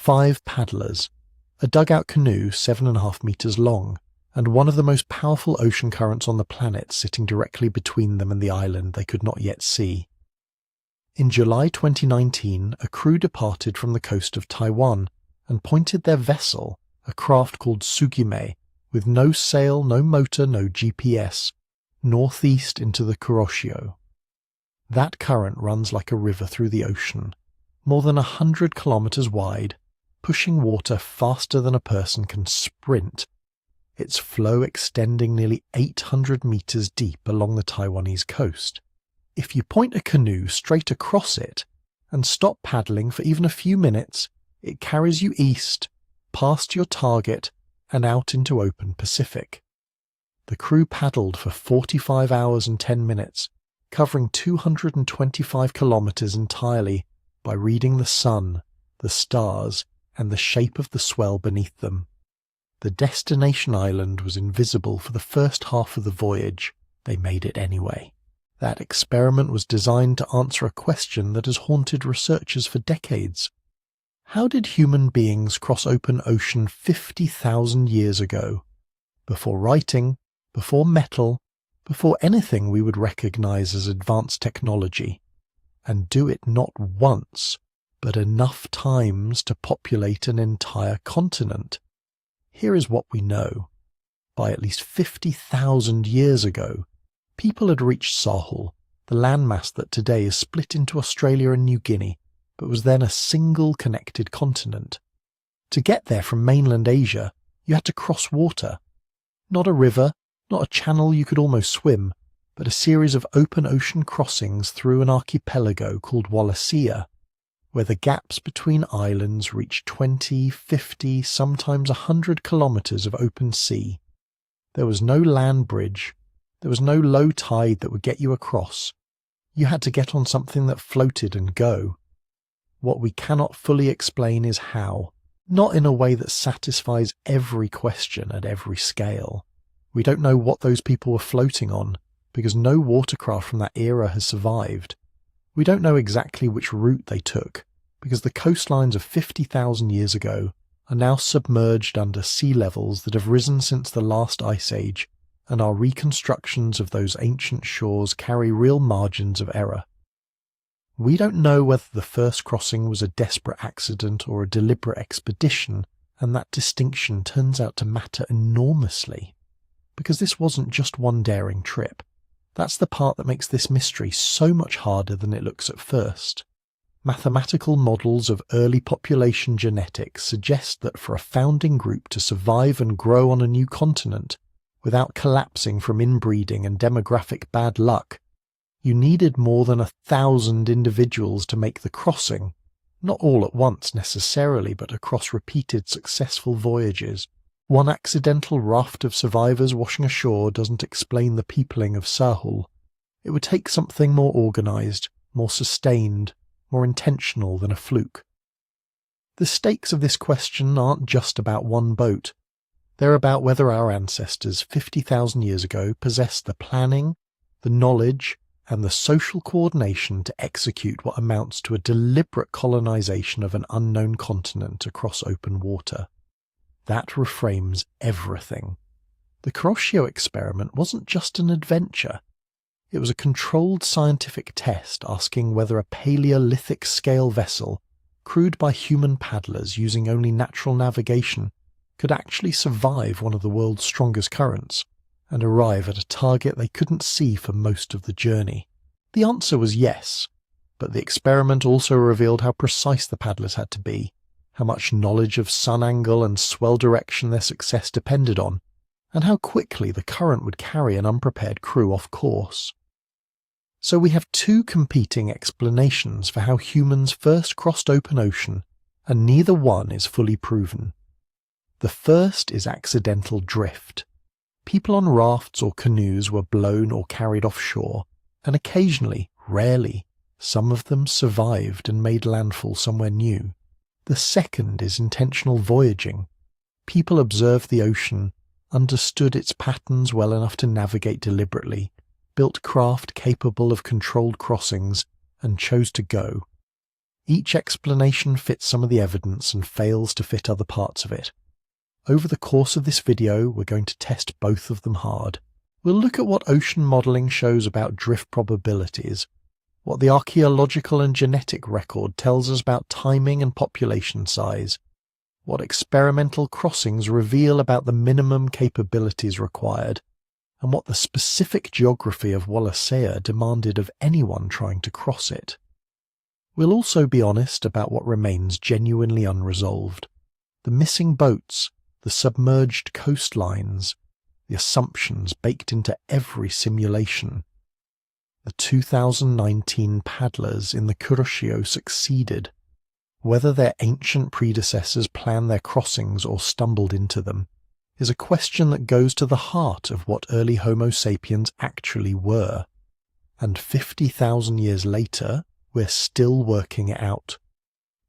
5 paddlers, a dugout canoe 7.5 meters long, and one of the most powerful ocean currents on the planet sitting directly between them and the island they could not yet see. In July 2019, a crew departed from the coast of Taiwan and pointed their vessel, a craft called Tsugime, with no sail, no motor, no GPS, northeast into the Kuroshio. That current runs like a river through the ocean, more than 100 kilometers wide, pushing water faster than a person can sprint, its flow extending nearly 800 meters deep along the Taiwanese coast. If you point a canoe straight across it and stop paddling for even a few minutes, it carries you east, past your target, and out into open Pacific. The crew paddled for 45 hours and 10 minutes, covering 225 kilometers entirely by reading the sun, the stars, and the shape of the swell beneath them. The destination island was invisible for the first half of the voyage. They made it anyway. That experiment was designed to answer a question that has haunted researchers for decades. How did human beings cross open ocean 50,000 years ago? Before writing, before metal, before anything we would recognize as advanced technology, and do it not once, but enough times to populate an entire continent. Here is what we know. By at least 50,000 years ago, people had reached Sahul, the landmass that today is split into Australia and New Guinea, but was then a single connected continent. To get there from mainland Asia, you had to cross water. Not a river, not a channel you could almost swim, but a series of open ocean crossings through an archipelago called Wallacea, where the gaps between islands reached 20, 50, sometimes 100 kilometers of open sea. There was no land bridge. There was no low tide that would get you across. You had to get on something that floated and go. What we cannot fully explain is how, not in a way that satisfies every question at every scale. We don't know what those people were floating on, because no watercraft from that era has survived. We don't know exactly which route they took, because the coastlines of 50,000 years ago are now submerged under sea levels that have risen since the last ice age, and our reconstructions of those ancient shores carry real margins of error. We don't know whether the first crossing was a desperate accident or a deliberate expedition, and that distinction turns out to matter enormously, because this wasn't just one daring trip. That's the part that makes this mystery so much harder than it looks at first. Mathematical models of early population genetics suggest that for a founding group to survive and grow on a new continent without collapsing from inbreeding and demographic bad luck, you needed more than 1,000 individuals to make the crossing, not all at once necessarily, but across repeated successful voyages. One accidental raft of survivors washing ashore doesn't explain the peopling of Sahul. It would take something more organized, more sustained, more intentional than a fluke. The stakes of this question aren't just about one boat. They're about whether our ancestors 50,000 years ago possessed the planning, the knowledge, and the social coordination to execute what amounts to a deliberate colonization of an unknown continent across open water. That reframes everything. The Kuroshio experiment wasn't just an adventure. It was a controlled scientific test asking whether a Paleolithic scale vessel, crewed by human paddlers using only natural navigation, could actually survive one of the world's strongest currents and arrive at a target they couldn't see for most of the journey. The answer was yes, but the experiment also revealed how precise the paddlers had to be, how much knowledge of sun angle and swell direction their success depended on, and how quickly the current would carry an unprepared crew off course. So we have two competing explanations for how humans first crossed open ocean, and neither one is fully proven. The first is accidental drift. People on rafts or canoes were blown or carried offshore, and occasionally, rarely, some of them survived and made landfall somewhere new. The second is intentional voyaging. People observed the ocean, understood its patterns well enough to navigate deliberately, built craft capable of controlled crossings, and chose to go. Each explanation fits some of the evidence and fails to fit other parts of it. Over the course of this video, we're going to test both of them hard. We'll look at what ocean modelling shows about drift probabilities, what the archaeological and genetic record tells us about timing and population size, what experimental crossings reveal about the minimum capabilities required, and what the specific geography of Wallacea demanded of anyone trying to cross it. We'll also be honest about what remains genuinely unresolved: the missing boats, the submerged coastlines, the assumptions baked into every simulation. The 2019 paddlers in the Kuroshio succeeded. Whether their ancient predecessors planned their crossings or stumbled into them is a question that goes to the heart of what early Homo sapiens actually were. And 50,000 years later, we're still working it out.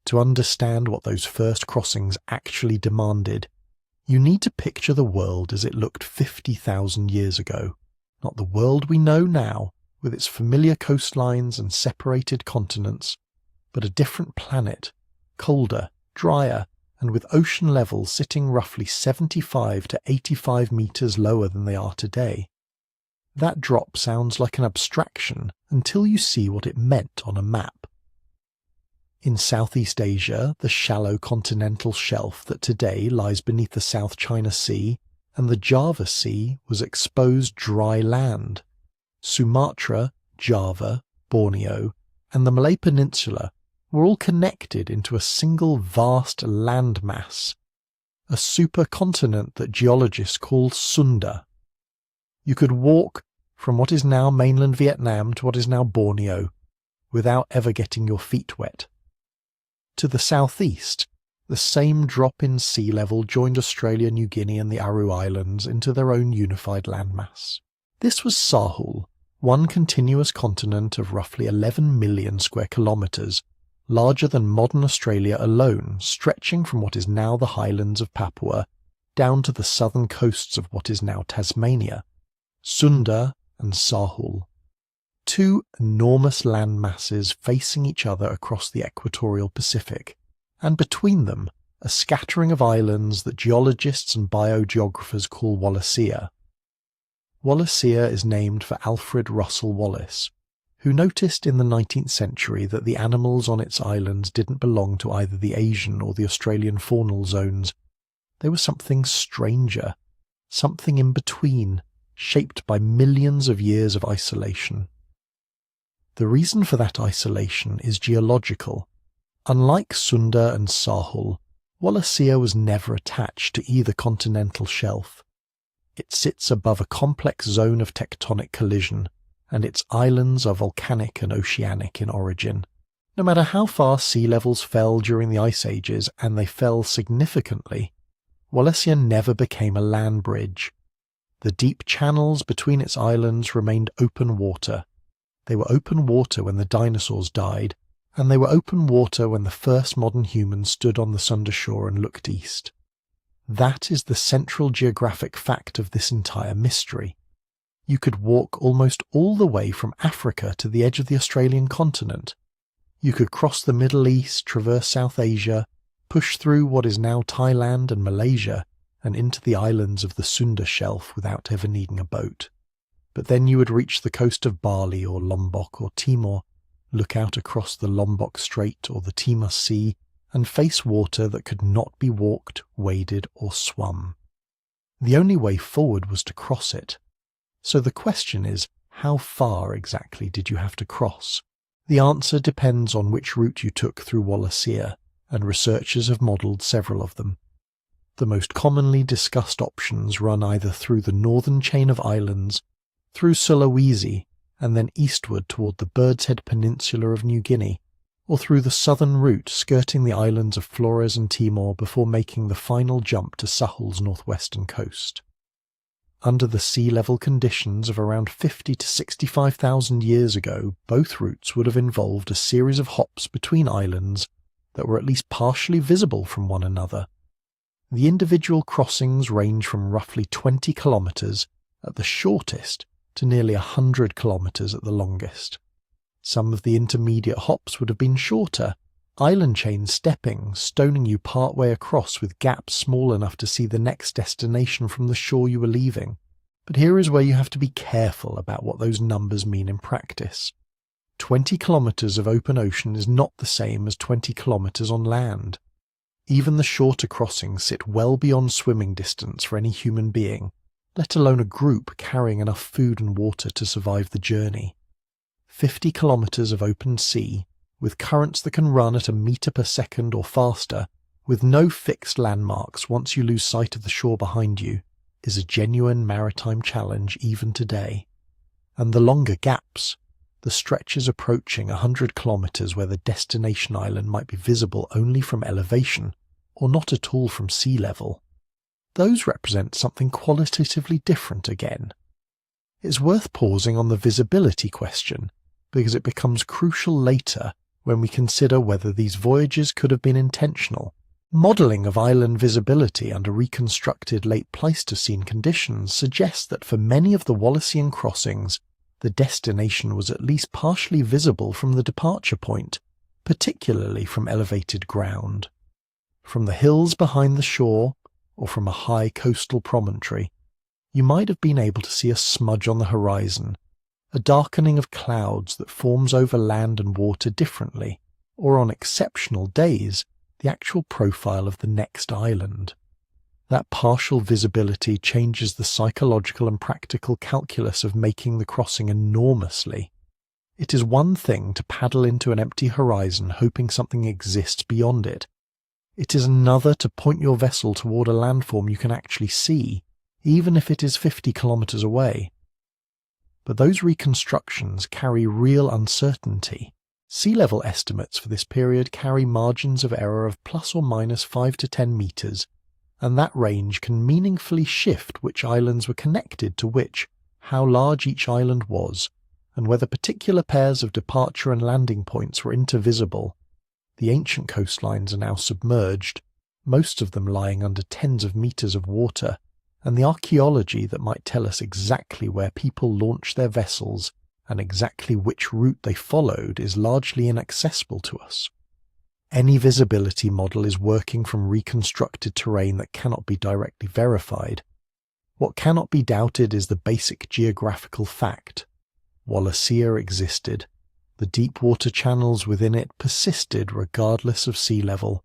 To understand what those first crossings actually demanded, you need to picture the world as it looked 50,000 years ago, not the world we know now, with its familiar coastlines and separated continents, but a different planet, colder, drier, and with ocean levels sitting roughly 75 to 85 meters lower than they are today. That drop sounds like an abstraction until you see what it meant on a map. In Southeast Asia, the shallow continental shelf that today lies beneath the South China Sea and the Java Sea was exposed dry land. Sumatra, Java, Borneo, and the Malay Peninsula were all connected into a single vast landmass, a supercontinent that geologists call Sunda. You could walk from what is now mainland Vietnam to what is now Borneo without ever getting your feet wet. To the southeast, the same drop in sea level joined Australia, New Guinea and the Aru Islands into their own unified landmass. This was Sahul, one continuous continent of roughly 11 million square kilometres, larger than modern Australia alone, stretching from what is now the highlands of Papua down to the southern coasts of what is now Tasmania. Sunda and Sahul. Two enormous land masses facing each other across the equatorial Pacific, and between them a scattering of islands that geologists and biogeographers call Wallacea. Wallacea is named for Alfred Russel Wallace, who noticed in the 19th century that the animals on its islands didn't belong to either the Asian or the Australian faunal zones. They were something stranger, something in between, shaped by millions of years of isolation. The reason for that isolation is geological. Unlike Sunda and Sahul, Wallacea was never attached to either continental shelf. It sits above a complex zone of tectonic collision, and its islands are volcanic and oceanic in origin. No matter how far sea levels fell during the ice ages, and they fell significantly, Wallacea never became a land bridge. The deep channels between its islands remained open water. They were open water when the dinosaurs died, and they were open water when the first modern humans stood on the Sunda shore and looked east. That is the central geographic fact of this entire mystery. You could walk almost all the way from Africa to the edge of the Australian continent. You could cross the Middle East, traverse South Asia, push through what is now Thailand and Malaysia, and into the islands of the Sunda Shelf without ever needing a boat. But then you would reach the coast of Bali or Lombok or Timor, look out across the Lombok Strait or the Timor Sea, and face water that could not be walked, waded, or swum. The only way forward was to cross it. So the question is, how far exactly did you have to cross? The answer depends on which route you took through Wallacea, and researchers have modelled several of them. The most commonly discussed options run either through the northern chain of islands, through Sulawesi, and then eastward toward the Bird's Head Peninsula of New Guinea, or through the southern route skirting the islands of Flores and Timor before making the final jump to Sahul's northwestern coast. Under the sea level conditions of around 50 to 65,000 years ago, both routes would have involved a series of hops between islands that were at least partially visible from one another. The individual crossings range from roughly 20 kilometres at the shortest to nearly 100 kilometres at the longest. Some of the intermediate hops would have been shorter, Island chain stepping, stoning you partway across with gaps small enough to see the next destination from the shore you were leaving. But here is where you have to be careful about what those numbers mean in practice. 20 kilometres of open ocean is not the same as 20 kilometres on land. Even the shorter crossings sit well beyond swimming distance for any human being, let alone a group carrying enough food and water to survive the journey. 50 kilometres of open sea, with currents that can run at a metre per second or faster, with no fixed landmarks once you lose sight of the shore behind you, is a genuine maritime challenge even today. And the longer gaps, the stretches approaching 100 kilometres where the destination island might be visible only from elevation, or not at all from sea level, those represent something qualitatively different again. It's worth pausing on the visibility question, because it becomes crucial later when we consider whether these voyages could have been intentional. Modelling of island visibility under reconstructed late Pleistocene conditions suggests that for many of the Wallacean crossings, the destination was at least partially visible from the departure point, particularly from elevated ground. From the hills behind the shore, or from a high coastal promontory, you might have been able to see a smudge on the horizon, a darkening of clouds that forms over land and water differently, or on exceptional days, the actual profile of the next island. That partial visibility changes the psychological and practical calculus of making the crossing enormously. It is one thing to paddle into an empty horizon hoping something exists beyond it. It is another to point your vessel toward a landform you can actually see, even if it is 50 kilometres away. But those reconstructions carry real uncertainty. Sea level estimates for this period carry margins of error of plus or minus 5 to 10 metres, and that range can meaningfully shift which islands were connected to which, how large each island was, and whether particular pairs of departure and landing points were intervisible. The ancient coastlines are now submerged, most of them lying under tens of metres of water, and the archaeology that might tell us exactly where people launched their vessels and exactly which route they followed is largely inaccessible to us. Any visibility model is working from reconstructed terrain that cannot be directly verified. What cannot be doubted is the basic geographical fact. Wallacea existed. The deep water channels within it persisted regardless of sea level,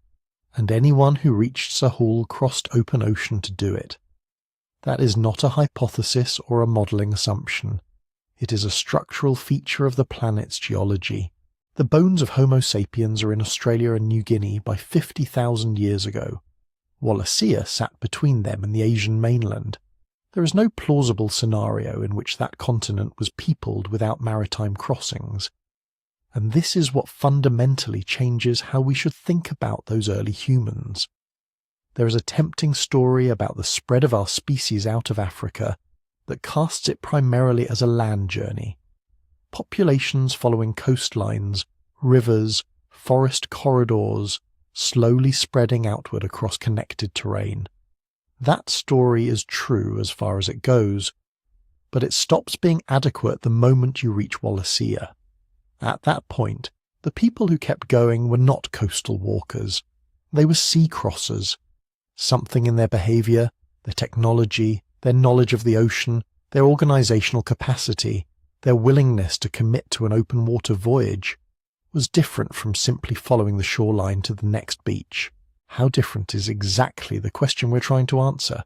and anyone who reached Sahul crossed open ocean to do it. That is not a hypothesis or a modelling assumption. It is a structural feature of the planet's geology. The bones of Homo sapiens are in Australia and New Guinea by 50,000 years ago. Wallacea sat between them and the Asian mainland. There is no plausible scenario in which that continent was peopled without maritime crossings. And this is what fundamentally changes how we should think about those early humans. There is a tempting story about the spread of our species out of Africa that casts it primarily as a land journey. Populations following coastlines, rivers, forest corridors, slowly spreading outward across connected terrain. That story is true as far as it goes, but it stops being adequate the moment you reach Wallacea. At that point, the people who kept going were not coastal walkers. They were sea crossers. Something in their behaviour, their technology, their knowledge of the ocean, their organisational capacity, their willingness to commit to an open water voyage, was different from simply following the shoreline to the next beach. How different is exactly the question we're trying to answer.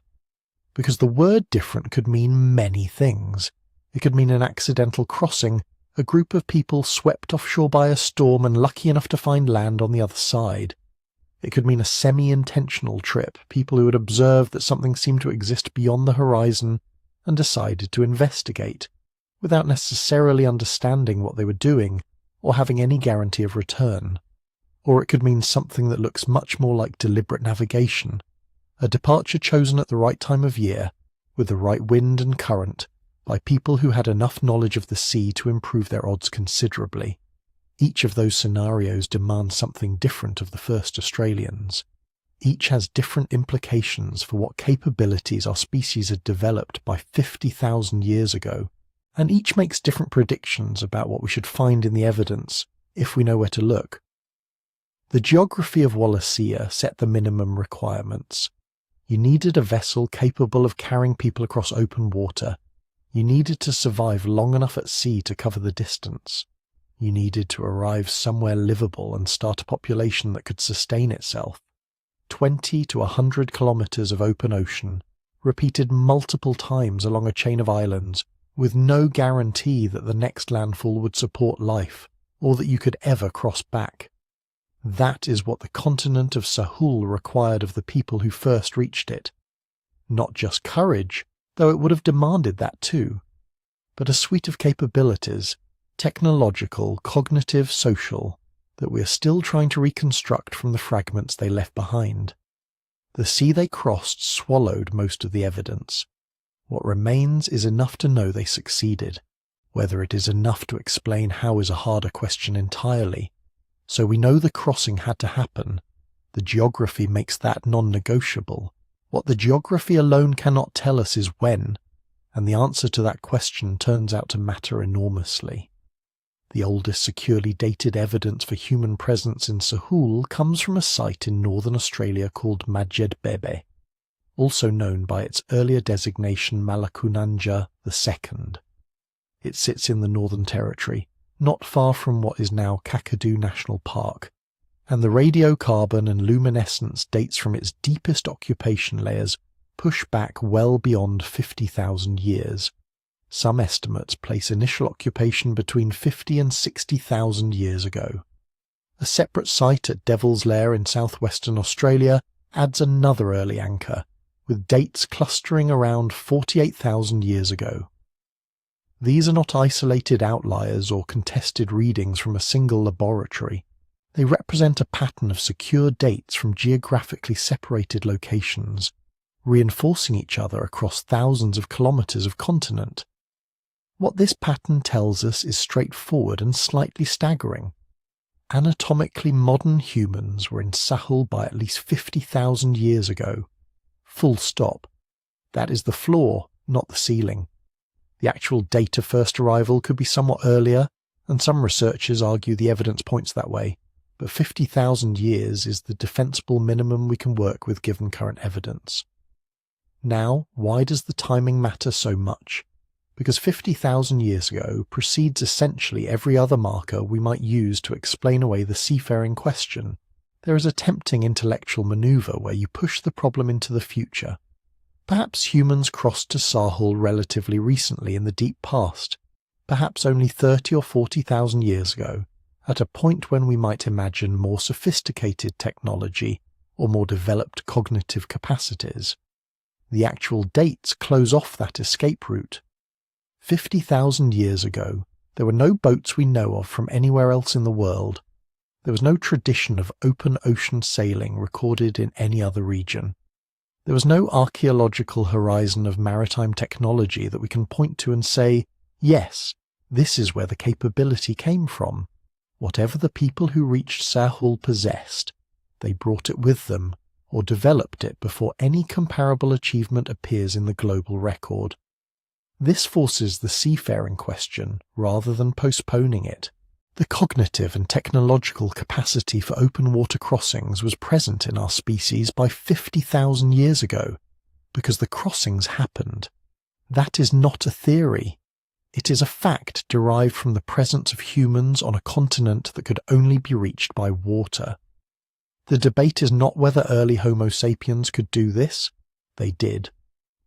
Because the word different could mean many things. It could mean an accidental crossing, a group of people swept offshore by a storm and lucky enough to find land on the other side. It could mean a semi-intentional trip, people who had observed that something seemed to exist beyond the horizon and decided to investigate, without necessarily understanding what they were doing or having any guarantee of return. Or it could mean something that looks much more like deliberate navigation, a departure chosen at the right time of year, with the right wind and current, by people who had enough knowledge of the sea to improve their odds considerably. Each of those scenarios demands something different of the first Australians. Each has different implications for what capabilities our species had developed by 50,000 years ago, and each makes different predictions about what we should find in the evidence if we know where to look. The geography of Wallacea set the minimum requirements. You needed a vessel capable of carrying people across open water. You needed to survive long enough at sea to cover the distance. You needed to arrive somewhere livable and start a population that could sustain itself. 20 to 100 kilometers of open ocean, repeated multiple times along a chain of islands, with no guarantee that the next landfall would support life, or that you could ever cross back. That is what the continent of Sahul required of the people who first reached it. Not just courage, though it would have demanded that too, but a suite of capabilities, technological, cognitive, social, that we are still trying to reconstruct from the fragments they left behind. The sea they crossed swallowed most of the evidence. What remains is enough to know they succeeded. Whether it is enough to explain how is a harder question entirely. So we know the crossing had to happen. The geography makes that non-negotiable. What the geography alone cannot tell us is when, and the answer to that question turns out to matter enormously. The oldest securely dated evidence for human presence in Sahul comes from a site in northern Australia called Majed Bebe, also known by its earlier designation Malakunanja II. It sits in the Northern Territory, not far from what is now Kakadu National Park, and the radiocarbon and luminescence dates from its deepest occupation layers push back well beyond 50,000 years. Some estimates place initial occupation between 50 and 60,000 years ago. A separate site at Devil's Lair in southwestern Australia adds another early anchor, with dates clustering around 48,000 years ago. These are not isolated outliers or contested readings from a single laboratory. They represent a pattern of secure dates from geographically separated locations, reinforcing each other across thousands of kilometers of continent. What this pattern tells us is straightforward and slightly staggering. Anatomically modern humans were in Sahul by at least 50,000 years ago. Full stop. That is the floor, not the ceiling. The actual date of first arrival could be somewhat earlier, and some researchers argue the evidence points that way, but 50,000 years is the defensible minimum we can work with given current evidence. Now, why does the timing matter so much? Because 50,000 years ago precedes essentially every other marker we might use to explain away the seafaring question. There is a tempting intellectual maneuver where you push the problem into the future. Perhaps humans crossed to Sahul relatively recently in the deep past, perhaps only 30 or 40,000 years ago, at a point when we might imagine more sophisticated technology or more developed cognitive capacities. The actual dates close off that escape route. 50,000 years ago, there were no boats we know of from anywhere else in the world. There was no tradition of open ocean sailing recorded in any other region. There was no archaeological horizon of maritime technology that we can point to and say, yes, this is where the capability came from. Whatever the people who reached Sahul possessed, they brought it with them or developed it before any comparable achievement appears in the global record. This forces the seafaring question rather than postponing it. The cognitive and technological capacity for open water crossings was present in our species by 50,000 years ago, because the crossings happened. That is not a theory. It is a fact derived from the presence of humans on a continent that could only be reached by water. The debate is not whether early Homo sapiens could do this. They did.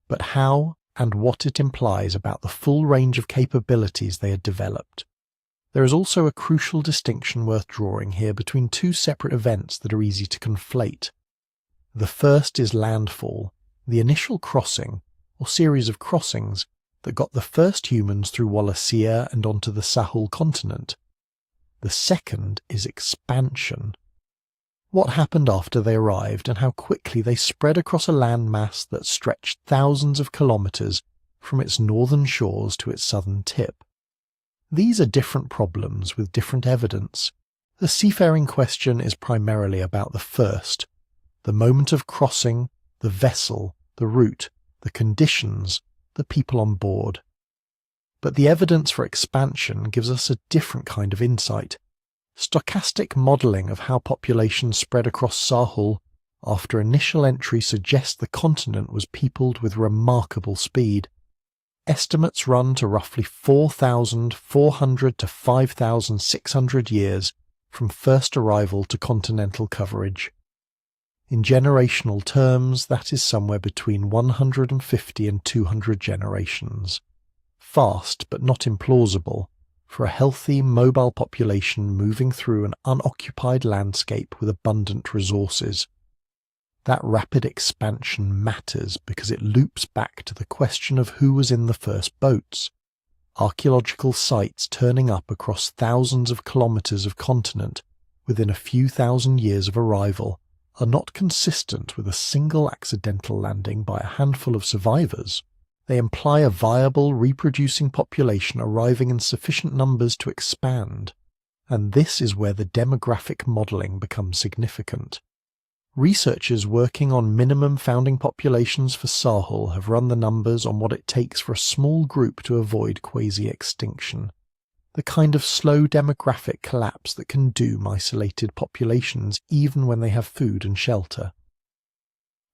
But how and what it implies about the full range of capabilities they had developed. There is also a crucial distinction worth drawing here between two separate events that are easy to conflate. The first is landfall, the initial crossing, or series of crossings, that got the first humans through Wallacea and onto the Sahul continent. The second is expansion. What happened after they arrived and how quickly they spread across a landmass that stretched thousands of kilometers from its northern shores to its southern tip. These are different problems with different evidence. The seafaring question is primarily about the first, the moment of crossing, the vessel, the route, the conditions, the people on board. But the evidence for expansion gives us a different kind of insight. Stochastic modelling of how populations spread across Sahul after initial entry suggests the continent was peopled with remarkable speed. Estimates run to roughly 4,400 to 5,600 years from first arrival to continental coverage. In generational terms, that is somewhere between 150 and 200 generations. Fast, but not implausible, for a healthy, mobile population moving through an unoccupied landscape with abundant resources. That rapid expansion matters because it loops back to the question of who was in the first boats. Archaeological sites turning up across thousands of kilometres of continent within a few thousand years of arrival are not consistent with a single accidental landing by a handful of survivors. They imply a viable, reproducing population arriving in sufficient numbers to expand, and this is where the demographic modelling becomes significant. Researchers working on minimum founding populations for Sahul have run the numbers on what it takes for a small group to avoid quasi-extinction, the kind of slow demographic collapse that can doom isolated populations even when they have food and shelter.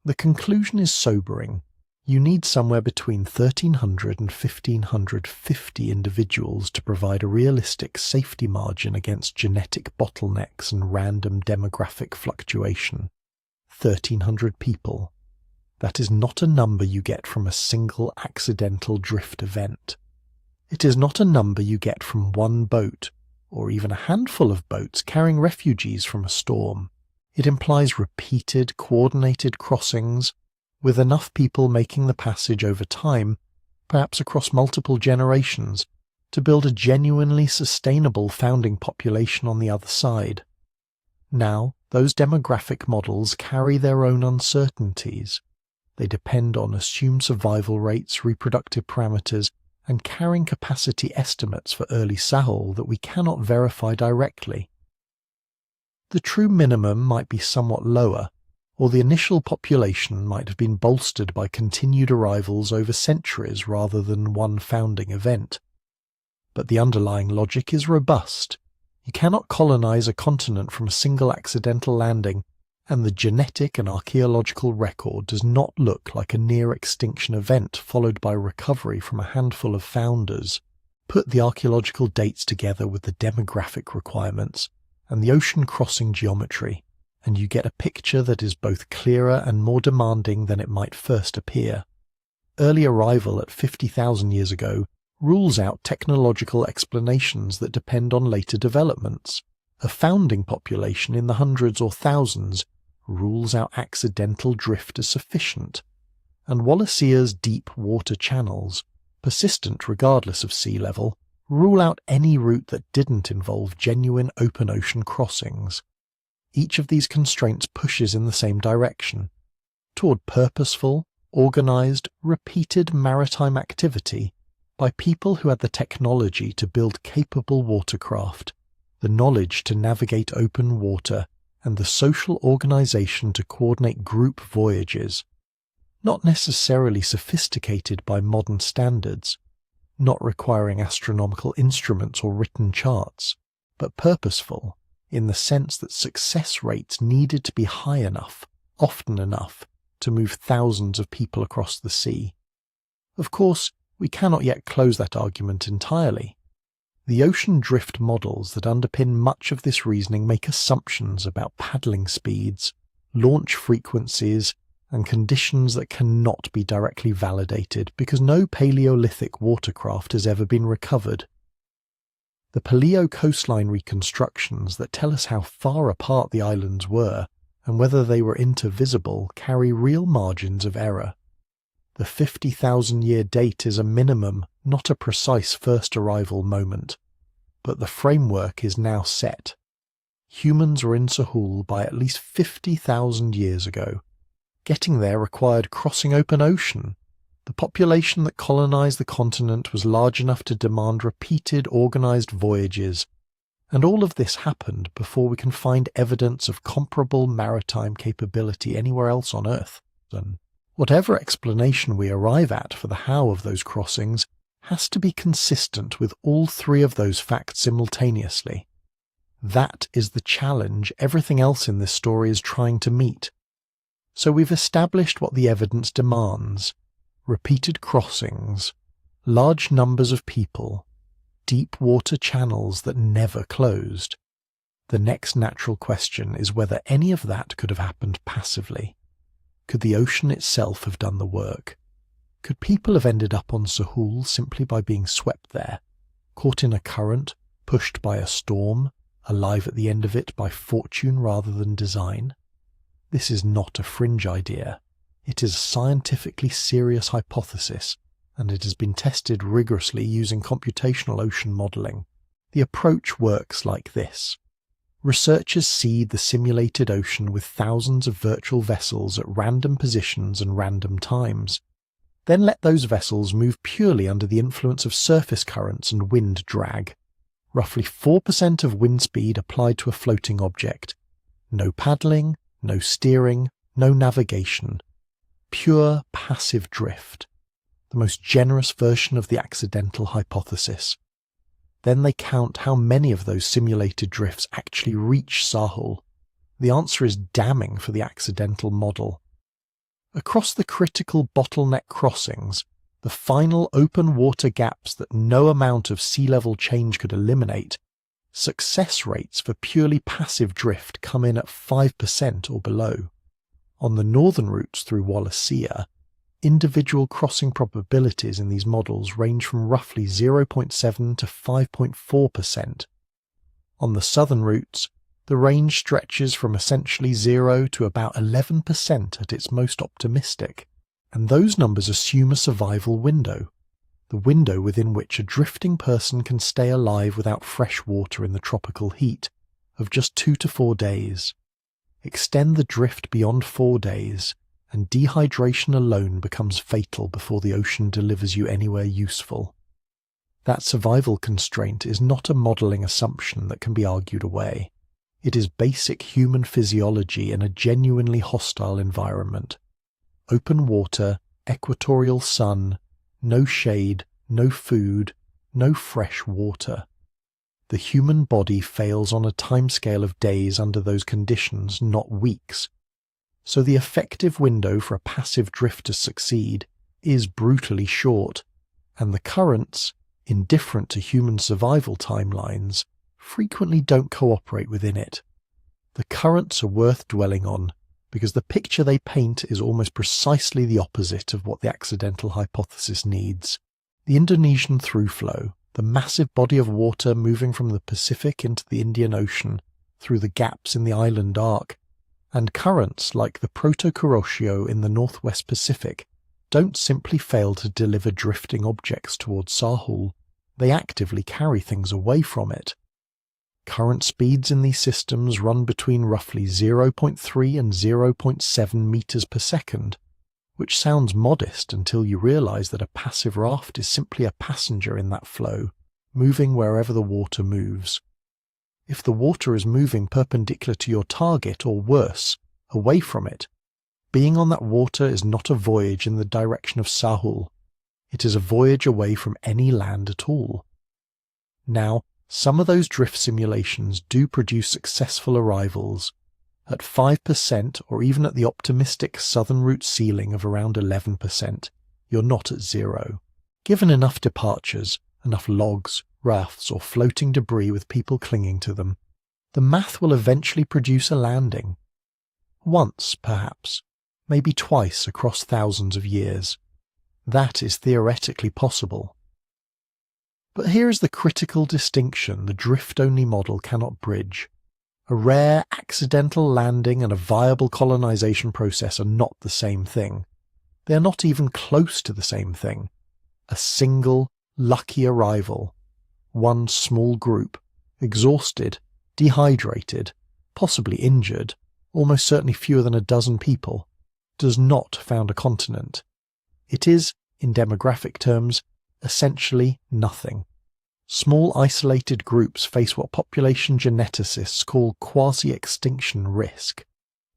The conclusion is sobering. You need somewhere between 1,300 and 1,550 individuals to provide a realistic safety margin against genetic bottlenecks and random demographic fluctuation. 1,300 people. That is not a number you get from a single accidental drift event. It is not a number you get from one boat, or even a handful of boats carrying refugees from a storm. It implies repeated, coordinated crossings, with enough people making the passage over time, perhaps across multiple generations, to build a genuinely sustainable founding population on the other side. Now, those demographic models carry their own uncertainties. They depend on assumed survival rates, reproductive parameters, and carrying capacity estimates for early Sahul that we cannot verify directly. The true minimum might be somewhat lower, or the initial population might have been bolstered by continued arrivals over centuries rather than one founding event. But the underlying logic is robust. You cannot colonize a continent from a single accidental landing, and the genetic and archaeological record does not look like a near-extinction event followed by recovery from a handful of founders. Put the archaeological dates together with the demographic requirements and the ocean crossing geometry, and you get a picture that is both clearer and more demanding than it might first appear. Early arrival at 50,000 years ago rules out technological explanations that depend on later developments. A founding population in the hundreds or thousands rules out accidental drift as sufficient, and Wallacea's deep water channels, persistent regardless of sea level, rule out any route that didn't involve genuine open ocean crossings. Each of these constraints pushes in the same direction, toward purposeful, organized, repeated maritime activity by people who had the technology to build capable watercraft, the knowledge to navigate open water, and the social organization to coordinate group voyages, not necessarily sophisticated by modern standards, not requiring astronomical instruments or written charts, but purposeful, in the sense that success rates needed to be high enough, often enough, to move thousands of people across the sea. Of course, we cannot yet close that argument entirely. The ocean drift models that underpin much of this reasoning make assumptions about paddling speeds, launch frequencies, and conditions that cannot be directly validated because no Paleolithic watercraft has ever been recovered. The Paleo coastline reconstructions that tell us how far apart the islands were and whether they were intervisible carry real margins of error. The 50,000-year date is a minimum, not a precise first arrival moment. But the framework is now set. Humans were in Sahul by at least 50,000 years ago. Getting there required crossing open ocean. The population that colonized the continent was large enough to demand repeated organized voyages, and all of this happened before we can find evidence of comparable maritime capability anywhere else on Earth. And whatever explanation we arrive at for the how of those crossings has to be consistent with all three of those facts simultaneously. That is the challenge everything else in this story is trying to meet. So we've established what the evidence demands: repeated crossings, large numbers of people, deep water channels that never closed. The next natural question is whether any of that could have happened passively. Could the ocean itself have done the work? Could people have ended up on Sahul simply by being swept there, caught in a current, pushed by a storm, alive at the end of it by fortune rather than design? This is not a fringe idea. It is a scientifically serious hypothesis, and it has been tested rigorously using computational ocean modelling. The approach works like this. Researchers seed the simulated ocean with thousands of virtual vessels at random positions and random times. Then let those vessels move purely under the influence of surface currents and wind drag. Roughly 4% of wind speed applied to a floating object. No paddling, no steering, no navigation. Pure passive drift. The most generous version of the accidental hypothesis. Then they count how many of those simulated drifts actually reach Sahul. The answer is damning for the accidental model. Across the critical bottleneck crossings, the final open water gaps that no amount of sea level change could eliminate, success rates for purely passive drift come in at 5% or below. On the northern routes through Wallacea, individual crossing probabilities in these models range from roughly 0.7 to 5.4%. On the southern routes, the range stretches from essentially 0 to about 11% at its most optimistic, and those numbers assume a survival window, the window within which a drifting person can stay alive without fresh water in the tropical heat, of just 2 to 4 days. Extend the drift beyond 4 days, and dehydration alone becomes fatal before the ocean delivers you anywhere useful. That survival constraint is not a modelling assumption that can be argued away. It is basic human physiology in a genuinely hostile environment. Open water, equatorial sun, no shade, no food, no fresh water. The human body fails on a timescale of days under those conditions, not weeks. So the effective window for a passive drift to succeed is brutally short, and the currents, indifferent to human survival timelines, frequently don't cooperate within it. The currents are worth dwelling on, because the picture they paint is almost precisely the opposite of what the accidental hypothesis needs. The Indonesian through-flow, the massive body of water moving from the Pacific into the Indian Ocean through the gaps in the island arc, and currents like the Proto-Kuroshio in the northwest Pacific, don't simply fail to deliver drifting objects towards Sahul, they actively carry things away from it. Current speeds in these systems run between roughly 0.3 and 0.7 meters per second, which sounds modest until you realize that a passive raft is simply a passenger in that flow, moving wherever the water moves. If the water is moving perpendicular to your target, or worse, away from it, being on that water is not a voyage in the direction of Sahul. It is a voyage away from any land at all. Now, some of those drift simulations do produce successful arrivals. At 5%, or even at the optimistic southern route ceiling of around 11%, you're not at zero. Given enough departures, enough logs, rafts, or floating debris with people clinging to them, the math will eventually produce a landing. Once, perhaps, maybe twice across thousands of years. That is theoretically possible. But here is the critical distinction the drift-only model cannot bridge. A rare accidental landing and a viable colonization process are not the same thing. They are not even close to the same thing. A single, lucky arrival, one small group, exhausted, dehydrated, possibly injured, almost certainly fewer than a dozen people, does not found a continent. It is, in demographic terms, essentially nothing. Small isolated groups face what population geneticists call quasi-extinction risk.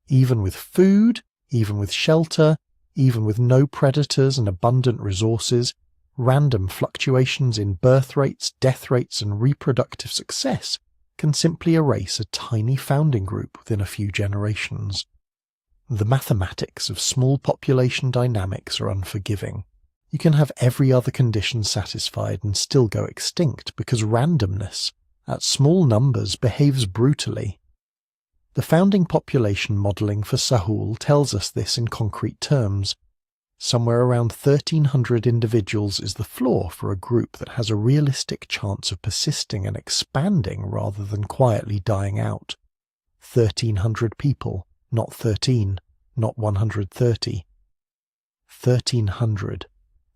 Even with food, even with shelter, even with no predators and abundant resources, random fluctuations in birth rates, death rates, and reproductive success can simply erase a tiny founding group within a few generations. The mathematics of small population dynamics are unforgiving. You can have every other condition satisfied and still go extinct because randomness, at small numbers, behaves brutally. The founding population modelling for Sahul tells us this in concrete terms. Somewhere around 1,300 individuals is the floor for a group that has a realistic chance of persisting and expanding rather than quietly dying out. 1,300 people, not 13, not 130. 1,300.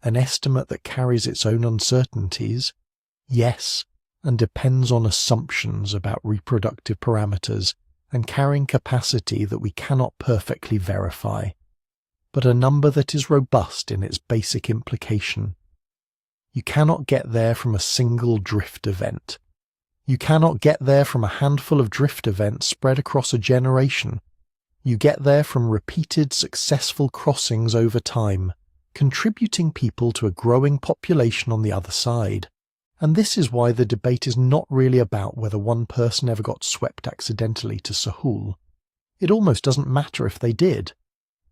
An estimate that carries its own uncertainties? Yes, and depends on assumptions about reproductive parameters and carrying capacity that we cannot perfectly verify, but a number that is robust in its basic implication. You cannot get there from a single drift event. You cannot get there from a handful of drift events spread across a generation. You get there from repeated successful crossings over time, contributing people to a growing population on the other side. And this is why the debate is not really about whether one person ever got swept accidentally to Sahul. It almost doesn't matter if they did.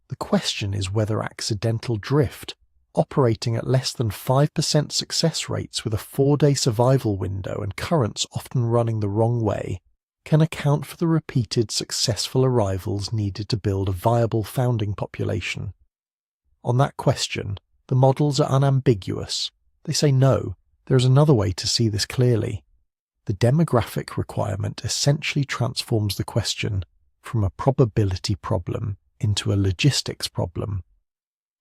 The question is whether accidental drift, operating at less than 5% success rates with a 4-day survival window and currents often running the wrong way, can account for the repeated successful arrivals needed to build a viable founding population. On that question, the models are unambiguous. They say no. There is another way to see this clearly. The demographic requirement essentially transforms the question from a probability problem into a logistics problem.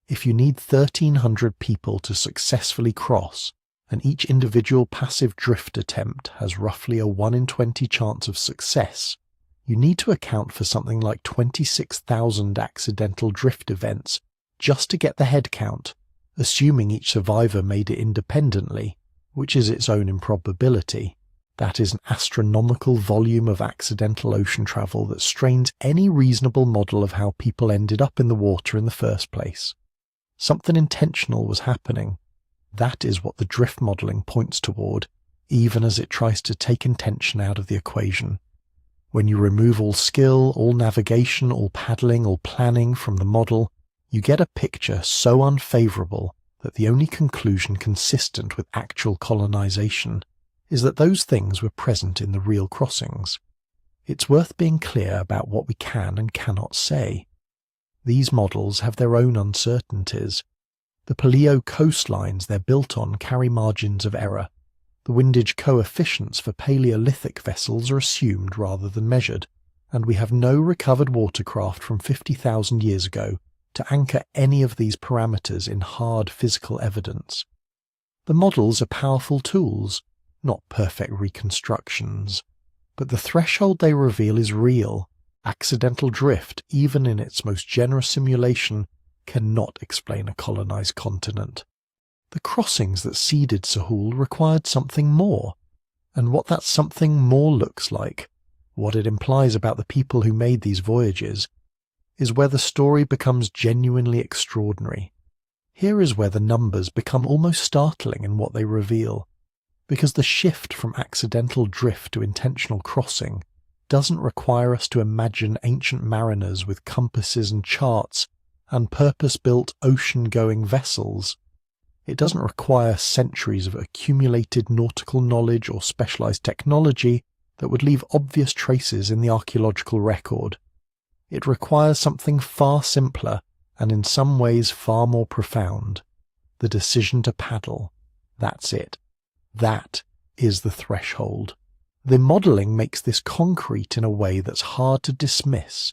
If you need 1,300 people to successfully cross, and each individual passive drift attempt has roughly a 1 in 20 chance of success, you need to account for something like 26,000 accidental drift events just to get the head count, assuming each survivor made it independently, which is its own improbability. That is an astronomical volume of accidental ocean travel that strains any reasonable model of how people ended up in the water in the first place. Something intentional was happening. That is what the drift modelling points toward, even as it tries to take intention out of the equation. When you remove all skill, all navigation, all paddling, all planning from the model, you get a picture so unfavourable that the only conclusion consistent with actual colonization is that those things were present in the real crossings. It's worth being clear about what we can and cannot say. These models have their own uncertainties. The paleo coastlines they're built on carry margins of error. The windage coefficients for Paleolithic vessels are assumed rather than measured, and we have no recovered watercraft from 50,000 years ago to anchor any of these parameters in hard physical evidence. The models are powerful tools, not perfect reconstructions, but the threshold they reveal is real. Accidental drift, even in its most generous simulation, cannot explain a colonized continent. The crossings that seeded Sahul required something more, and what that something more looks like, what it implies about the people who made these voyages, is where the story becomes genuinely extraordinary. Here is where the numbers become almost startling in what they reveal, because the shift from accidental drift to intentional crossing doesn't require us to imagine ancient mariners with compasses and charts and purpose-built ocean-going vessels. It doesn't require centuries of accumulated nautical knowledge or specialized technology that would leave obvious traces in the archaeological record. It requires something far simpler and in some ways far more profound. The decision to paddle. That's it. That is the threshold. The modelling makes this concrete in a way that's hard to dismiss.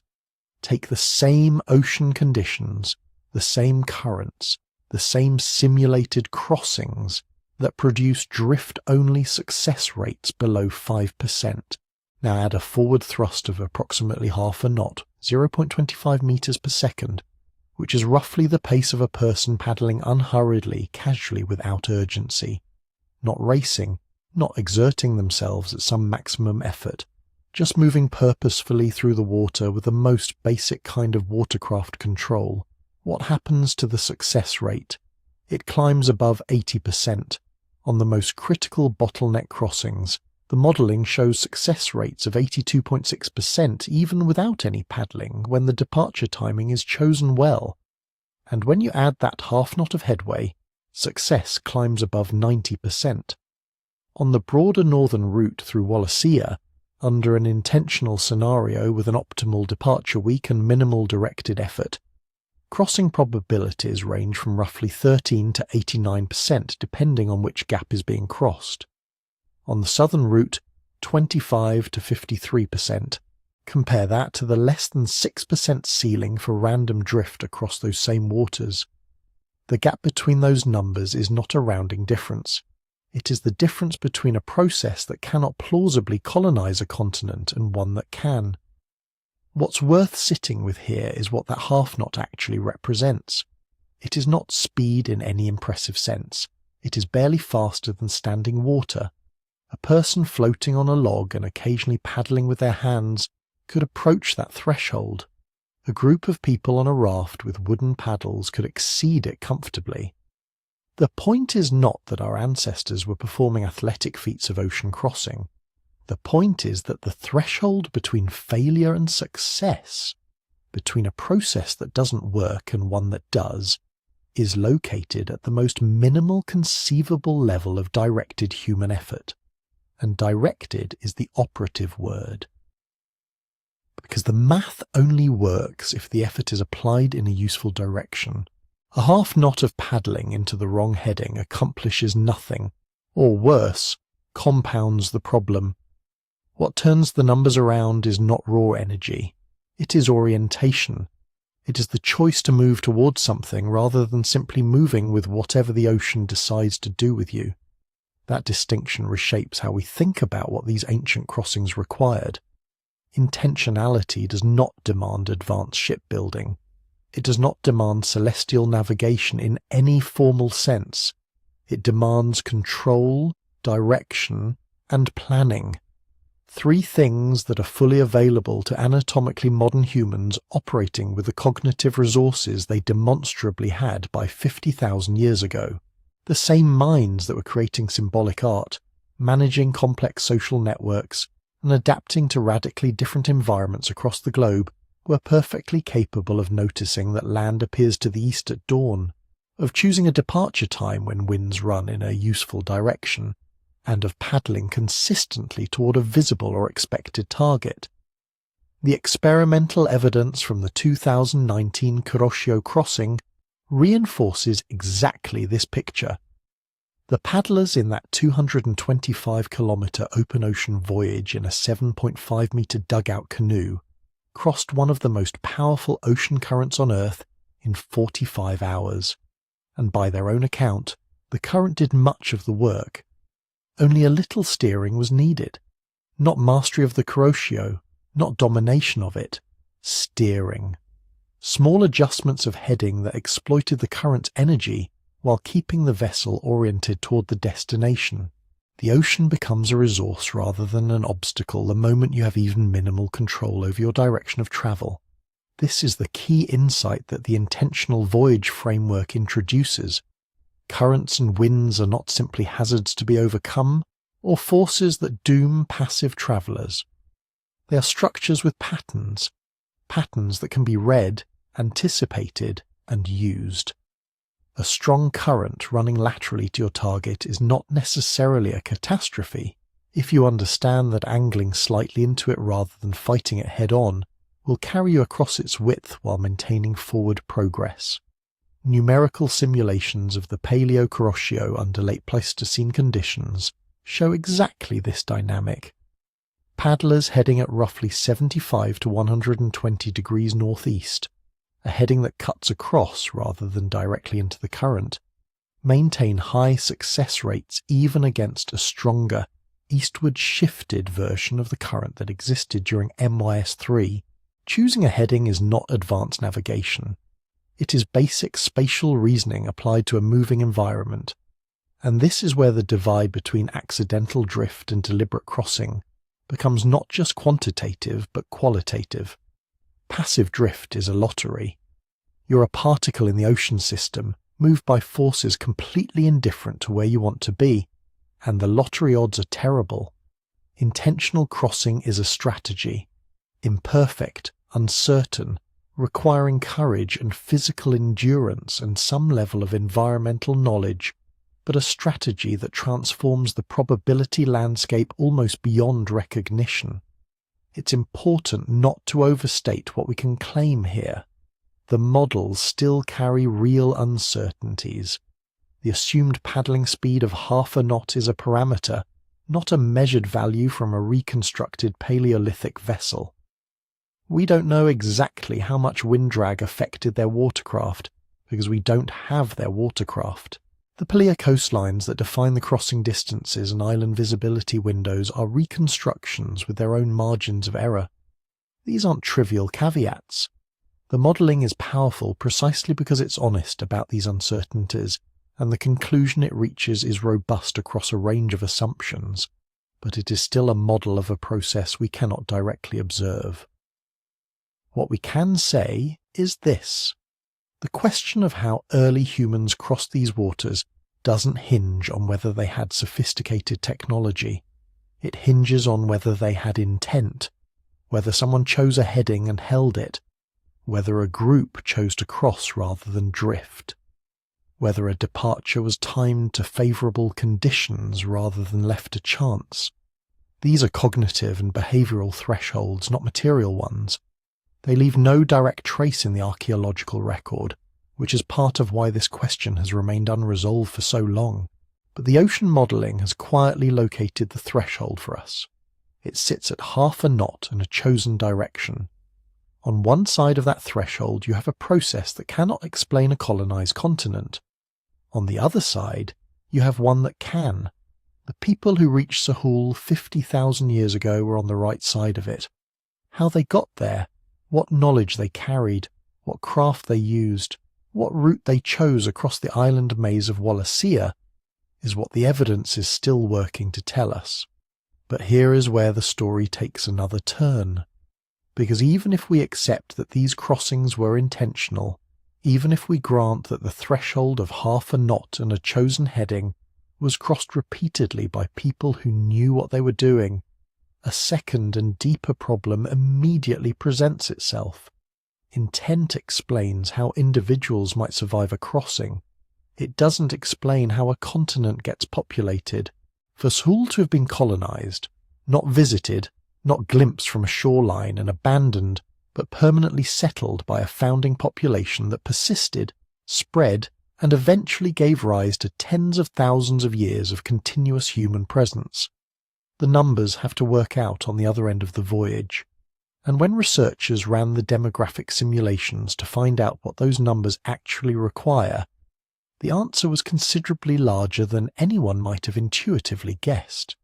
Take the same ocean conditions, the same currents, the same simulated crossings that produce drift-only success rates below 5%. Now add a forward thrust of approximately half a knot, 0.25 meters per second, which is roughly the pace of a person paddling unhurriedly, casually, without urgency. Not racing, not exerting themselves at some maximum effort, just moving purposefully through the water with the most basic kind of watercraft control. What happens to the success rate? It climbs above 80%. On the most critical bottleneck crossings, The modelling shows success rates of 82.6% even without any paddling when the departure timing is chosen well. And when you add that half knot of headway, success climbs above 90%. On the broader northern route through Wallacea, under an intentional scenario with an optimal departure week and minimal directed effort, crossing probabilities range from roughly 13 to 89% depending on which gap is being crossed. On the southern route, 25 to 53%. Compare that to the less than 6% ceiling for random drift across those same waters. The gap between those numbers is not a rounding difference. It is the difference between a process that cannot plausibly colonize a continent and one that can. What's worth sitting with here is what that half knot actually represents. It is not speed in any impressive sense. It is barely faster than standing water. A person floating on a log and occasionally paddling with their hands could approach that threshold. A group of people on a raft with wooden paddles could exceed it comfortably. The point is not that our ancestors were performing athletic feats of ocean crossing. The point is that the threshold between failure and success, between a process that doesn't work and one that does, is located at the most minimal conceivable level of directed human effort. And directed is the operative word. Because the math only works if the effort is applied in a useful direction. A half knot of paddling into the wrong heading accomplishes nothing, or worse, compounds the problem. What turns the numbers around is not raw energy. It is orientation. It is the choice to move towards something rather than simply moving with whatever the ocean decides to do with you. That distinction reshapes how we think about what these ancient crossings required. Intentionality does not demand advanced shipbuilding. It does not demand celestial navigation in any formal sense. It demands control, direction, and planning. Three things that are fully available to anatomically modern humans operating with the cognitive resources they demonstrably had by 50,000 years ago. The same minds that were creating symbolic art, managing complex social networks, and adapting to radically different environments across the globe were perfectly capable of noticing that land appears to the east at dawn, of choosing a departure time when winds run in a useful direction, and of paddling consistently toward a visible or expected target. The experimental evidence from the 2019 Kuroshio crossing reinforces exactly this picture. The paddlers in that 225-kilometre open ocean voyage in a 7.5-metre dugout canoe crossed one of the most powerful ocean currents on Earth in 45 hours, and by their own account, the current did much of the work. Only a little steering was needed. Not mastery of the Kuroshio, not domination of it, steering. Small adjustments of heading that exploited the current's energy while keeping the vessel oriented toward the destination. The ocean becomes a resource rather than an obstacle the moment you have even minimal control over your direction of travel. This is the key insight that the intentional voyage framework introduces. Currents and winds are not simply hazards to be overcome, or forces that doom passive travellers. They are structures with patterns that can be read, anticipated, and used. A strong current running laterally to your target is not necessarily a catastrophe if you understand that angling slightly into it rather than fighting it head-on will carry you across its width while maintaining forward progress. Numerical simulations of the Paleo-Kuroshio under late Pleistocene conditions show exactly this dynamic. Paddlers heading at roughly 75 to 120 degrees northeast, a heading that cuts across rather than directly into the current, maintain high success rates even against a stronger, eastward shifted version of the current that existed during MYS3. Choosing a heading is not advanced navigation. It is basic spatial reasoning applied to a moving environment. And this is where the divide between accidental drift and deliberate crossing becomes not just quantitative but qualitative. Passive drift is a lottery. You're a particle in the ocean system, moved by forces completely indifferent to where you want to be, and the lottery odds are terrible. Intentional crossing is a strategy, imperfect, uncertain, requiring courage and physical endurance and some level of environmental knowledge, but a strategy that transforms the probability landscape almost beyond recognition. It's important not to overstate what we can claim here. The models still carry real uncertainties. The assumed paddling speed of half a knot is a parameter, not a measured value from a reconstructed Paleolithic vessel. We don't know exactly how much wind drag affected their watercraft, because we don't have their watercraft. The Palea coastlines that define the crossing distances and island visibility windows are reconstructions with their own margins of error. These aren't trivial caveats. The modelling is powerful precisely because it's honest about these uncertainties, and the conclusion it reaches is robust across a range of assumptions, but it is still a model of a process we cannot directly observe. What we can say is this: the question of how early humans crossed these waters doesn't hinge on whether they had sophisticated technology. It hinges on whether they had intent, whether someone chose a heading and held it, whether a group chose to cross rather than drift, whether a departure was timed to favourable conditions rather than left to chance. These are cognitive and behavioural thresholds, not material ones. They leave no direct trace in the archaeological record, which is part of why this question has remained unresolved for so long. But the ocean modelling has quietly located the threshold for us. It sits at half a knot and a chosen direction. On one side of that threshold you have a process that cannot explain a colonised continent. On the other side, you have one that can. The people who reached Sahul 50,000 years ago were on the right side of it. How they got there, what knowledge they carried, what craft they used, what route they chose across the island maze of Wallacea, is what the evidence is still working to tell us. But here is where the story takes another turn. Because even if we accept that these crossings were intentional, even if we grant that the threshold of half a knot and a chosen heading was crossed repeatedly by people who knew what they were doing, a second and deeper problem immediately presents itself. Intent explains how individuals might survive a crossing. It doesn't explain how a continent gets populated. For Sahul to have been colonised, not visited, not glimpsed from a shoreline and abandoned, but permanently settled by a founding population that persisted, spread, and eventually gave rise to tens of thousands of years of continuous human presence. The numbers have to work out on the other end of the voyage. And when researchers ran the demographic simulations to find out what those numbers actually require, the answer was considerably larger than anyone might have intuitively guessed.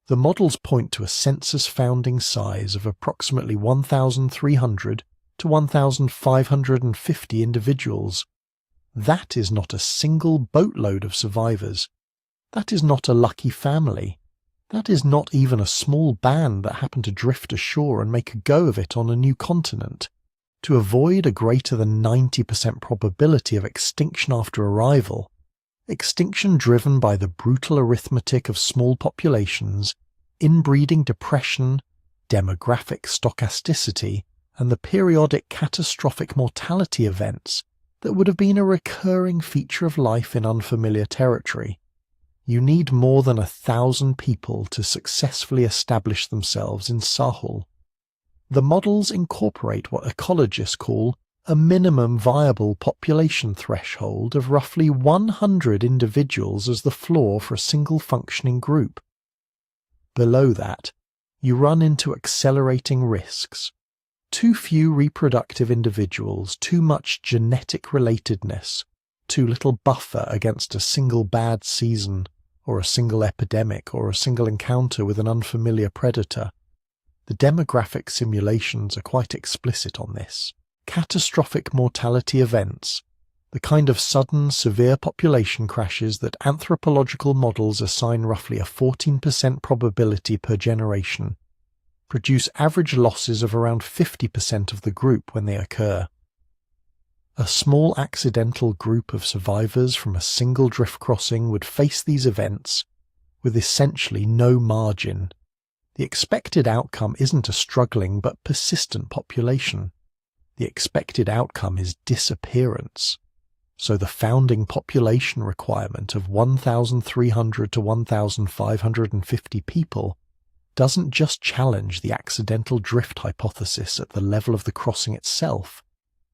The models point to a census founding size of approximately 1,300 to 1,550 individuals. That is not a single boatload of survivors. That is not a lucky family. That is not even a small band that happened to drift ashore and make a go of it on a new continent. To avoid a greater than 90% probability of extinction after arrival, extinction driven by the brutal arithmetic of small populations, inbreeding depression, demographic stochasticity, and the periodic catastrophic mortality events that would have been a recurring feature of life in unfamiliar territory. You need more than 1,000 people to successfully establish themselves in Sahul. The models incorporate what ecologists call a minimum viable population threshold of roughly 100 individuals as the floor for a single functioning group. Below that, you run into accelerating risks. Too few reproductive individuals, too much genetic relatedness, too little buffer against a single bad season, or a single epidemic, or a single encounter with an unfamiliar predator. The demographic simulations are quite explicit on this. Catastrophic mortality events, the kind of sudden, severe population crashes that anthropological models assign roughly a 14% probability per generation, produce average losses of around 50% of the group when they occur. A small accidental group of survivors from a single drift crossing would face these events with essentially no margin, The expected outcome isn't a struggling but persistent population. The expected outcome is disappearance. So the founding population requirement of 1,300 to 1,550 people doesn't just challenge the accidental drift hypothesis at the level of the crossing itself,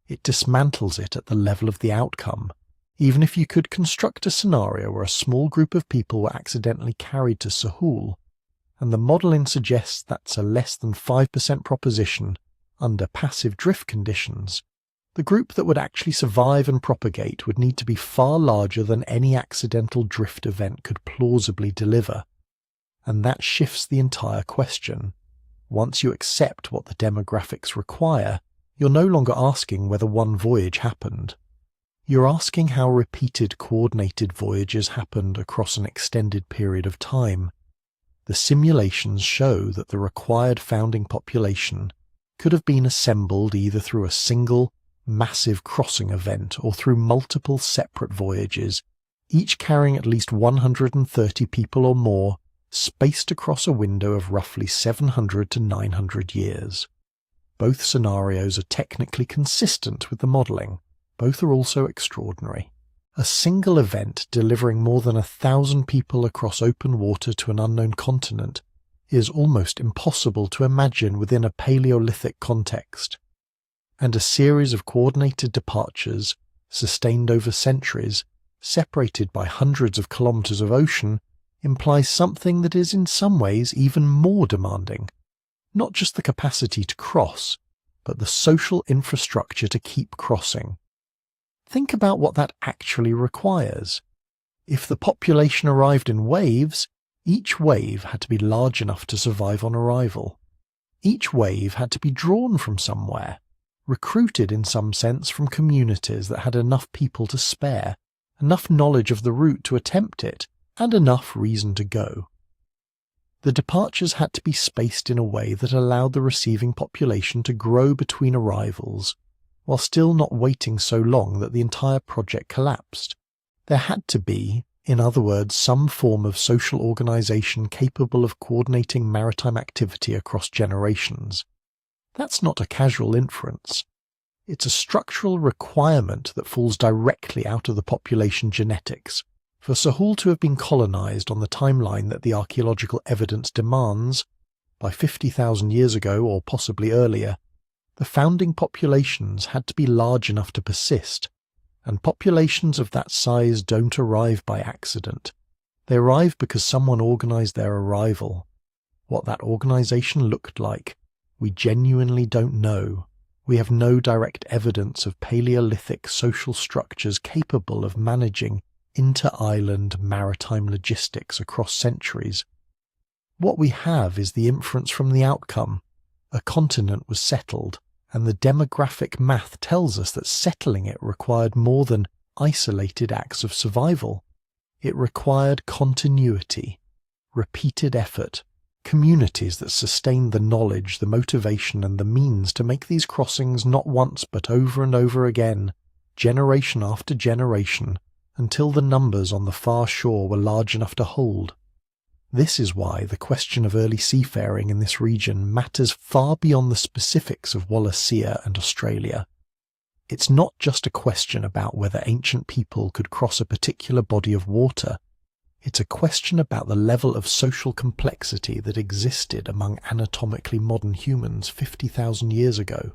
it dismantles it at the level of the outcome. Even if you could construct a scenario where a small group of people were accidentally carried to Sahul, and the modelling suggests that's a less than 5% proposition under passive drift conditions, the group that would actually survive and propagate would need to be far larger than any accidental drift event could plausibly deliver. And that shifts the entire question. Once you accept what the demographics require, you're no longer asking whether one voyage happened. You're asking how repeated coordinated voyages happened across an extended period of time. The simulations show that the required founding population could have been assembled either through a single, massive crossing event or through multiple separate voyages, each carrying at least 130 people or more, spaced across a window of roughly 700 to 900 years. Both scenarios are technically consistent with the modelling. Both are also extraordinary. A single event delivering more than 1,000 people across open water to an unknown continent is almost impossible to imagine within a Paleolithic context. And a series of coordinated departures, sustained over centuries, separated by hundreds of kilometres of ocean, implies something that is in some ways even more demanding. Not just the capacity to cross, but the social infrastructure to keep crossing. Think about what that actually requires. If the population arrived in waves, each wave had to be large enough to survive on arrival. Each wave had to be drawn from somewhere, recruited in some sense from communities that had enough people to spare, enough knowledge of the route to attempt it, and enough reason to go. The departures had to be spaced in a way that allowed the receiving population to grow between arrivals, while still not waiting so long that the entire project collapsed. There had to be, in other words, some form of social organisation capable of coordinating maritime activity across generations. That's not a casual inference. It's a structural requirement that falls directly out of the population genetics. For Sahul to have been colonised on the timeline that the archaeological evidence demands, by 50,000 years ago or possibly earlier, the founding populations had to be large enough to persist, and populations of that size don't arrive by accident. They arrive because someone organised their arrival. What that organisation looked like, we genuinely don't know. We have no direct evidence of Paleolithic social structures capable of managing inter-island maritime logistics across centuries. What we have is the inference from the outcome. A continent was settled, and the demographic math tells us that settling it required more than isolated acts of survival. It required continuity, repeated effort, communities that sustained the knowledge, the motivation, and the means to make these crossings not once but over and over again, generation after generation, until the numbers on the far shore were large enough to hold. This is why the question of early seafaring in this region matters far beyond the specifics of Wallacea and Australia. It's not just a question about whether ancient people could cross a particular body of water. It's a question about the level of social complexity that existed among anatomically modern humans 50,000 years ago.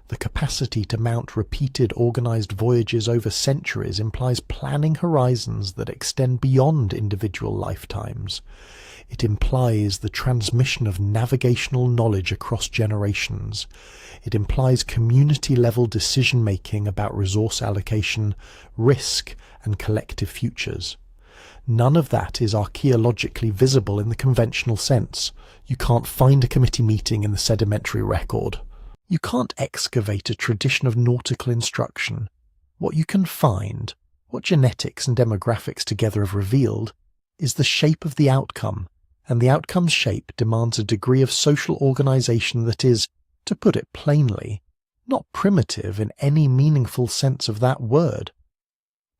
The capacity to mount repeated organised voyages over centuries implies planning horizons that extend beyond individual lifetimes. It implies the transmission of navigational knowledge across generations. It implies community-level decision-making about resource allocation, risk, and collective futures. None of that is archaeologically visible in the conventional sense. You can't find a committee meeting in the sedimentary record. You can't excavate a tradition of nautical instruction. What you can find, what genetics and demographics together have revealed, is the shape of the outcome, and the outcome's shape demands a degree of social organisation that is, to put it plainly, not primitive in any meaningful sense of that word.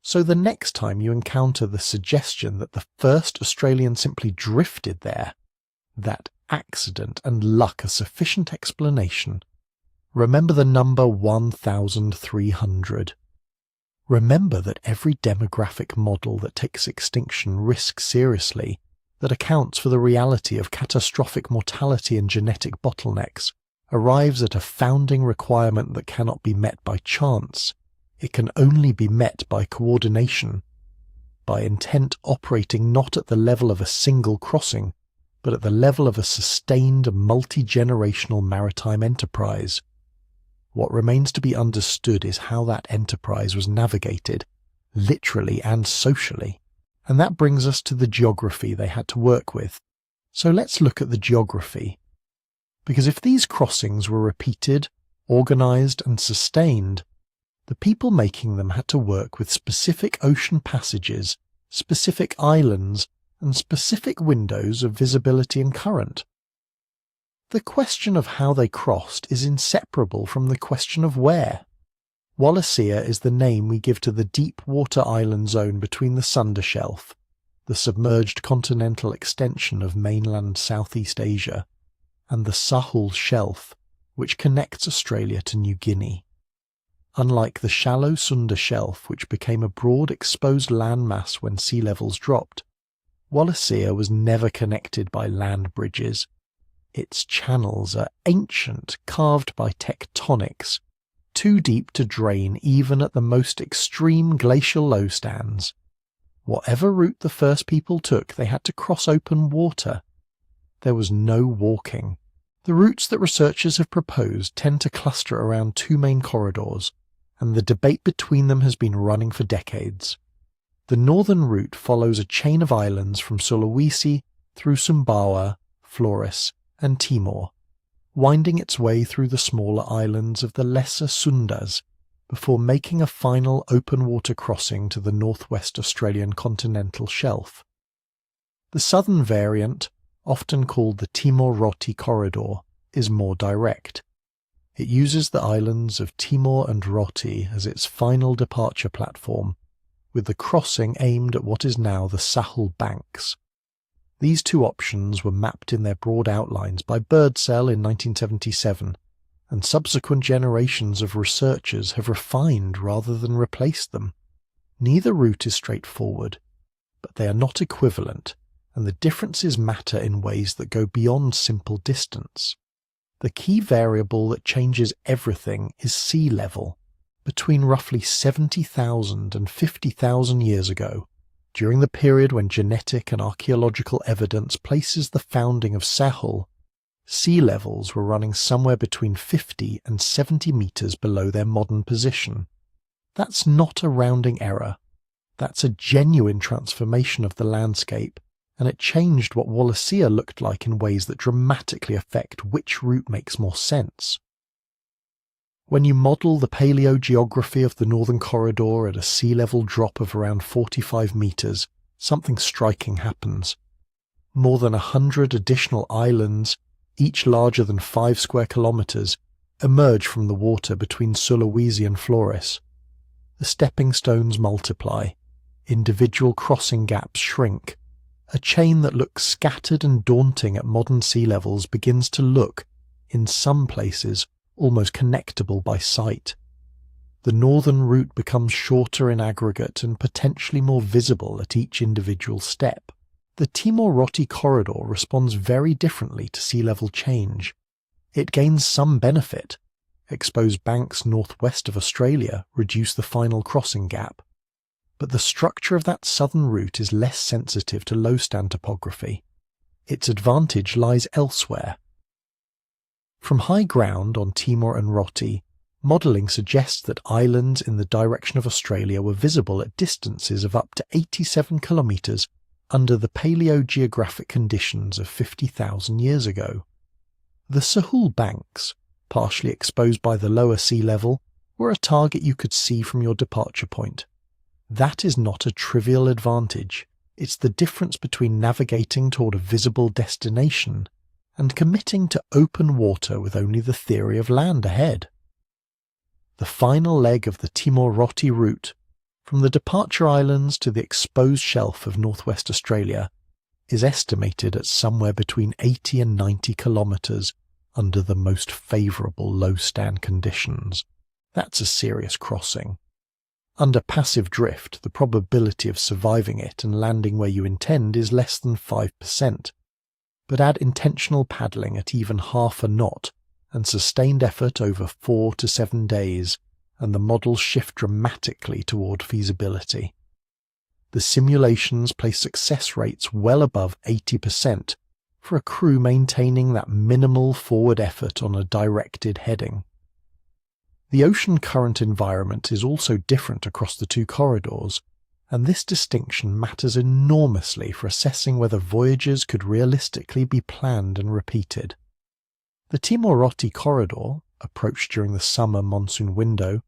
So the next time you encounter the suggestion that the first Australian simply drifted there, that accident and luck a sufficient explanation, remember the number 1,300. Remember that every demographic model that takes extinction risks seriously, that accounts for the reality of catastrophic mortality and genetic bottlenecks, arrives at a founding requirement that cannot be met by chance. It can only be met by coordination, by intent operating not at the level of a single crossing, but at the level of a sustained multi-generational maritime enterprise. What remains to be understood is how that enterprise was navigated, literally and socially. And that brings us to the geography they had to work with. So let's look at the geography. Because if these crossings were repeated, organized and sustained, the people making them had to work with specific ocean passages, specific islands, and specific windows of visibility and current. The question of how they crossed is inseparable from the question of where. Wallacea is the name we give to the deep water island zone between the Sunda Shelf, the submerged continental extension of mainland Southeast Asia, and the Sahul Shelf, which connects Australia to New Guinea. Unlike the shallow Sunda Shelf, which became a broad exposed landmass when sea levels dropped, Wallacea was never connected by land bridges. Its channels are ancient, carved by tectonics, too deep to drain even at the most extreme glacial low stands. Whatever route the first people took, they had to cross open water. There was no walking. The routes that researchers have proposed tend to cluster around two main corridors, and the debate between them has been running for decades. The northern route follows a chain of islands from Sulawesi through Sumbawa, Flores, and Timor, winding its way through the smaller islands of the Lesser Sundas before making a final open water crossing to the northwest Australian continental shelf. The southern variant, often called the Timor-Roti corridor, is more direct. It uses the islands of Timor and Roti as its final departure platform, with the crossing aimed at what is now the Sahul Banks. These two options were mapped in their broad outlines by Birdsell in 1977, and subsequent generations of researchers have refined rather than replaced them. Neither route is straightforward, but they are not equivalent, and the differences matter in ways that go beyond simple distance. The key variable that changes everything is sea level. Between roughly 70,000 and 50,000 years ago, during the period when genetic and archaeological evidence places the founding of Sahul, sea levels were running somewhere between 50 and 70 meters below their modern position. That's not a rounding error. That's a genuine transformation of the landscape, and it changed what Wallacea looked like in ways that dramatically affect which route makes more sense. When you model the paleogeography of the northern corridor at a sea level drop of around 45 meters, something striking happens. More than 100 additional islands, each larger than 5 square kilometers, emerge from the water between Sulawesi and Flores. The stepping stones multiply, individual crossing gaps shrink. A chain that looks scattered and daunting at modern sea levels begins to look, in some places, almost connectable by sight. The northern route becomes shorter in aggregate and potentially more visible at each individual step. The Timor-Roti corridor responds very differently to sea level change. It gains some benefit. Exposed banks northwest of Australia reduce the final crossing gap. But the structure of that southern route is less sensitive to low-stand topography. Its advantage lies elsewhere. From high ground on Timor and Roti, modelling suggests that islands in the direction of Australia were visible at distances of up to 87 kilometres under the paleogeographic conditions of 50,000 years ago. The Sahul Banks, partially exposed by the lower sea level, were a target you could see from your departure point. That is not a trivial advantage. It's the difference between navigating toward a visible destination and committing to open water with only the theory of land ahead. The final leg of the Timor-Roti route, from the departure islands to the exposed shelf of northwest Australia, is estimated at somewhere between 80 and 90 kilometres under the most favourable low-stand conditions. That's a serious crossing. Under passive drift, the probability of surviving it and landing where you intend is less than 5%. But add intentional paddling at even half a knot and sustained effort over 4 to 7 days, and the models shift dramatically toward feasibility. The simulations place success rates well above 80% for a crew maintaining that minimal forward effort on a directed heading. The ocean current environment is also different across the two corridors, and this distinction matters enormously for assessing whether voyages could realistically be planned and repeated. The Timor-Rotti corridor, approached during the summer monsoon window,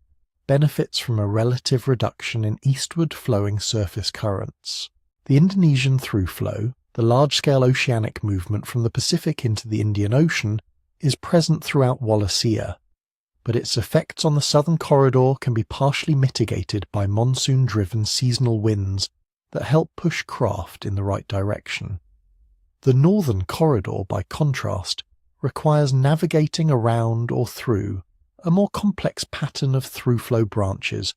benefits from a relative reduction in eastward flowing surface currents. The Indonesian through flow, the large-scale oceanic movement from the Pacific into the Indian Ocean, is present throughout Wallacea, but its effects on the southern corridor can be partially mitigated by monsoon-driven seasonal winds that help push craft in the right direction. The northern corridor, by contrast, requires navigating around or through a more complex pattern of through-flow branches,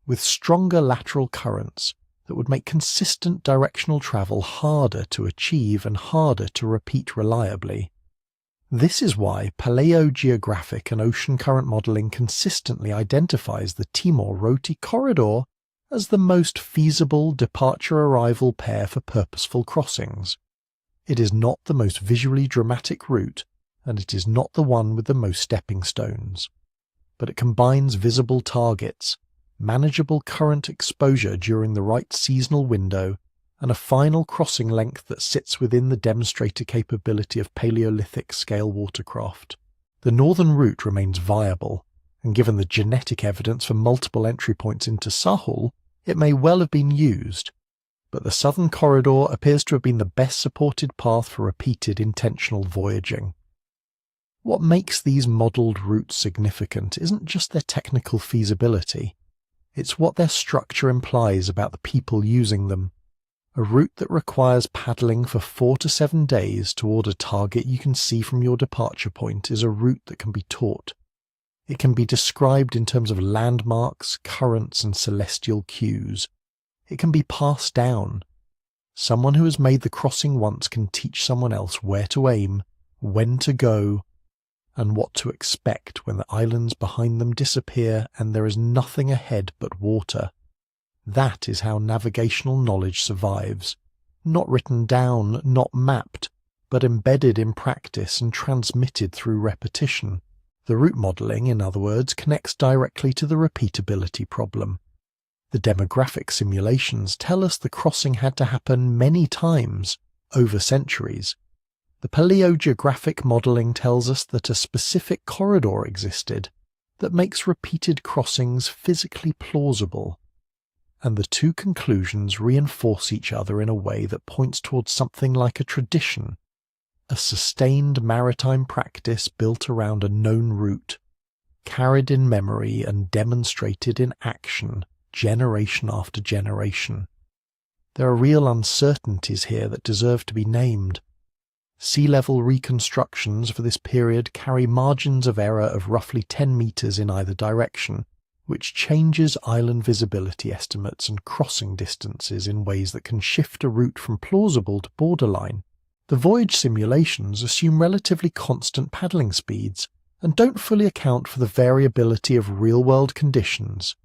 with stronger lateral currents that would make consistent directional travel harder to achieve and harder to repeat reliably. This is why paleogeographic and ocean current modelling consistently identifies the Timor-Rotti corridor as the most feasible departure-arrival pair for purposeful crossings. It is not the most visually dramatic route, and it is not the one with the most stepping stones. But it combines visible targets, manageable current exposure during the right seasonal window, and a final crossing length that sits within the demonstrator capability of Paleolithic scale watercraft. The northern route remains viable, and given the genetic evidence for multiple entry points into Sahul, it may well have been used, but the southern corridor appears to have been the best supported path for repeated intentional voyaging. What makes these modelled routes significant isn't just their technical feasibility, it's what their structure implies about the people using them. A route that requires paddling for 4 to 7 days toward a target you can see from your departure point is a route that can be taught. It can be described in terms of landmarks, currents, and celestial cues. It can be passed down. Someone who has made the crossing once can teach someone else where to aim, when to go, and what to expect when the islands behind them disappear and there is nothing ahead but water. That is how navigational knowledge survives, not written down, not mapped, but embedded in practice and transmitted through repetition. The route modelling, in other words, connects directly to the repeatability problem. The demographic simulations tell us the crossing had to happen many times, over centuries. The paleogeographic modelling tells us that a specific corridor existed that makes repeated crossings physically plausible. And the two conclusions reinforce each other in a way that points towards something like a tradition, a sustained maritime practice built around a known route, carried in memory and demonstrated in action generation after generation. There are real uncertainties here that deserve to be named. Sea level reconstructions for this period carry margins of error of roughly 10 metres in either direction, which changes island visibility estimates and crossing distances in ways that can shift a route from plausible to borderline. The voyage simulations assume relatively constant paddling speeds and don't fully account for the variability of real-world conditions,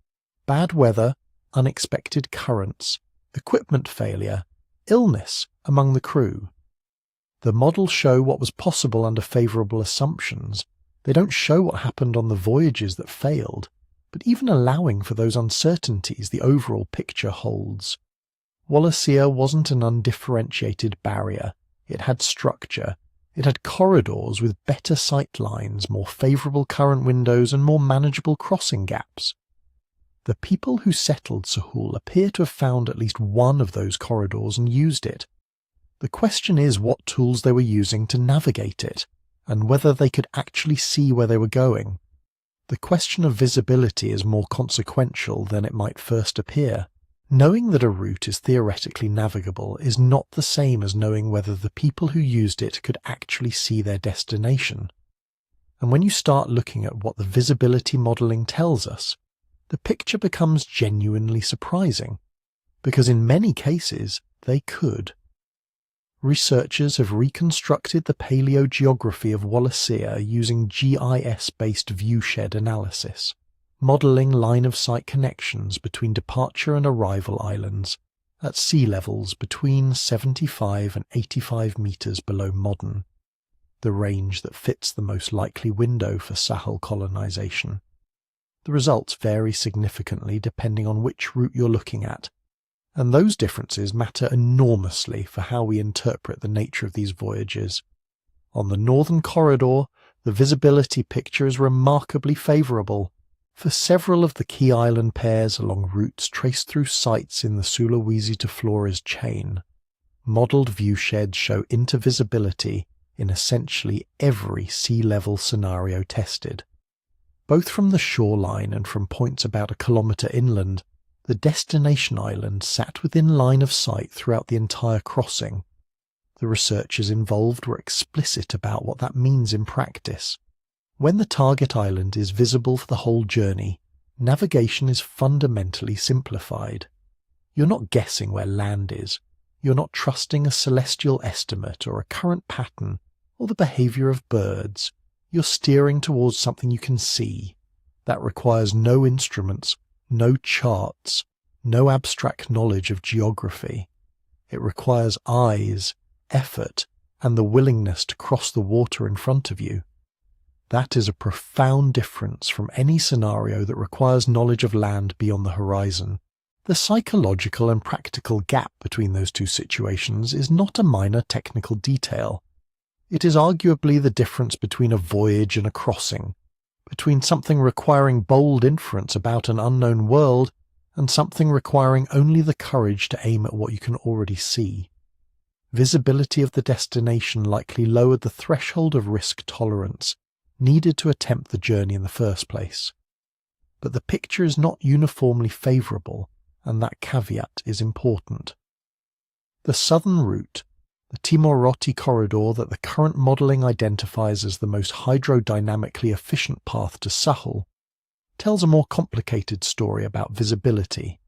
bad weather, unexpected currents, equipment failure, illness among the crew. The models show what was possible under favourable assumptions. They don't show what happened on the voyages that failed, but even allowing for those uncertainties, the overall picture holds. Wallacea wasn't an undifferentiated barrier. It had structure. It had corridors with better sight lines, more favourable current windows, and more manageable crossing gaps. The people who settled Sahul appear to have found at least one of those corridors and used it. The question is what tools they were using to navigate it, and whether they could actually see where they were going. The question of visibility is more consequential than it might first appear. Knowing that a route is theoretically navigable is not the same as knowing whether the people who used it could actually see their destination. And when you start looking at what the visibility modelling tells us, the picture becomes genuinely surprising, because in many cases they could. Researchers have reconstructed the paleogeography of Wallacea using GIS-based viewshed analysis, modelling line-of-sight connections between departure and arrival islands at sea levels between 75 and 85 metres below modern, the range that fits the most likely window for Sahul colonisation. The results vary significantly depending on which route you're looking at, and those differences matter enormously for how we interpret the nature of these voyages. On the northern corridor, the visibility picture is remarkably favourable. For several of the key island pairs along routes traced through sites in the Sulawesi to Flores chain, modelled viewsheds show intervisibility in essentially every sea level scenario tested. Both from the shoreline and from points about a kilometre inland, the destination island sat within line of sight throughout the entire crossing. The researchers involved were explicit about what that means in practice. When the target island is visible for the whole journey, navigation is fundamentally simplified. You're not guessing where land is. You're not trusting a celestial estimate or a current pattern or the behaviour of birds. You're steering towards something you can see. That requires no instruments, no charts, no abstract knowledge of geography. It requires eyes, effort, and the willingness to cross the water in front of you. That is a profound difference from any scenario that requires knowledge of land beyond the horizon. The psychological and practical gap between those two situations is not a minor technical detail. It is arguably the difference between a voyage and a crossing, between something requiring bold inference about an unknown world and something requiring only the courage to aim at what you can already see. Visibility of the destination likely lowered the threshold of risk tolerance needed to attempt the journey in the first place. But the picture is not uniformly favourable, and that caveat is important. The southern route, the Timor-Rotti corridor that the current modelling identifies as the most hydrodynamically efficient path to Sahul, tells a more complicated story about visibility.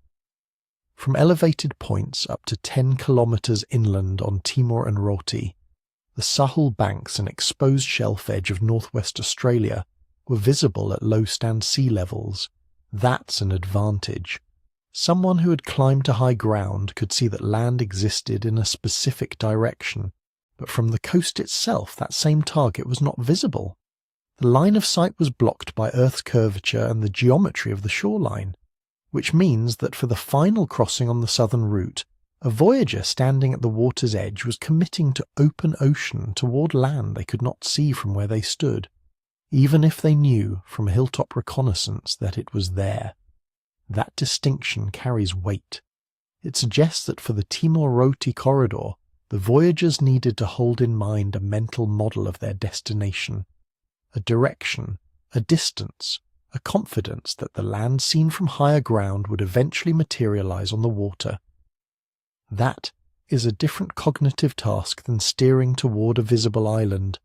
From elevated points up to 10 kilometres inland on Timor and Rotti, the Sahul banks and exposed shelf edge of northwest Australia were visible at low stand sea levels. That's an advantage. Someone who had climbed to high ground could see that land existed in a specific direction, but from the coast itself that same target was not visible. The line of sight was blocked by Earth's curvature and the geometry of the shoreline, which means that for the final crossing on the southern route, a voyager standing at the water's edge was committing to open ocean toward land they could not see from where they stood, even if they knew from a hilltop reconnaissance that it was there. That distinction carries weight. It suggests that for the Timor-Rotti corridor, the voyagers needed to hold in mind a mental model of their destination, a direction, a distance, a confidence that the land seen from higher ground would eventually materialize on the water. That is a different cognitive task than steering toward a visible island.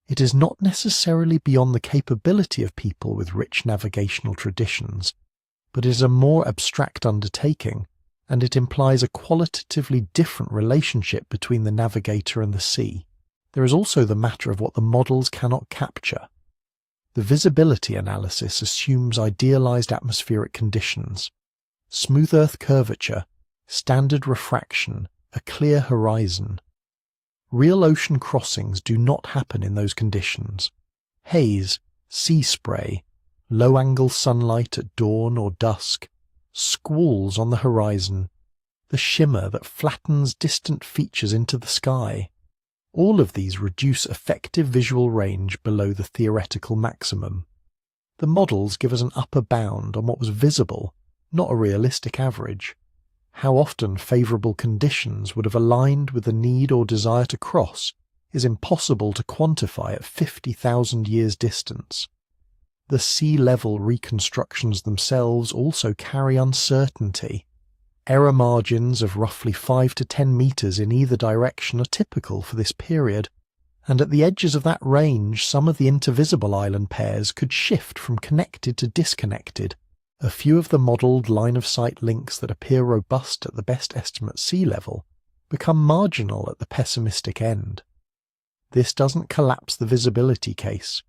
It is not necessarily beyond the capability of people with rich navigational traditions, but it is a more abstract undertaking, and it implies a qualitatively different relationship between the navigator and the sea. There is also the matter of what the models cannot capture. The visibility analysis assumes idealized atmospheric conditions, smooth earth curvature, standard refraction, a clear horizon. Real ocean crossings do not happen in those conditions. Haze, sea spray, low-angle sunlight at dawn or dusk, squalls on the horizon, the shimmer that flattens distant features into the sky. All of these reduce effective visual range below the theoretical maximum. The models give us an upper bound on what was visible, not a realistic average. How often favourable conditions would have aligned with the need or desire to cross is impossible to quantify at 50,000 years distance. The sea level reconstructions themselves also carry uncertainty. Error margins of roughly 5 to 10 meters in either direction are typical for this period, and at the edges of that range some of the intervisible island pairs could shift from connected to disconnected. A few of the modelled line-of-sight links that appear robust at the best estimate sea level become marginal at the pessimistic end. This doesn't collapse the visibility case,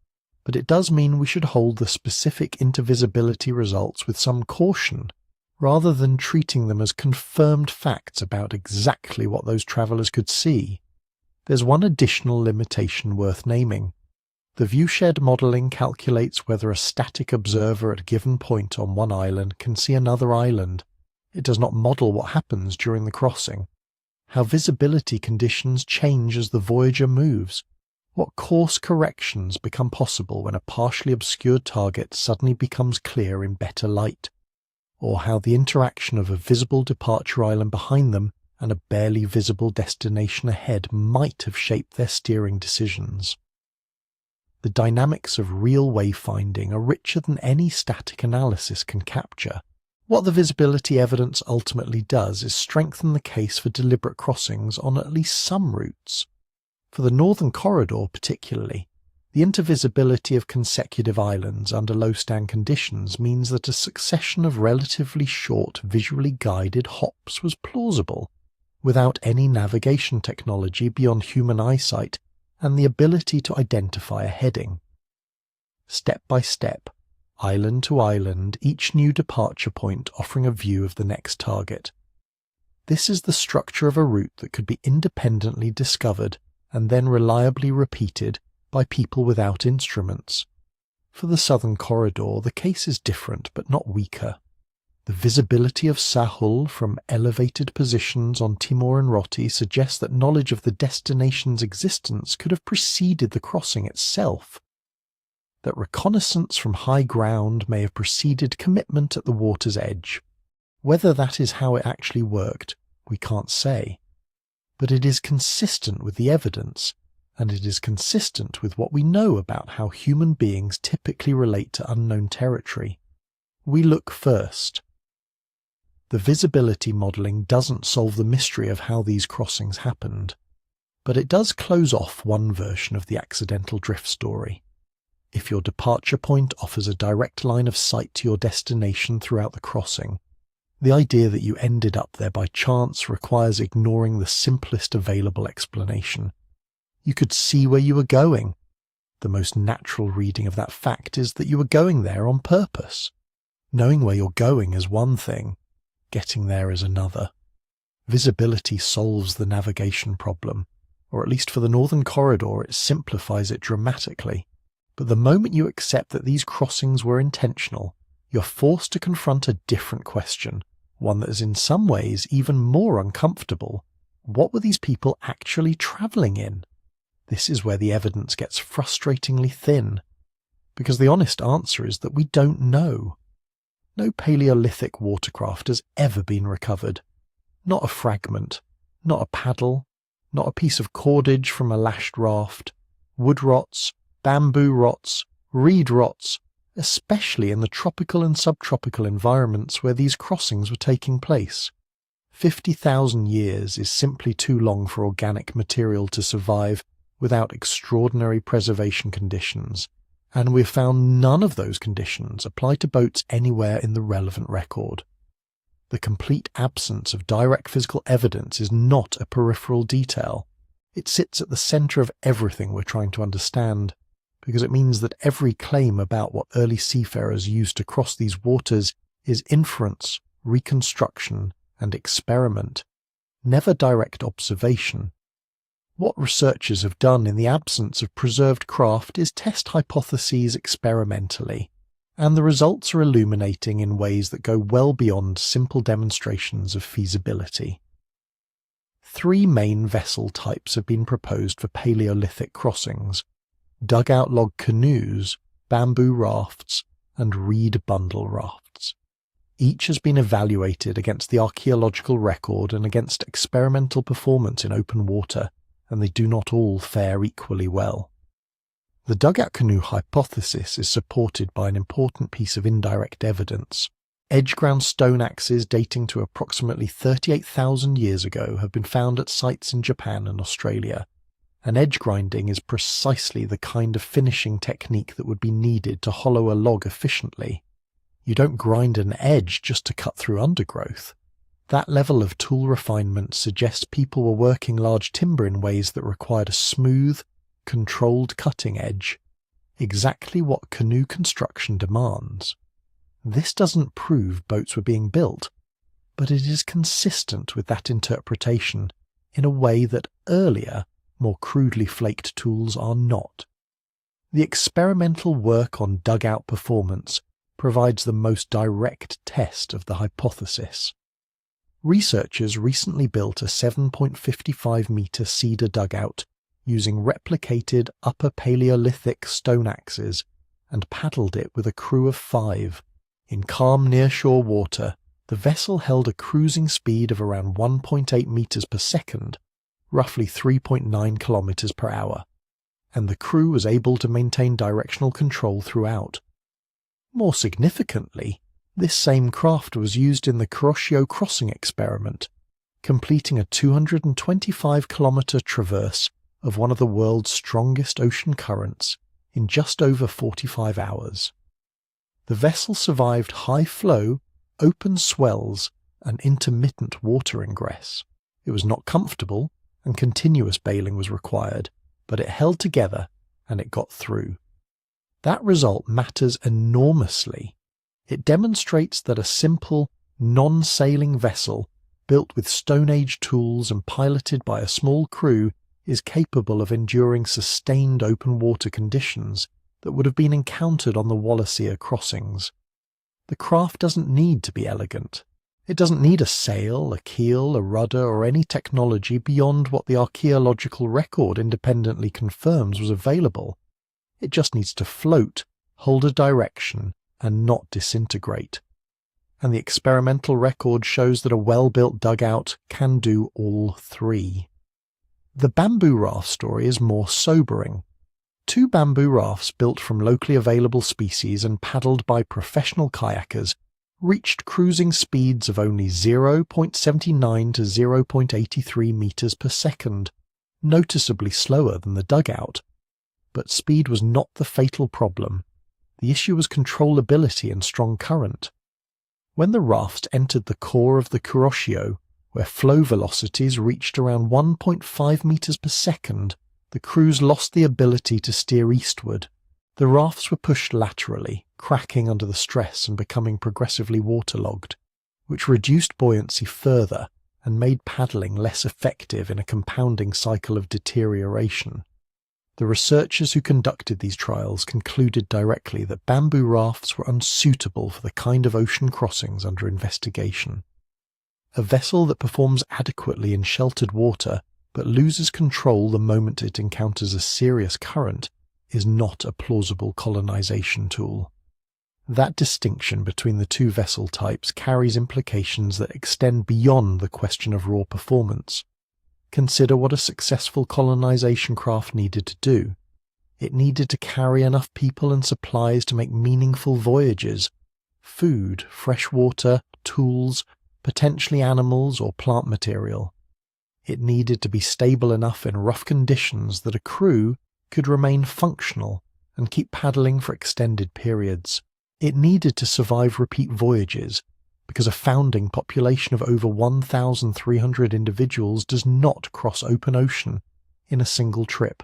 but it does mean we should hold the specific intervisibility results with some caution, rather than treating them as confirmed facts about exactly what those travellers could see. There's one additional limitation worth naming. The viewshed modelling calculates whether a static observer at a given point on one island can see another island. It does not model what happens during the crossing, how visibility conditions change as the voyager moves, what course corrections become possible when a partially obscured target suddenly becomes clear in better light, or how the interaction of a visible departure island behind them and a barely visible destination ahead might have shaped their steering decisions. The dynamics of real wayfinding are richer than any static analysis can capture. What the visibility evidence ultimately does is strengthen the case for deliberate crossings on at least some routes. For the northern corridor particularly, the intervisibility of consecutive islands under low-stand conditions means that a succession of relatively short visually guided hops was plausible, without any navigation technology beyond human eyesight and the ability to identify a heading. Step by step, island to island, each new departure point offering a view of the next target. This is the structure of a route that could be independently discovered and then reliably repeated by people without instruments. For the southern corridor, the case is different but not weaker. The visibility of Sahul from elevated positions on Timor and Roti suggests that knowledge of the destination's existence could have preceded the crossing itself, that reconnaissance from high ground may have preceded commitment at the water's edge. Whether that is how it actually worked, we can't say. But it is consistent with the evidence, and it is consistent with what we know about how human beings typically relate to unknown territory. We look first. The visibility modelling doesn't solve the mystery of how these crossings happened, but it does close off one version of the accidental drift story. If your departure point offers a direct line of sight to your destination throughout the crossing, the idea that you ended up there by chance requires ignoring the simplest available explanation. You could see where you were going. The most natural reading of that fact is that you were going there on purpose. Knowing where you're going is one thing, getting there is another. Visibility solves the navigation problem, or at least for the northern corridor it simplifies it dramatically. But the moment you accept that these crossings were intentional, you're forced to confront a different question, one that is in some ways even more uncomfortable. What were these people actually travelling in? This is where the evidence gets frustratingly thin, because the honest answer is that we don't know. No Paleolithic watercraft has ever been recovered. Not a fragment, not a paddle, not a piece of cordage from a lashed raft. Wood rots, bamboo rots, reed rots, especially in the tropical and subtropical environments where these crossings were taking place. 50,000 years is simply too long for organic material to survive without extraordinary preservation conditions, and we've found none of those conditions apply to boats anywhere in the relevant record. The complete absence of direct physical evidence is not a peripheral detail. It sits at the centre of everything we're trying to understand, because it means that every claim about what early seafarers used to cross these waters is inference, reconstruction, and experiment, never direct observation. What researchers have done in the absence of preserved craft is test hypotheses experimentally, and the results are illuminating in ways that go well beyond simple demonstrations of feasibility. 3 main vessel types have been proposed for Paleolithic crossings: dugout log canoes, bamboo rafts, and reed bundle rafts. Each has been evaluated against the archaeological record and against experimental performance in open water, and they do not all fare equally well. The dugout canoe hypothesis is supported by an important piece of indirect evidence. Edge-ground stone axes dating to approximately 38,000 years ago have been found at sites in Japan and Australia, and edge grinding is precisely the kind of finishing technique that would be needed to hollow a log efficiently. You don't grind an edge just to cut through undergrowth. That level of tool refinement suggests people were working large timber in ways that required a smooth, controlled cutting edge, exactly what canoe construction demands. This doesn't prove boats were being built, but it is consistent with that interpretation in a way that earlier, more crudely flaked tools are not. The experimental work on dugout performance provides the most direct test of the hypothesis. Researchers recently built a 7.55-metre cedar dugout using replicated Upper Paleolithic stone axes and paddled it with a crew of 5. In calm nearshore water, the vessel held a cruising speed of around 1.8 meters per second, roughly 3.9 kilometers per hour, and the crew was able to maintain directional control throughout. More significantly, this same craft was used in the Kuroshio crossing experiment, completing a 225-kilometer traverse of one of the world's strongest ocean currents in just over 45 hours. The vessel survived high-flow, open swells, and intermittent water ingress. It was not comfortable, and continuous bailing was required, but it held together and it got through. That result matters enormously. It demonstrates that a simple, non-sailing vessel built with Stone Age tools and piloted by a small crew is capable of enduring sustained open water conditions that would have been encountered on the Wallacea crossings. The craft doesn't need to be elegant. It doesn't need a sail, a keel, a rudder, or any technology beyond what the archaeological record independently confirms was available. It just needs to float, hold a direction, and not disintegrate. And the experimental record shows that a well-built dugout can do all 3. The bamboo raft story is more sobering. 2 bamboo rafts built from locally available species and paddled by professional kayakers reached cruising speeds of only 0.79 to 0.83 meters per second, noticeably slower than the dugout. But speed was not the fatal problem. The issue was controllability and strong current. When the rafts entered the core of the Kuroshio, where flow velocities reached around 1.5 meters per second, the crews lost the ability to steer eastward. The rafts were pushed laterally, cracking under the stress and becoming progressively waterlogged, which reduced buoyancy further and made paddling less effective in a compounding cycle of deterioration. The researchers who conducted these trials concluded directly that bamboo rafts were unsuitable for the kind of ocean crossings under investigation. A vessel that performs adequately in sheltered water but loses control the moment it encounters a serious current is not a plausible colonization tool. That distinction between the 2 vessel types carries implications that extend beyond the question of raw performance. Consider what a successful colonization craft needed to do. It needed to carry enough people and supplies to make meaningful voyages. Food, fresh water, tools, potentially animals or plant material. It needed to be stable enough in rough conditions that a crew could remain functional and keep paddling for extended periods. It needed to survive repeat voyages, because a founding population of over 1,300 individuals does not cross open ocean in a single trip.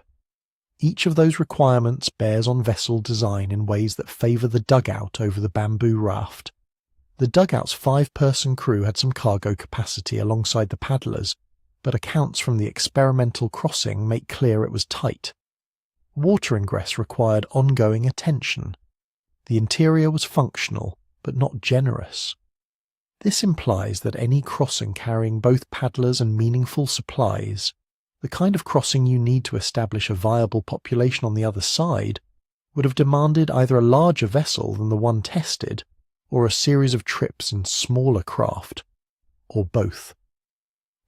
Each of those requirements bears on vessel design in ways that favour the dugout over the bamboo raft. The dugout's 5-person crew had some cargo capacity alongside the paddlers, but accounts from the experimental crossing make clear it was tight. Water ingress required ongoing attention. The interior was functional, but not generous. This implies that any crossing carrying both paddlers and meaningful supplies, the kind of crossing you need to establish a viable population on the other side, would have demanded either a larger vessel than the one tested, or a series of trips in smaller craft, or both.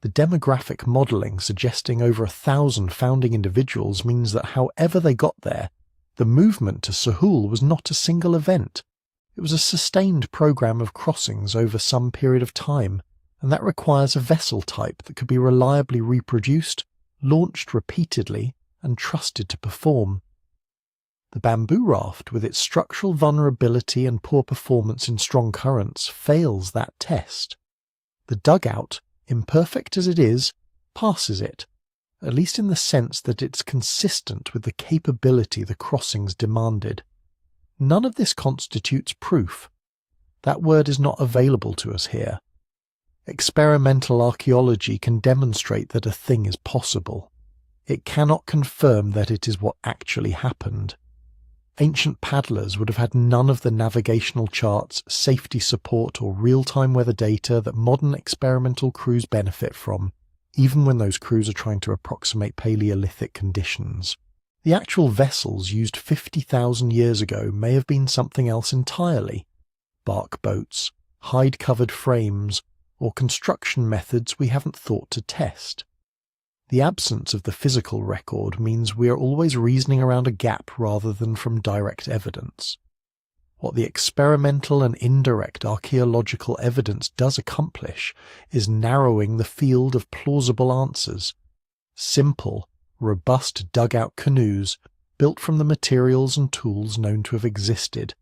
The demographic modelling suggesting over 1,000 founding individuals means that however they got there, the movement to Sahul was not a single event. It was a sustained program of crossings over some period of time, and that requires a vessel type that could be reliably reproduced, launched repeatedly, and trusted to perform. The bamboo raft, with its structural vulnerability and poor performance in strong currents, fails that test. The dugout, imperfect as it is, passes it, at least in the sense that it's consistent with the capability the crossings demanded. None of this constitutes proof. That word is not available to us here. Experimental archaeology can demonstrate that a thing is possible. It cannot confirm that it is what actually happened. Ancient paddlers would have had none of the navigational charts, safety support, or real-time weather data that modern experimental crews benefit from, even when those crews are trying to approximate Paleolithic conditions. The actual vessels used 50,000 years ago may have been something else entirely. Bark boats, hide-covered frames, or construction methods we haven't thought to test. The absence of the physical record means we are always reasoning around a gap rather than from direct evidence. What the experimental and indirect archaeological evidence does accomplish is narrowing the field of plausible answers. Simple, robust dugout canoes, built from the materials and tools known to have existed,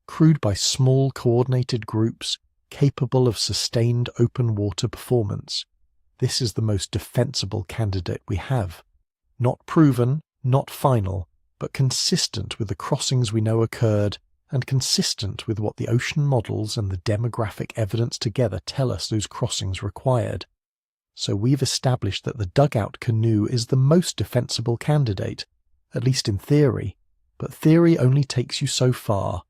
crewed by small coordinated groups capable of sustained open water performance. This is the most defensible candidate we have. Not proven, not final, but consistent with the crossings we know occurred, and consistent with what the ocean models and the demographic evidence together tell us those crossings required. So we've established that the dugout canoe is the most defensible candidate, at least in theory, but theory only takes you so far.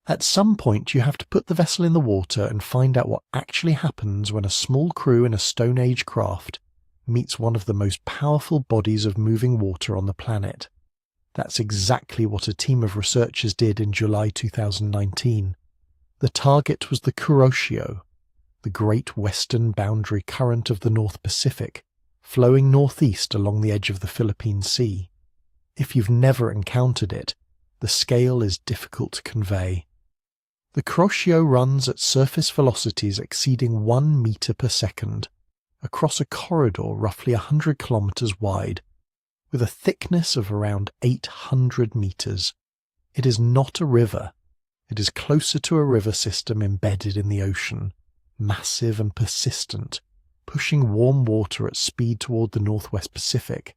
At some point you have to put the vessel in the water and find out what actually happens when a small crew in a Stone Age craft meets one of the most powerful bodies of moving water on the planet. That's exactly what a team of researchers did in July 2019. The target was the Kuroshio, the great western boundary current of the North Pacific, flowing northeast along the edge of the Philippine Sea. If you've never encountered it, the scale is difficult to convey. The Kuroshio runs at surface velocities exceeding 1 meter per second, across a corridor roughly 100 kilometers wide, with a thickness of around 800 meters. It is not a river. It is closer to a river system embedded in the ocean, massive and persistent, pushing warm water at speed toward the Northwest Pacific.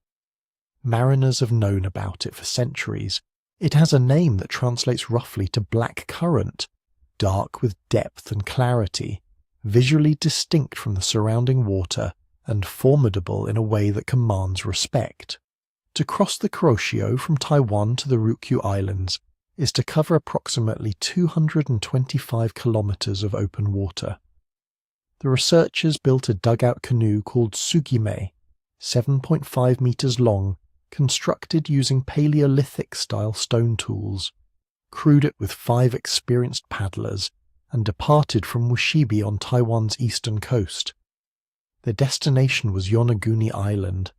Mariners have known about it for centuries. It has a name that translates roughly to black current, dark with depth and clarity, visually distinct from the surrounding water, and formidable in a way that commands respect. To cross the Kuroshio from Taiwan to the Ryukyu Islands is to cover approximately 225 kilometers of open water. The researchers built a dugout canoe called Sugime, 7.5 meters long, constructed using Paleolithic-style stone tools, crewed it with 5 experienced paddlers, and departed from Wushibi on Taiwan's eastern coast. Their destination was Yonaguni Island,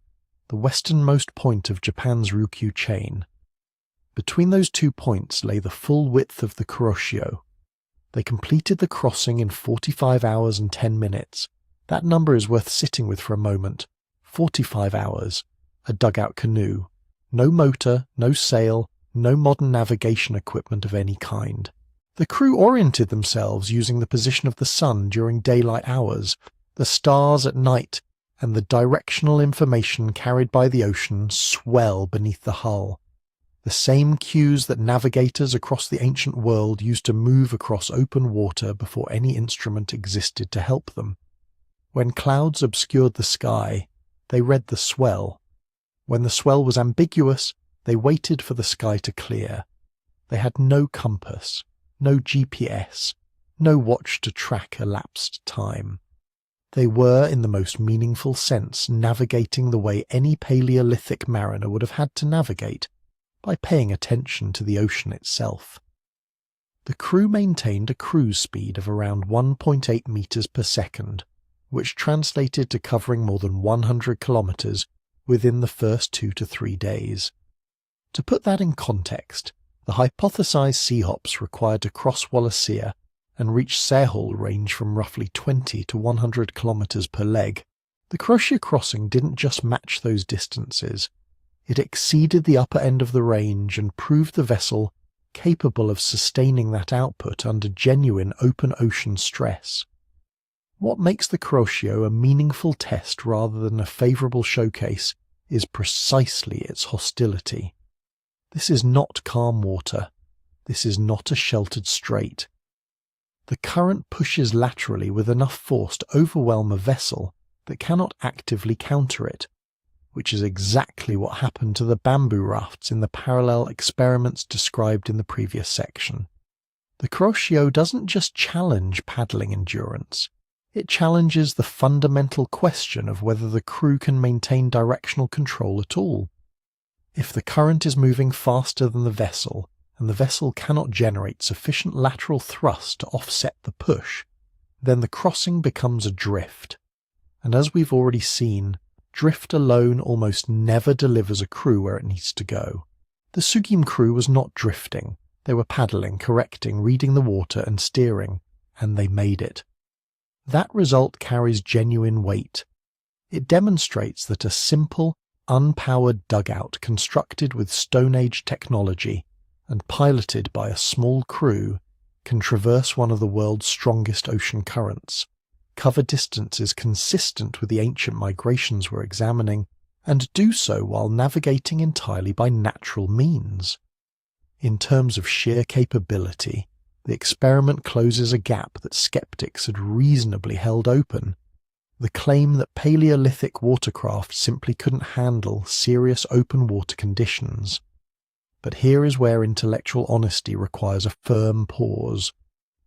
the westernmost point of Japan's Ryukyu chain. Between those 2 points lay the full width of the Kuroshio. They completed the crossing in 45 hours and 10 minutes. That number is worth sitting with for a moment. 45 hours. A dugout canoe. No motor, no sail, no modern navigation equipment of any kind. The crew oriented themselves using the position of the sun during daylight hours, the stars at night, and the directional information carried by the ocean swell beneath the hull. The same cues that navigators across the ancient world used to move across open water before any instrument existed to help them. When clouds obscured the sky, they read the swell. When the swell was ambiguous, they waited for the sky to clear. They had no compass, no GPS, no watch to track elapsed time. They were, in the most meaningful sense, navigating the way any Paleolithic mariner would have had to navigate, by paying attention to the ocean itself. The crew maintained a cruise speed of around 1.8 meters per second, which translated to covering more than 100 kilometers within the first 2 to 3 days. To put that in context, The hypothesized sea hops required to cross Wallacea and reach Sahul range from roughly 20 to 100 kilometers per leg. The Kuroshio crossing didn't just match those distances, it exceeded the upper end of the range and proved the vessel capable of sustaining that output under genuine open ocean stress. What makes the Kuroshio a meaningful test rather than a favourable showcase is precisely its hostility. This is not calm water. This is not a sheltered strait. The current pushes laterally with enough force to overwhelm a vessel that cannot actively counter it, which is exactly what happened to the bamboo rafts in the parallel experiments described in the previous section. The Kuroshio doesn't just challenge paddling endurance, it challenges the fundamental question of whether the crew can maintain directional control at all. If the current is moving faster than the vessel, and the vessel cannot generate sufficient lateral thrust to offset the push, then the crossing becomes adrift. And as we've already seen, drift alone almost never delivers a crew where it needs to go. The Sugim crew was not drifting. They were paddling, correcting, reading the water and steering, and they made it. That result carries genuine weight. It demonstrates that a simple, unpowered dugout constructed with Stone Age technology and piloted by a small crew can traverse one of the world's strongest ocean currents, cover distances consistent with the ancient migrations we're examining, and do so while navigating entirely by natural means. In terms of sheer capability, the experiment closes a gap that skeptics had reasonably held open. The claim that Paleolithic watercraft simply couldn't handle serious open water conditions. But here is where intellectual honesty requires a firm pause.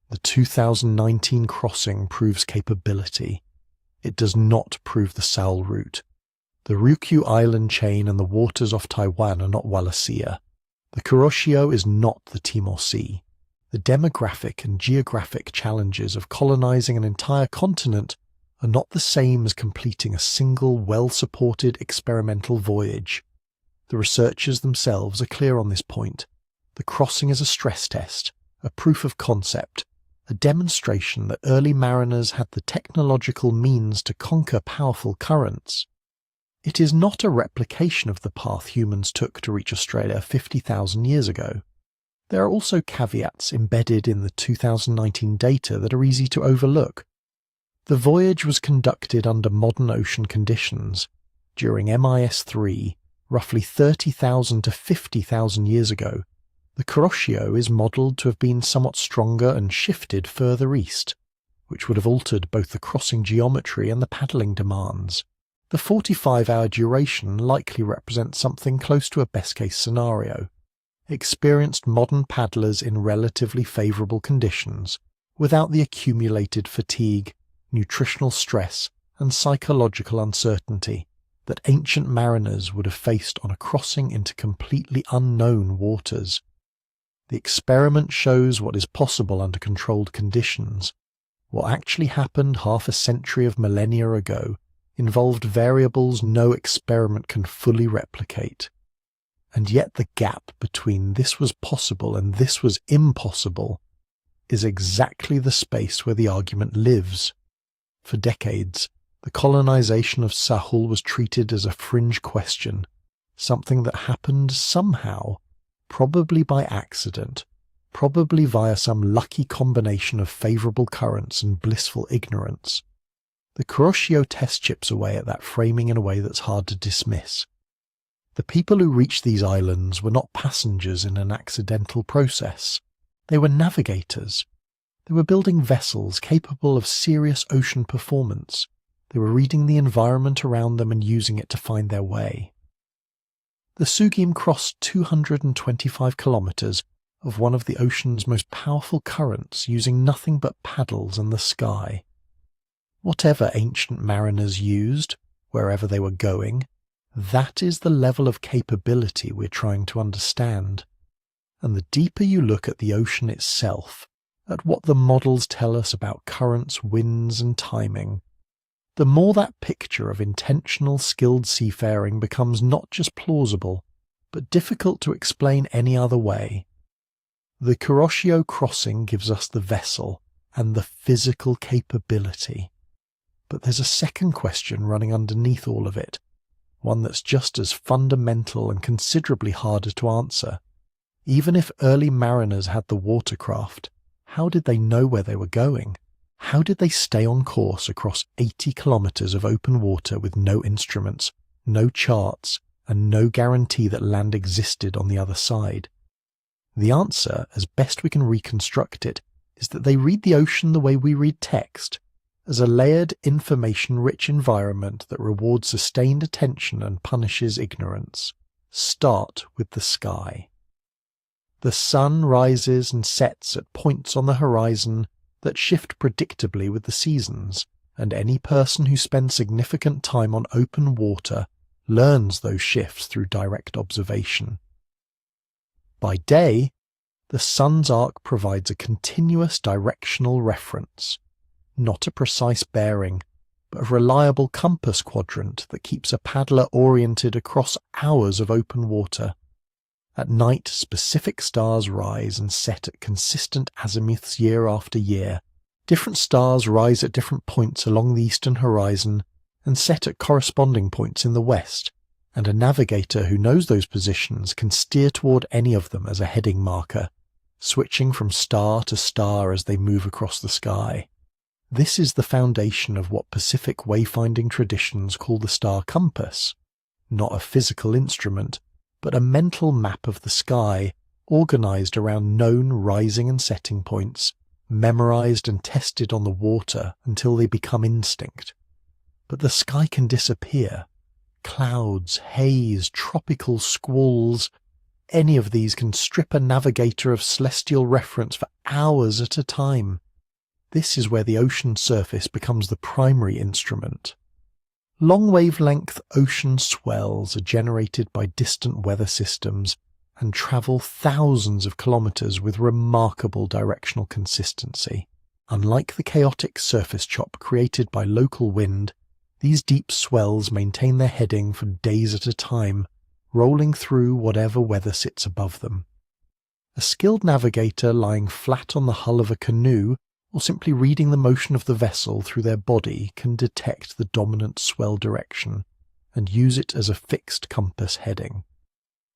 The 2019 crossing proves capability. It does not prove the Sahul route. The Ryukyu Island chain and the waters off Taiwan are not Wallacea. The Kuroshio is not the Timor Sea. The demographic and geographic challenges of colonizing an entire continent are not the same as completing a single well-supported experimental voyage. The researchers themselves are clear on this point. The crossing is a stress test, a proof of concept, a demonstration that early mariners had the technological means to conquer powerful currents. It is not a replication of the path humans took to reach Australia 50,000 years ago. There are also caveats embedded in the 2019 data that are easy to overlook. The voyage was conducted under modern ocean conditions during MIS3, roughly 30,000 to 50,000 years ago. The Kuroshio is modelled to have been somewhat stronger and shifted further east, which would have altered both the crossing geometry and the paddling demands. The 45-hour duration likely represents something close to a best-case scenario. Experienced modern paddlers in relatively favourable conditions, without the accumulated fatigue, nutritional stress, and psychological uncertainty that ancient mariners would have faced on a crossing into completely unknown waters. The experiment shows what is possible under controlled conditions. What actually happened half a century of millennia ago involved variables no experiment can fully replicate. And yet the gap between this was possible and this was impossible is exactly the space where the argument lives. For decades, the colonization of Sahul was treated as a fringe question, something that happened somehow, probably by accident, probably via some lucky combination of favourable currents and blissful ignorance. The Kuroshio test chips away at that framing in a way that's hard to dismiss. The people who reached these islands were not passengers in an accidental process. They were navigators. They were building vessels capable of serious ocean performance. They were reading the environment around them and using it to find their way. The Sugim crossed 225 kilometres of one of the ocean's most powerful currents using nothing but paddles and the sky. Whatever ancient mariners used, wherever they were going, that is the level of capability we're trying to understand. And the deeper you look at the ocean itself, at what the models tell us about currents, winds, and timing, the more that picture of intentional, skilled seafaring becomes not just plausible, but difficult to explain any other way. The Kuroshio crossing gives us the vessel and the physical capability. But there's a second question running underneath all of it, one that's just as fundamental and considerably harder to answer. Even if early mariners had the watercraft, how did they know where they were going? How did they stay on course across 80 kilometers of open water with no instruments, no charts, and no guarantee that land existed on the other side? The answer, as best we can reconstruct it, is that they read the ocean the way we read text, as a layered, information-rich environment that rewards sustained attention and punishes ignorance. Start with the sky. The sun rises and sets at points on the horizon that shift predictably with the seasons, and any person who spends significant time on open water learns those shifts through direct observation. By day, the sun's arc provides a continuous directional reference, not a precise bearing, but a reliable compass quadrant that keeps a paddler oriented across hours of open water. At night, specific stars rise and set at consistent azimuths year after year. Different stars rise at different points along the eastern horizon and set at corresponding points in the west, and a navigator who knows those positions can steer toward any of them as a heading marker, switching from star to star as they move across the sky. This is the foundation of what Pacific wayfinding traditions call the star compass, not a physical instrument, but a mental map of the sky, organized around known rising and setting points, memorized and tested on the water until they become instinct. But the sky can disappear. Clouds, haze, tropical squalls, any of these can strip a navigator of celestial reference for hours at a time. This is where the ocean surface becomes the primary instrument. Long-wavelength ocean swells are generated by distant weather systems and travel thousands of kilometers with remarkable directional consistency. Unlike the chaotic surface chop created by local wind, these deep swells maintain their heading for days at a time, rolling through whatever weather sits above them. A skilled navigator lying flat on the hull of a canoe or simply reading the motion of the vessel through their body can detect the dominant swell direction and use it as a fixed compass heading.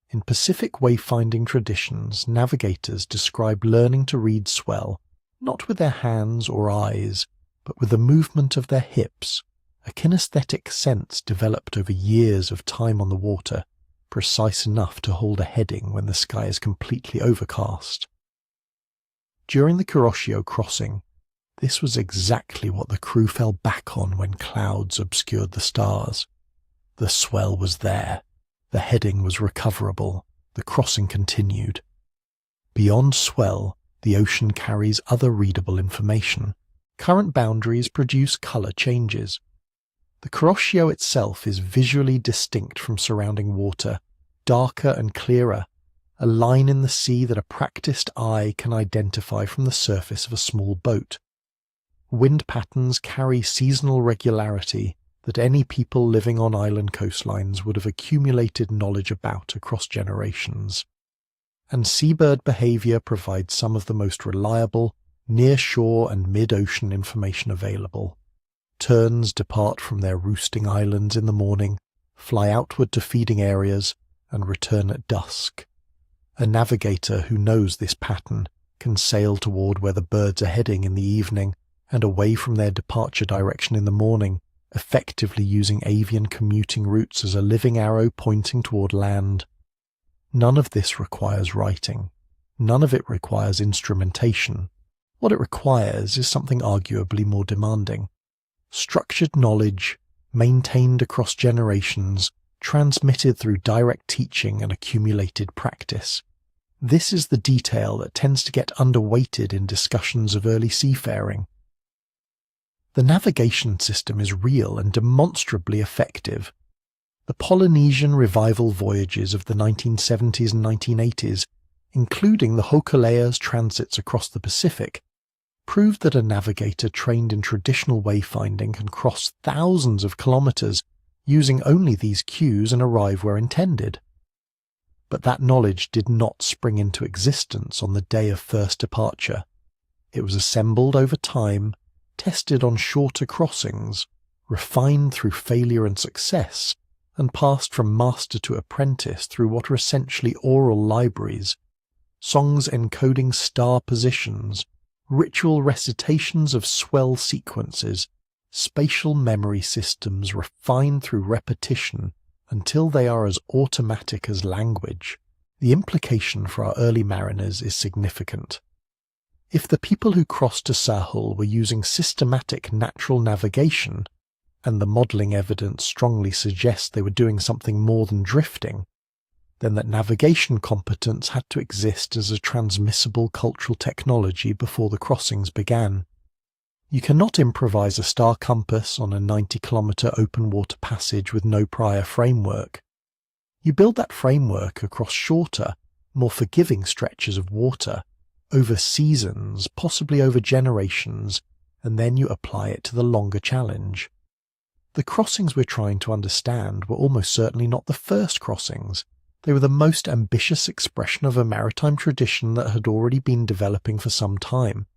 In Pacific wayfinding traditions, navigators describe learning to read swell not with their hands or eyes, but with the movement of their hips, a kinesthetic sense developed over years of time on the water, precise enough to hold a heading when the sky is completely overcast. During the Kuroshio crossing, this was exactly what the crew fell back on when clouds obscured the stars. The swell was there, the heading was recoverable, the crossing continued. Beyond swell, the ocean carries other readable information. Current boundaries produce colour changes. The Kuroshio itself is visually distinct from surrounding water, darker and clearer, a line in the sea that a practiced eye can identify from the surface of a small boat. Wind patterns carry seasonal regularity that any people living on island coastlines would have accumulated knowledge about across generations. And seabird behaviour provides some of the most reliable, near-shore and mid-ocean information available. Terns depart from their roosting islands in the morning, fly outward to feeding areas, and return at dusk. A navigator who knows this pattern can sail toward where the birds are heading in the evening and away from their departure direction in the morning, effectively using avian commuting routes as a living arrow pointing toward land. None of this requires writing. None of it requires instrumentation. What it requires is something arguably more demanding. Structured knowledge, maintained across generations, transmitted through direct teaching and accumulated practice. This is the detail that tends to get underweighted in discussions of early seafaring. The navigation system is real and demonstrably effective. The Polynesian revival voyages of the 1970s and 1980s, including the Hokulea's transits across the Pacific, proved that a navigator trained in traditional wayfinding can cross thousands of kilometers using only these cues and arrive where intended. But that knowledge did not spring into existence on the day of first departure. It was assembled over time, tested on shorter crossings, refined through failure and success, and passed from master to apprentice through what are essentially oral libraries, songs encoding star positions, ritual recitations of swell sequences, spatial memory systems refined through repetition until they are as automatic as language. The implication for our early mariners is significant. If the people who crossed to Sahul were using systematic natural navigation, and the modelling evidence strongly suggests they were doing something more than drifting, then that navigation competence had to exist as a transmissible cultural technology before the crossings began. You cannot improvise a star compass on a 90-kilometre open water passage with no prior framework. You build that framework across shorter, more forgiving stretches of water, over seasons, possibly over generations, and then you apply it to the longer challenge. The crossings we're trying to understand were almost certainly not the first crossings. They were the most ambitious expression of a maritime tradition that had already been developing for some time.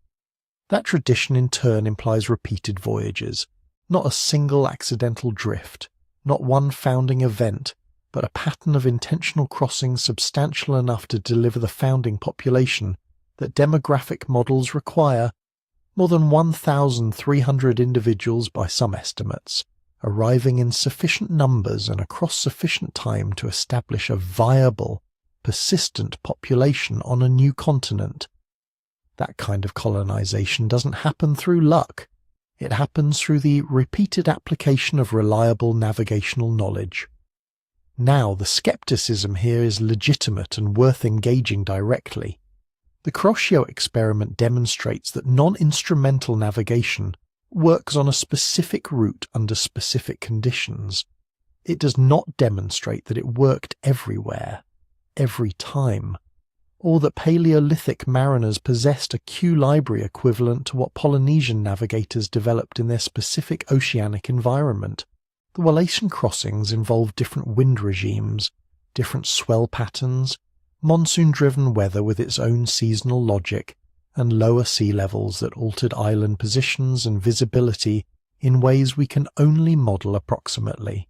That tradition in turn implies repeated voyages, not a single accidental drift, not one founding event, but a pattern of intentional crossings substantial enough to deliver the founding population that demographic models require. More than 1,300 individuals by some estimates, arriving in sufficient numbers and across sufficient time to establish a viable, persistent population on a new continent. That kind of colonization doesn't happen through luck. It happens through the repeated application of reliable navigational knowledge. Now, the skepticism here is legitimate and worth engaging directly. The Kuroshio experiment demonstrates that non-instrumental navigation works on a specific route under specific conditions. It does not demonstrate that it worked everywhere, every time, or that Paleolithic mariners possessed a Q library equivalent to what Polynesian navigators developed in their specific oceanic environment. The Wallacean crossings involved different wind regimes, different swell patterns, monsoon-driven weather with its own seasonal logic, and lower sea levels that altered island positions and visibility in ways we can only model approximately.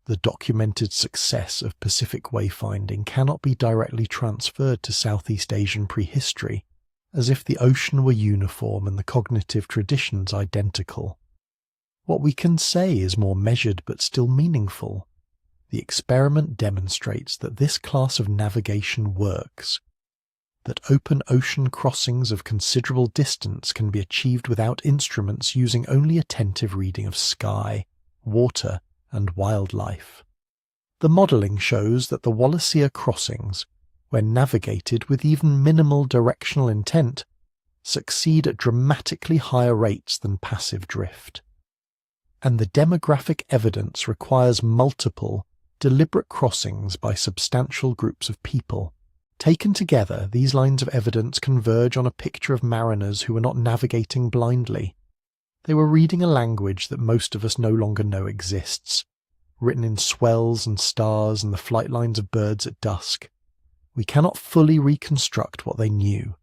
The documented success of Pacific wayfinding cannot be directly transferred to Southeast Asian prehistory, as if the ocean were uniform and the cognitive traditions identical. What we can say is more measured but still meaningful. The experiment demonstrates that this class of navigation works, that open ocean crossings of considerable distance can be achieved without instruments using only attentive reading of sky, water, and wildlife. The modelling shows that the Wallacea crossings, when navigated with even minimal directional intent, succeed at dramatically higher rates than passive drift. And the demographic evidence requires multiple, deliberate crossings by substantial groups of people. Taken together, these lines of evidence converge on a picture of mariners who were not navigating blindly. They were reading a language that most of us no longer know exists, written in swells and stars and the flight lines of birds at dusk. We cannot fully reconstruct what they knew,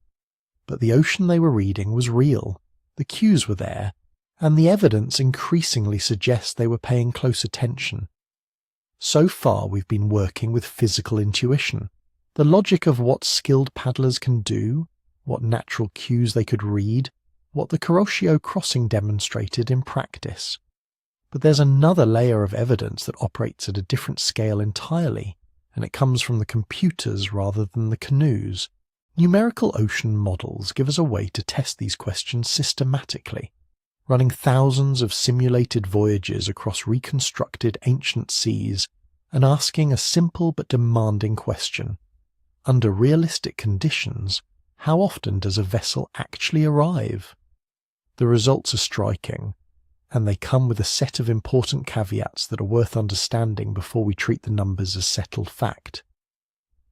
but the ocean they were reading was real, the cues were there, and the evidence increasingly suggests they were paying close attention. So far we've been working with physical intuition, the logic of what skilled paddlers can do, what natural cues they could read, what the Kuroshio crossing demonstrated in practice. But there's another layer of evidence that operates at a different scale entirely, and it comes from the computers rather than the canoes. Numerical ocean models give us a way to test these questions systematically, running thousands of simulated voyages across reconstructed ancient seas and asking a simple but demanding question. Under realistic conditions, how often does a vessel actually arrive? The results are striking, and they come with a set of important caveats that are worth understanding before we treat the numbers as settled fact.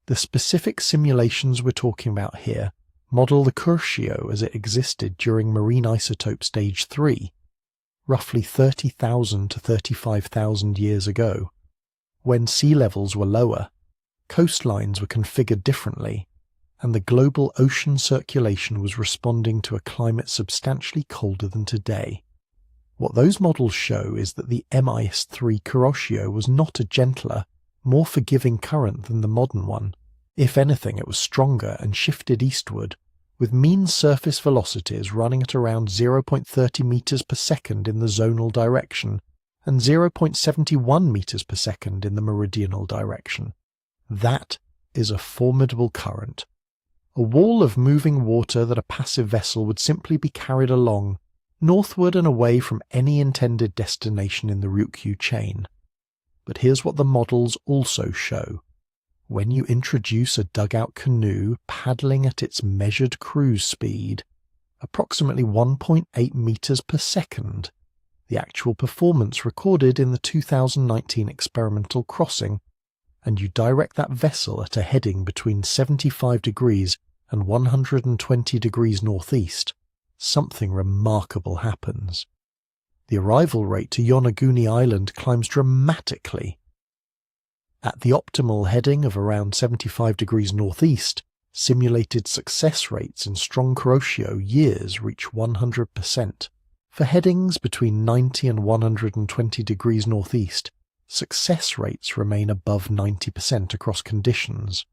The specific simulations we're talking about here model the Kuroshio as it existed during marine isotope stage 3, roughly 30,000 to 35,000 years ago, when sea levels were lower, coastlines were configured differently, and the global ocean circulation was responding to a climate substantially colder than today. What those models show is that the MIS-3 Kuroshio was not a gentler, more forgiving current than the modern one. If anything, it was stronger and shifted eastward, with mean surface velocities running at around 0.30 meters per second in the zonal direction and 0.71 meters per second in the meridional direction. That is a formidable current. A wall of moving water that a passive vessel would simply be carried along, northward and away from any intended destination in the Ryukyu chain. But here's what the models also show. When you introduce a dugout canoe paddling at its measured cruise speed, approximately 1.8 meters per second, the actual performance recorded in the 2019 experimental crossing, and you direct that vessel at a heading between 75 degrees and 120 degrees northeast, something remarkable happens. The arrival rate to Yonaguni Island climbs dramatically. At the optimal heading of around 75 degrees northeast, simulated success rates in strong Kuroshio years reach 100%. For headings between 90 and 120 degrees northeast, success rates remain above 90% across conditions.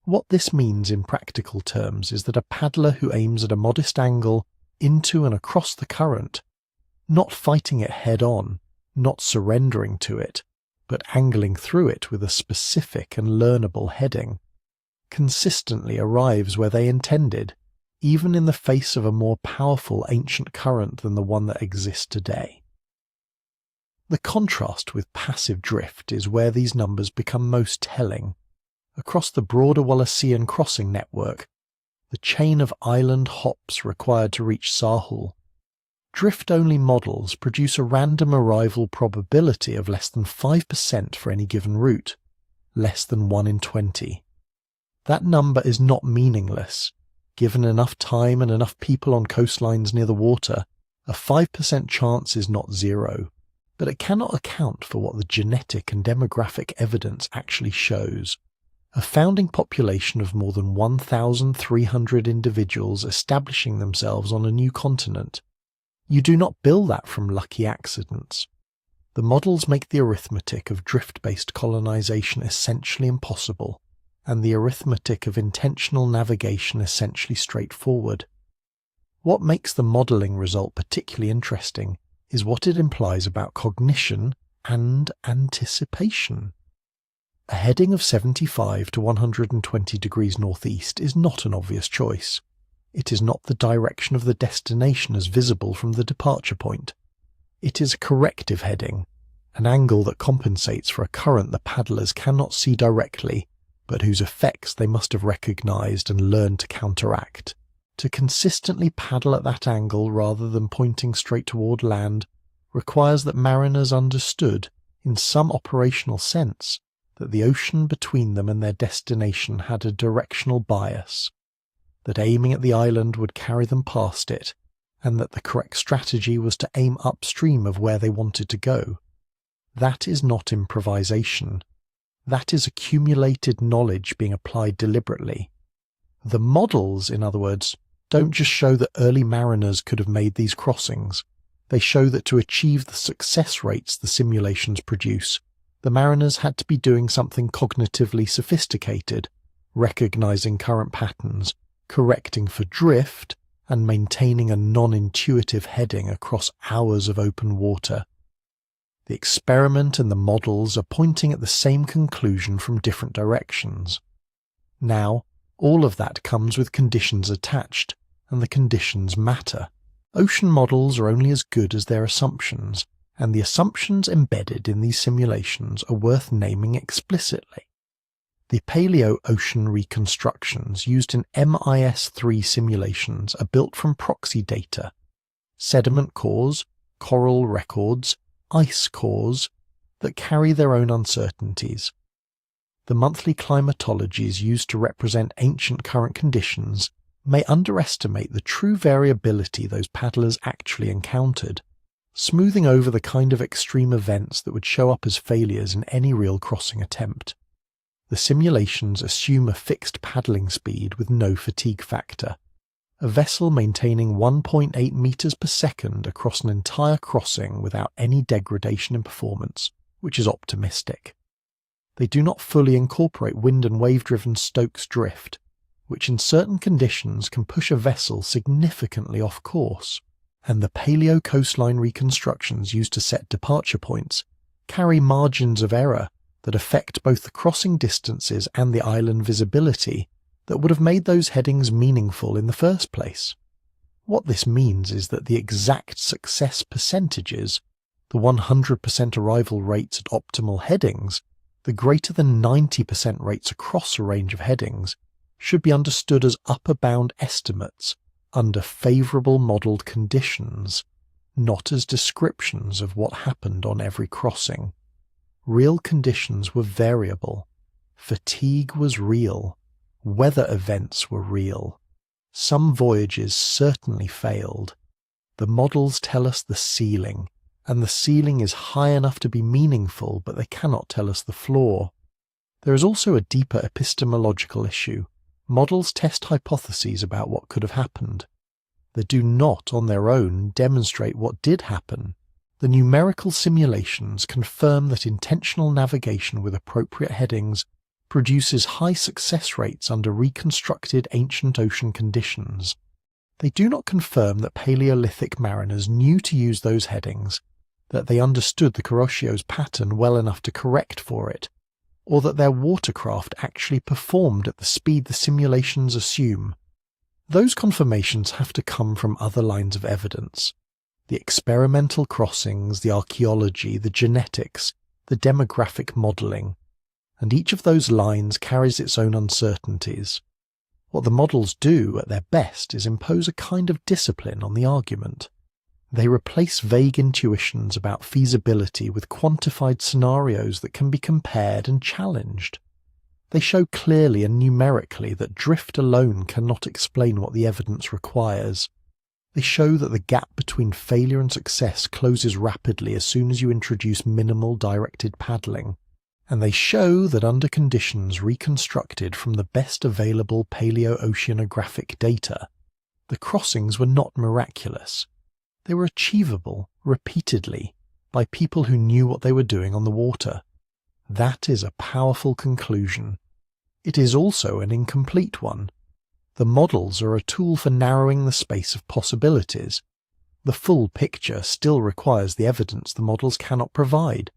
What this means in practical terms is that a paddler who aims at a modest angle into and across the current, not fighting it head-on, not surrendering to it, but angling through it with a specific and learnable heading, consistently arrives where they intended, even in the face of a more powerful ancient current than the one that exists today. The contrast with passive drift is where these numbers become most telling. Across the broader Wallacean crossing network, the chain of island hops required to reach Sahul, drift-only models produce a random arrival probability of less than 5% for any given route, less than 1 in 20. That number is not meaningless. Given enough time and enough people on coastlines near the water, a 5% chance is not zero, but it cannot account for what the genetic and demographic evidence actually shows. A founding population of more than 1,300 individuals establishing themselves on a new continent. You do not build that from lucky accidents. The models make the arithmetic of drift-based colonization essentially impossible, and the arithmetic of intentional navigation essentially straightforward. What makes the modelling result particularly interesting is what it implies about cognition and anticipation. A heading of 75 to 120 degrees northeast is not an obvious choice. It is not the direction of the destination as visible from the departure point. It is a corrective heading, an angle that compensates for a current the paddlers cannot see directly, but whose effects they must have recognized and learned to counteract. To consistently paddle at that angle rather than pointing straight toward land requires that mariners understood, in some operational sense, that the ocean between them and their destination had a directional bias, that aiming at the island would carry them past it, and that the correct strategy was to aim upstream of where they wanted to go. That is not improvisation. That is accumulated knowledge being applied deliberately. The models, in other words, don't just show that early mariners could have made these crossings. They show that to achieve the success rates the simulations produce, the mariners had to be doing something cognitively sophisticated, recognizing current patterns, correcting for drift, and maintaining a non-intuitive heading across hours of open water. The experiment and the models are pointing at the same conclusion from different directions. Now, all of that comes with conditions attached, and the conditions matter. Ocean models are only as good as their assumptions, and the assumptions embedded in these simulations are worth naming explicitly. The paleo-ocean reconstructions used in MIS-3 simulations are built from proxy data, sediment cores, coral records, ice cores, that carry their own uncertainties. The monthly climatologies used to represent ancient current conditions may underestimate the true variability those paddlers actually encountered, smoothing over the kind of extreme events that would show up as failures in any real crossing attempt. The simulations assume a fixed paddling speed with no fatigue factor. A vessel maintaining 1.8 meters per second across an entire crossing without any degradation in performance, which is optimistic. They do not fully incorporate wind and wave-driven Stokes drift, which in certain conditions can push a vessel significantly off course, and the paleo coastline reconstructions used to set departure points carry margins of error that affect both the crossing distances and the island visibility that would have made those headings meaningful in the first place. What this means is that the exact success percentages, the 100% arrival rates at optimal headings, the greater than 90% rates across a range of headings, should be understood as upper bound estimates under favourable modelled conditions, not as descriptions of what happened on every crossing. Real conditions were variable. Fatigue was real. Weather events were real. Some voyages certainly failed. The models tell us the ceiling, and the ceiling is high enough to be meaningful, but they cannot tell us the floor. There is also a deeper epistemological issue. Models test hypotheses about what could have happened. They do not, on their own, demonstrate what did happen. The numerical simulations confirm that intentional navigation with appropriate headings produces high success rates under reconstructed ancient ocean conditions. They do not confirm that Paleolithic mariners knew to use those headings, that they understood the Kuroshio's pattern well enough to correct for it, or that their watercraft actually performed at the speed the simulations assume. Those confirmations have to come from other lines of evidence. The experimental crossings, the archaeology, the genetics, the demographic modelling, and each of those lines carries its own uncertainties. What the models do at their best is impose a kind of discipline on the argument. They replace vague intuitions about feasibility with quantified scenarios that can be compared and challenged. They show clearly and numerically that drift alone cannot explain what the evidence requires. They show that the gap between failure and success closes rapidly as soon as you introduce minimal directed paddling. And they show that under conditions reconstructed from the best available paleoceanographic data, the crossings were not miraculous. They were achievable, repeatedly, by people who knew what they were doing on the water. That is a powerful conclusion. It is also an incomplete one. The models are a tool for narrowing the space of possibilities. The full picture still requires the evidence the models cannot provide.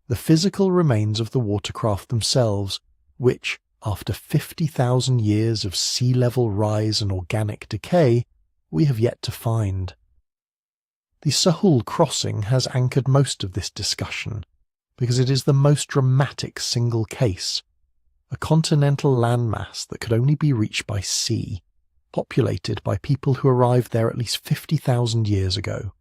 The physical remains of the watercraft themselves, which, after 50,000 years of sea level rise and organic decay, we have yet to find. The Sahul crossing has anchored most of this discussion, because it is the most dramatic single case. A continental landmass that could only be reached by sea, populated by people who arrived there at least 50,000 years ago.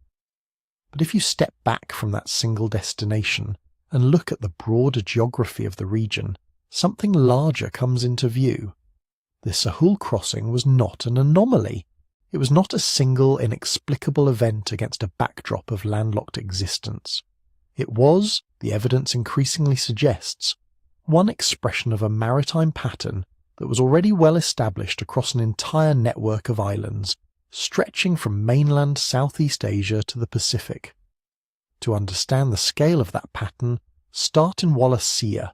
But if you step back from that single destination and look at the broader geography of the region, something larger comes into view. The Sahul crossing was not an anomaly. It was not a single inexplicable event against a backdrop of landlocked existence. It was, the evidence increasingly suggests, one expression of a maritime pattern that was already well established across an entire network of islands, stretching from mainland Southeast Asia to the Pacific. To understand the scale of that pattern, start in Wallacea,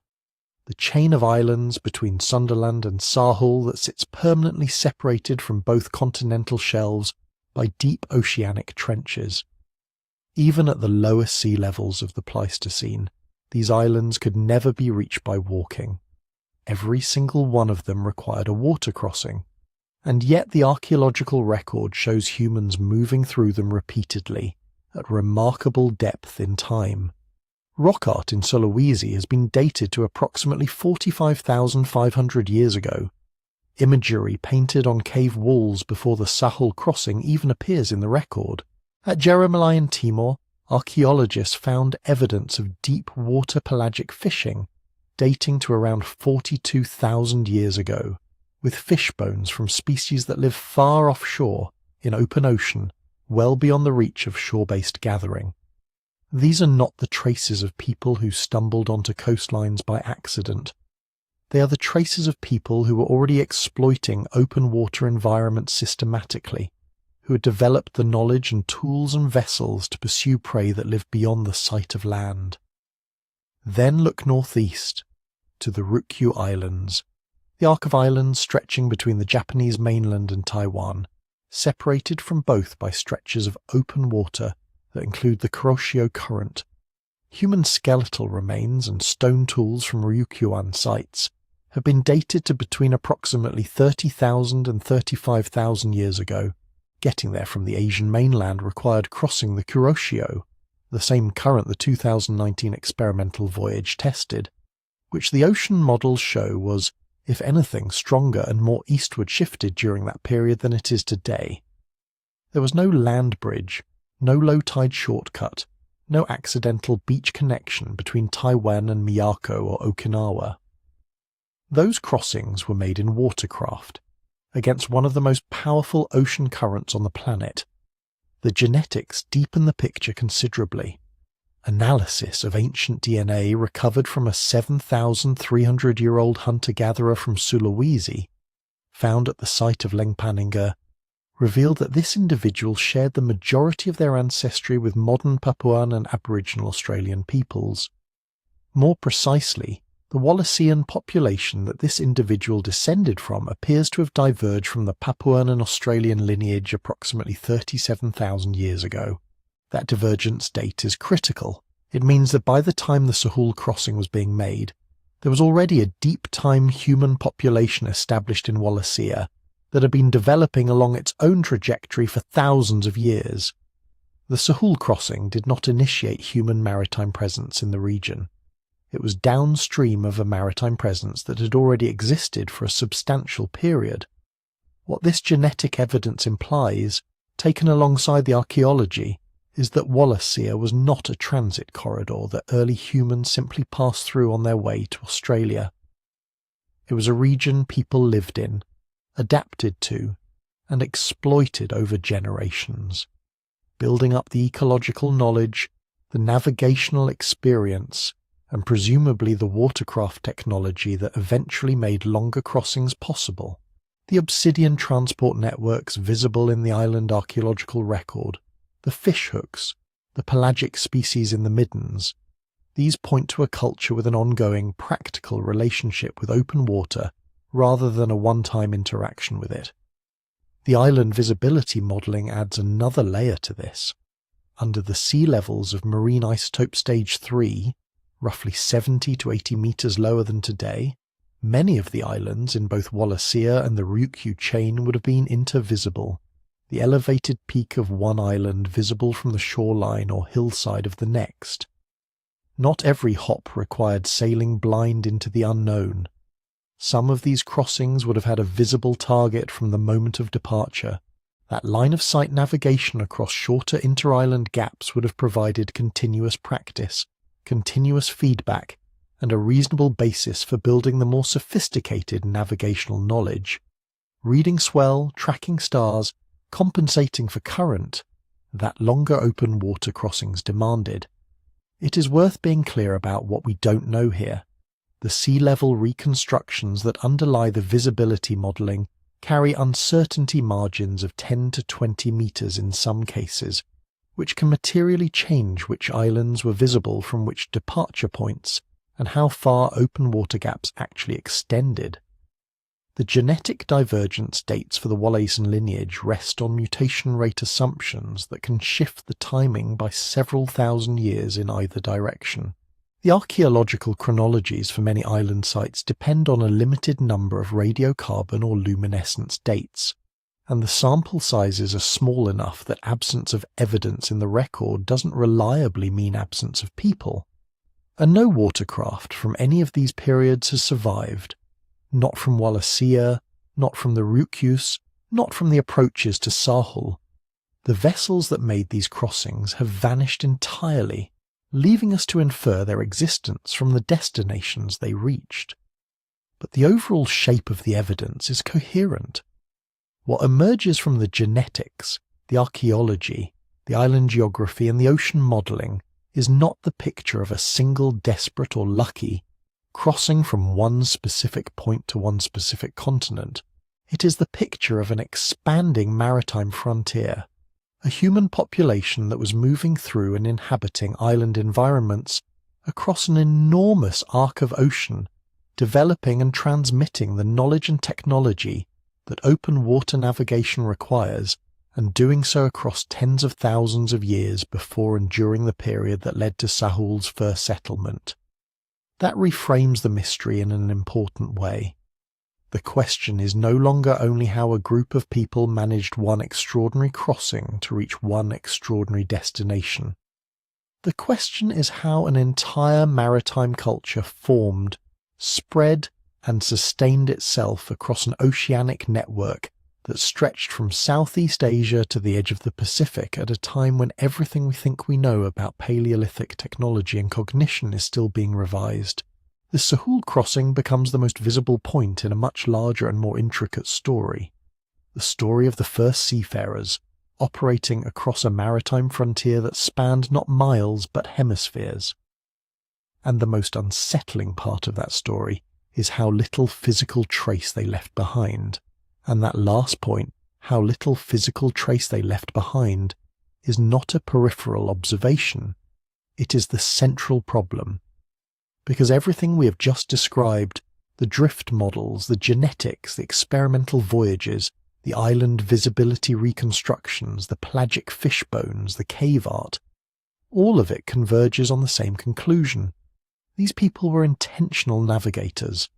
the chain of islands between Sunderland and Sahul that sits permanently separated from both continental shelves by deep oceanic trenches. Even at the lowest sea levels of the Pleistocene, these islands could never be reached by walking. Every single one of them required a water crossing, and yet the archaeological record shows humans moving through them repeatedly, at remarkable depth in time. Rock art in Sulawesi has been dated to approximately 45,500 years ago. Imagery painted on cave walls before the Sahul crossing even appears in the record. At Jeremeli in Timor, archaeologists found evidence of deep water pelagic fishing dating to around 42,000 years ago, with fish bones from species that live far offshore in open ocean, well beyond the reach of shore-based gathering. These are not the traces of people who stumbled onto coastlines by accident. They are the traces of people who were already exploiting open water environments systematically, who had developed the knowledge and tools and vessels to pursue prey that lived beyond the sight of land. Then look northeast, to the Ryukyu Islands, the arc of islands stretching between the Japanese mainland and Taiwan, separated from both by stretches of open water that include the Kuroshio Current. Human skeletal remains and stone tools from Ryukyu sites have been dated to between approximately 30,000 and 35,000 years ago. Getting there from the Asian mainland required crossing the Kuroshio, the same current the 2019 experimental voyage tested, which the ocean models show was, if anything, stronger and more eastward shifted during that period than it is today. There was no land bridge, no low-tide shortcut, no accidental beach connection between Taiwan and Miyako or Okinawa. Those crossings were made in watercraft, against one of the most powerful ocean currents on the planet. The genetics deepen the picture considerably. Analysis of ancient DNA recovered from a 7,300-year-old hunter-gatherer from Sulawesi, found at the site of Lengpaninga, revealed that this individual shared the majority of their ancestry with modern Papuan and Aboriginal Australian peoples. More precisely, the Wallacean population that this individual descended from appears to have diverged from the Papuan and Australian lineage approximately 37,000 years ago. That divergence date is critical. It means that by the time the Sahul crossing was being made, there was already a deep-time human population established in Wallacea that had been developing along its own trajectory for thousands of years. The Sahul crossing did not initiate human maritime presence in the region. It was downstream of a maritime presence that had already existed for a substantial period. What this genetic evidence implies, taken alongside the archaeology, is that Wallacea was not a transit corridor that early humans simply passed through on their way to Australia. It was a region people lived in, adapted to, and exploited over generations, building up the ecological knowledge, the navigational experience, and presumably the watercraft technology that eventually made longer crossings possible. The obsidian transport networks visible in the island archaeological record, the fish hooks, the pelagic species in the middens, these point to a culture with an ongoing, practical relationship with open water rather than a one-time interaction with it. The island visibility modelling adds another layer to this. Under the sea levels of marine isotope stage 3, roughly 70 to 80 metres lower than today, many of the islands in both Wallacea and the Ryukyu chain would have been intervisible, the elevated peak of one island visible from the shoreline or hillside of the next. Not every hop required sailing blind into the unknown. Some of these crossings would have had a visible target from the moment of departure. That line-of-sight navigation across shorter inter-island gaps would have provided continuous practice, continuous feedback, and a reasonable basis for building the more sophisticated navigational knowledge. Reading swell, tracking stars, compensating for current, that longer open water crossings demanded. It is worth being clear about what we don't know here. The sea level reconstructions that underlie the visibility modelling carry uncertainty margins of 10 to 20 metres in some cases, which can materially change which islands were visible from which departure points and how far open water gaps actually extended. The genetic divergence dates for the Wallacean lineage rest on mutation rate assumptions that can shift the timing by several thousand years in either direction. The archaeological chronologies for many island sites depend on a limited number of radiocarbon or luminescence dates, and the sample sizes are small enough that absence of evidence in the record doesn't reliably mean absence of people. And no watercraft from any of these periods has survived. Not from Wallacea, not from the Ryukyus, not from the approaches to Sahul. The vessels that made these crossings have vanished entirely, leaving us to infer their existence from the destinations they reached. But the overall shape of the evidence is coherent. What emerges from the genetics, the archaeology, the island geography and the ocean modelling is not the picture of a single desperate or lucky, crossing from one specific point to one specific continent. It is the picture of an expanding maritime frontier, a human population that was moving through and inhabiting island environments across an enormous arc of ocean, developing and transmitting the knowledge and technology that open water navigation requires, and doing so across tens of thousands of years before and during the period that led to Sahul's first settlement. That reframes the mystery in an important way. The question is no longer only how a group of people managed one extraordinary crossing to reach one extraordinary destination. The question is how an entire maritime culture formed, spread, and sustained itself across an oceanic network that stretched from Southeast Asia to the edge of the Pacific at a time when everything we think we know about Paleolithic technology and cognition is still being revised. The Sahul crossing becomes the most visible point in a much larger and more intricate story. The story of the first seafarers, operating across a maritime frontier that spanned not miles but hemispheres. And the most unsettling part of that story is how little physical trace they left behind. And that last point, how little physical trace they left behind, is not a peripheral observation. It is the central problem. Because everything we have just described, the drift models, the genetics, the experimental voyages, the island visibility reconstructions, the pelagic fish bones, the cave art, all of it converges on the same conclusion. These people were intentional navigators,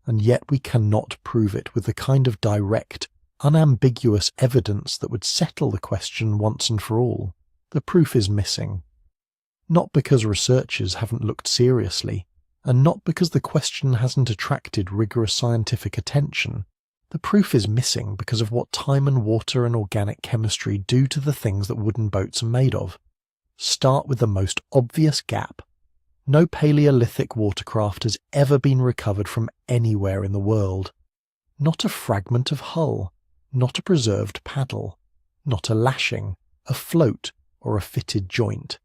and yet we cannot prove it with the kind of direct, unambiguous evidence that would settle the question once and for all. The proof is missing. Not because researchers haven't looked seriously, and not because the question hasn't attracted rigorous scientific attention. The proof is missing because of what time and water and organic chemistry do to the things that wooden boats are made of. Start with the most obvious gap. No Paleolithic watercraft has ever been recovered from anywhere in the world. Not a fragment of hull, not a preserved paddle, not a lashing, a float, or a fitted joint.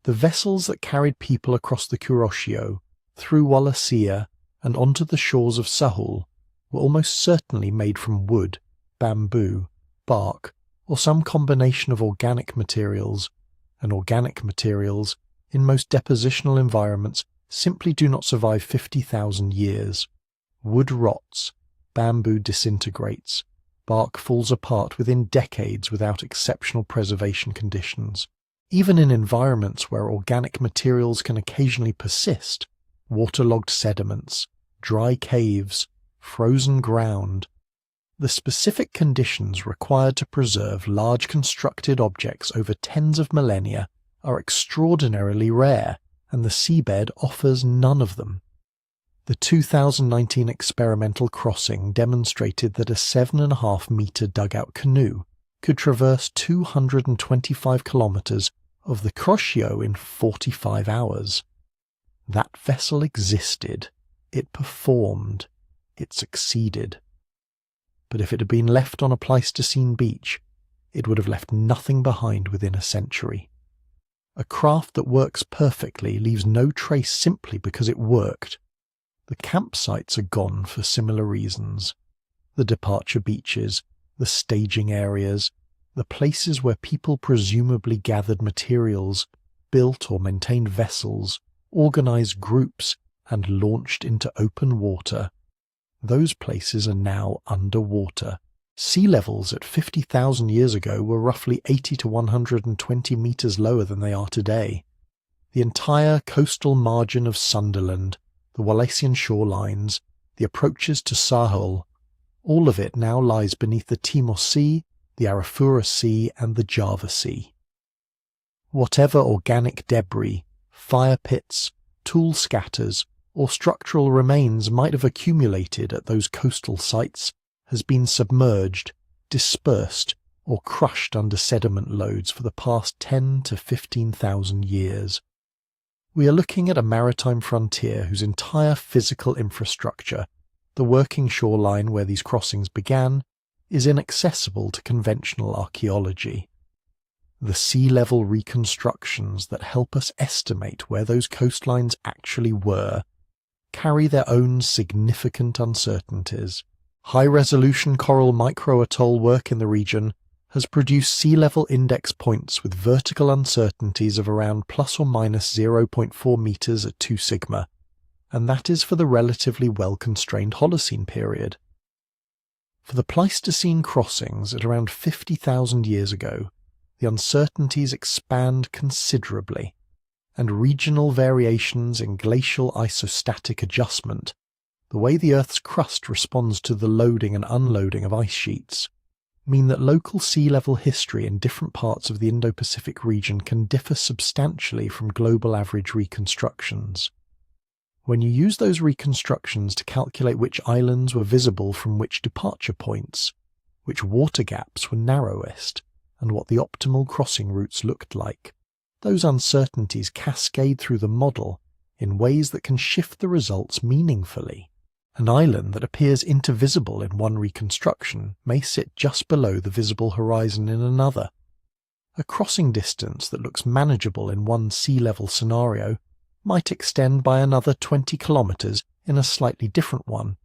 The vessels that carried people across the Kuroshio, through Wallacea, and onto the shores of Sahul were almost certainly made from wood, bamboo, bark, or some combination of organic materials, and organic materials, in most depositional environments, simply do not survive 50,000 years. Wood rots, bamboo disintegrates, bark falls apart within decades without exceptional preservation conditions. Even in environments where organic materials can occasionally persist, waterlogged sediments, dry caves, frozen ground, the specific conditions required to preserve large constructed objects over tens of millennia are extraordinarily rare, and the seabed offers none of them. The 2019 experimental crossing demonstrated that a 7.5-meter dugout canoe could traverse 225 kilometers of the Kuroshio in 45 hours. That vessel existed, it performed, it succeeded. But if it had been left on a Pleistocene beach, it would have left nothing behind within a century. A craft that works perfectly leaves no trace simply because it worked. The campsites are gone for similar reasons. The departure beaches, the staging areas, the places where people presumably gathered materials, built or maintained vessels, organized groups, and launched into open water. Those places are now underwater. Sea levels at 50,000 years ago were roughly 80 to 120 meters lower than they are today. The entire coastal margin of Sunderland, the Wallacean shorelines, the approaches to Sahul, all of it now lies beneath the Timor Sea, the Arafura Sea, and the Java Sea. Whatever organic debris, fire pits, tool scatters, or structural remains might have accumulated at those coastal sites has been submerged, dispersed, or crushed under sediment loads for the past 10 to 15,000 years. We are looking at a maritime frontier whose entire physical infrastructure, the working shoreline where these crossings began, is inaccessible to conventional archaeology. The sea level reconstructions that help us estimate where those coastlines actually were carry their own significant uncertainties. High-resolution coral microatoll work in the region has produced sea level index points with vertical uncertainties of around plus or minus 0.4 meters at 2 sigma, and that is for the relatively well-constrained Holocene period. For the Pleistocene crossings at around 50,000 years ago, the uncertainties expand considerably, and regional variations in glacial isostatic adjustment, the way the Earth's crust responds to the loading and unloading of ice sheets, mean that local sea level history in different parts of the Indo-Pacific region can differ substantially from global average reconstructions. When you use those reconstructions to calculate which islands were visible from which departure points, which water gaps were narrowest, and what the optimal crossing routes looked like, those uncertainties cascade through the model in ways that can shift the results meaningfully. An island that appears intervisible in one reconstruction may sit just below the visible horizon in another. A crossing distance that looks manageable in one sea level scenario might extend by another 20 kilometers in a slightly different one.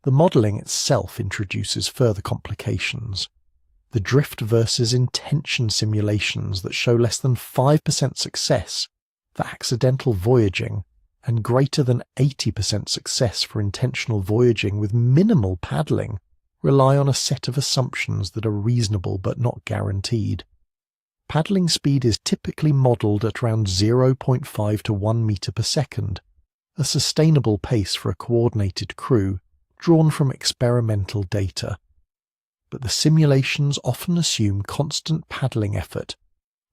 The modelling itself introduces further complications. The drift versus intention simulations that show less than 5% success for accidental voyaging and greater than 80% success for intentional voyaging with minimal paddling rely on a set of assumptions that are reasonable but not guaranteed. Paddling speed is typically modelled at around 0.5 to 1 meter per second, a sustainable pace for a coordinated crew drawn from experimental data. But the simulations often assume constant paddling effort,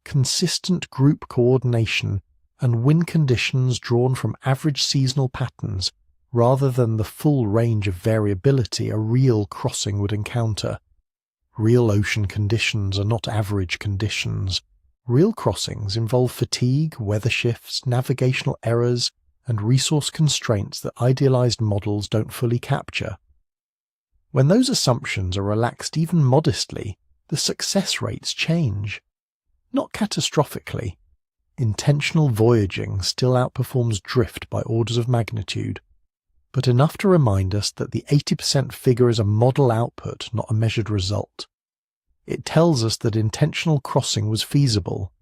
consistent group coordination, and wind conditions drawn from average seasonal patterns rather than the full range of variability a real crossing would encounter. Real ocean conditions are not average conditions. Real crossings involve fatigue, weather shifts, navigational errors, and resource constraints that idealized models don't fully capture. When those assumptions are relaxed even modestly, the success rates change. Not catastrophically. Intentional voyaging still outperforms drift by orders of magnitude, but enough to remind us that the 80% figure is a model output, not a measured result. It tells us that intentional crossing was feasible.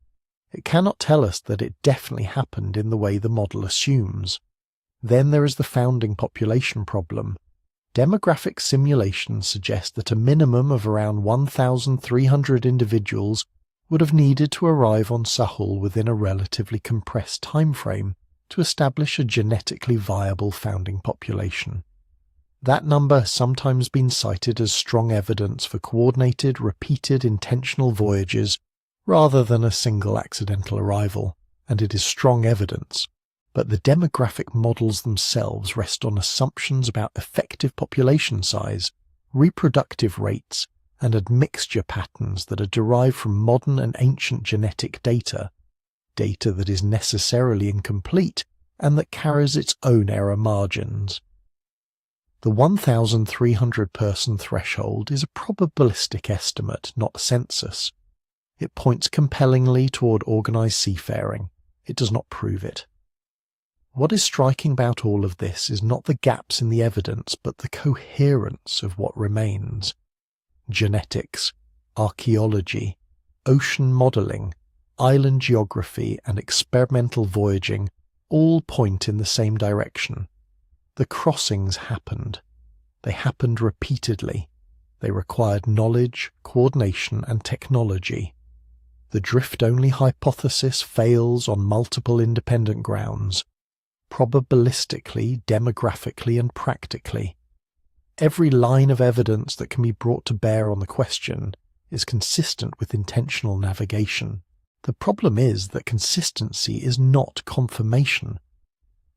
It cannot tell us that it definitely happened in the way the model assumes. Then there is the founding population problem. Demographic simulations suggest that a minimum of around 1,300 individuals would have needed to arrive on Sahul within a relatively compressed time frame to establish a genetically viable founding population. That number has sometimes been cited as strong evidence for coordinated, repeated intentional voyages rather than a single accidental arrival, and it is strong evidence. But the demographic models themselves rest on assumptions about effective population size, reproductive rates, and admixture patterns that are derived from modern and ancient genetic data that is necessarily incomplete and that carries its own error margins. The 1,300 person threshold is a probabilistic estimate, not census. It points compellingly toward organized seafaring. It does not prove it. What is striking about all of this is not the gaps in the evidence, but the coherence of what remains. Genetics, archaeology, ocean modelling, island geography, and experimental voyaging all point in the same direction. The crossings happened. They happened repeatedly. They required knowledge, coordination, and technology. The drift-only hypothesis fails on multiple independent grounds, probabilistically, demographically, and practically. Every line of evidence that can be brought to bear on the question is consistent with intentional navigation. The problem is that consistency is not confirmation.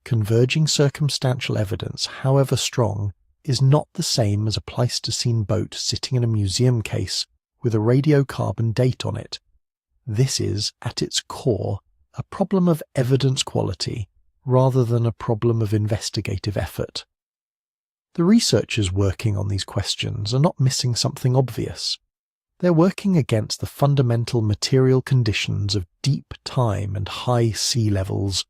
Converging circumstantial evidence, however strong, is not the same as a Pleistocene boat sitting in a museum case with a radiocarbon date on it. This is, at its core, a problem of evidence quality rather than a problem of investigative effort. The researchers working on these questions are not missing something obvious. They're working against the fundamental material conditions of deep time and high sea levels,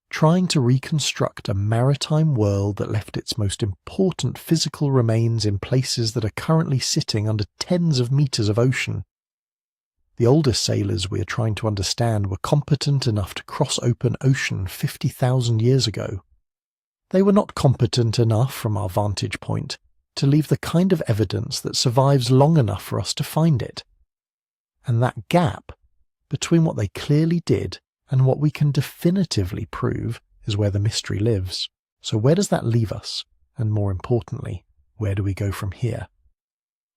trying to reconstruct a maritime world that left its most important physical remains in places that are currently sitting under tens of meters of ocean. The oldest sailors we are trying to understand were competent enough to cross open ocean 50,000 years ago. They were not competent enough, from our vantage point, to leave the kind of evidence that survives long enough for us to find it. And that gap between what they clearly did and what we can definitively prove is where the mystery lives. So where does that leave us? And more importantly, where do we go from here?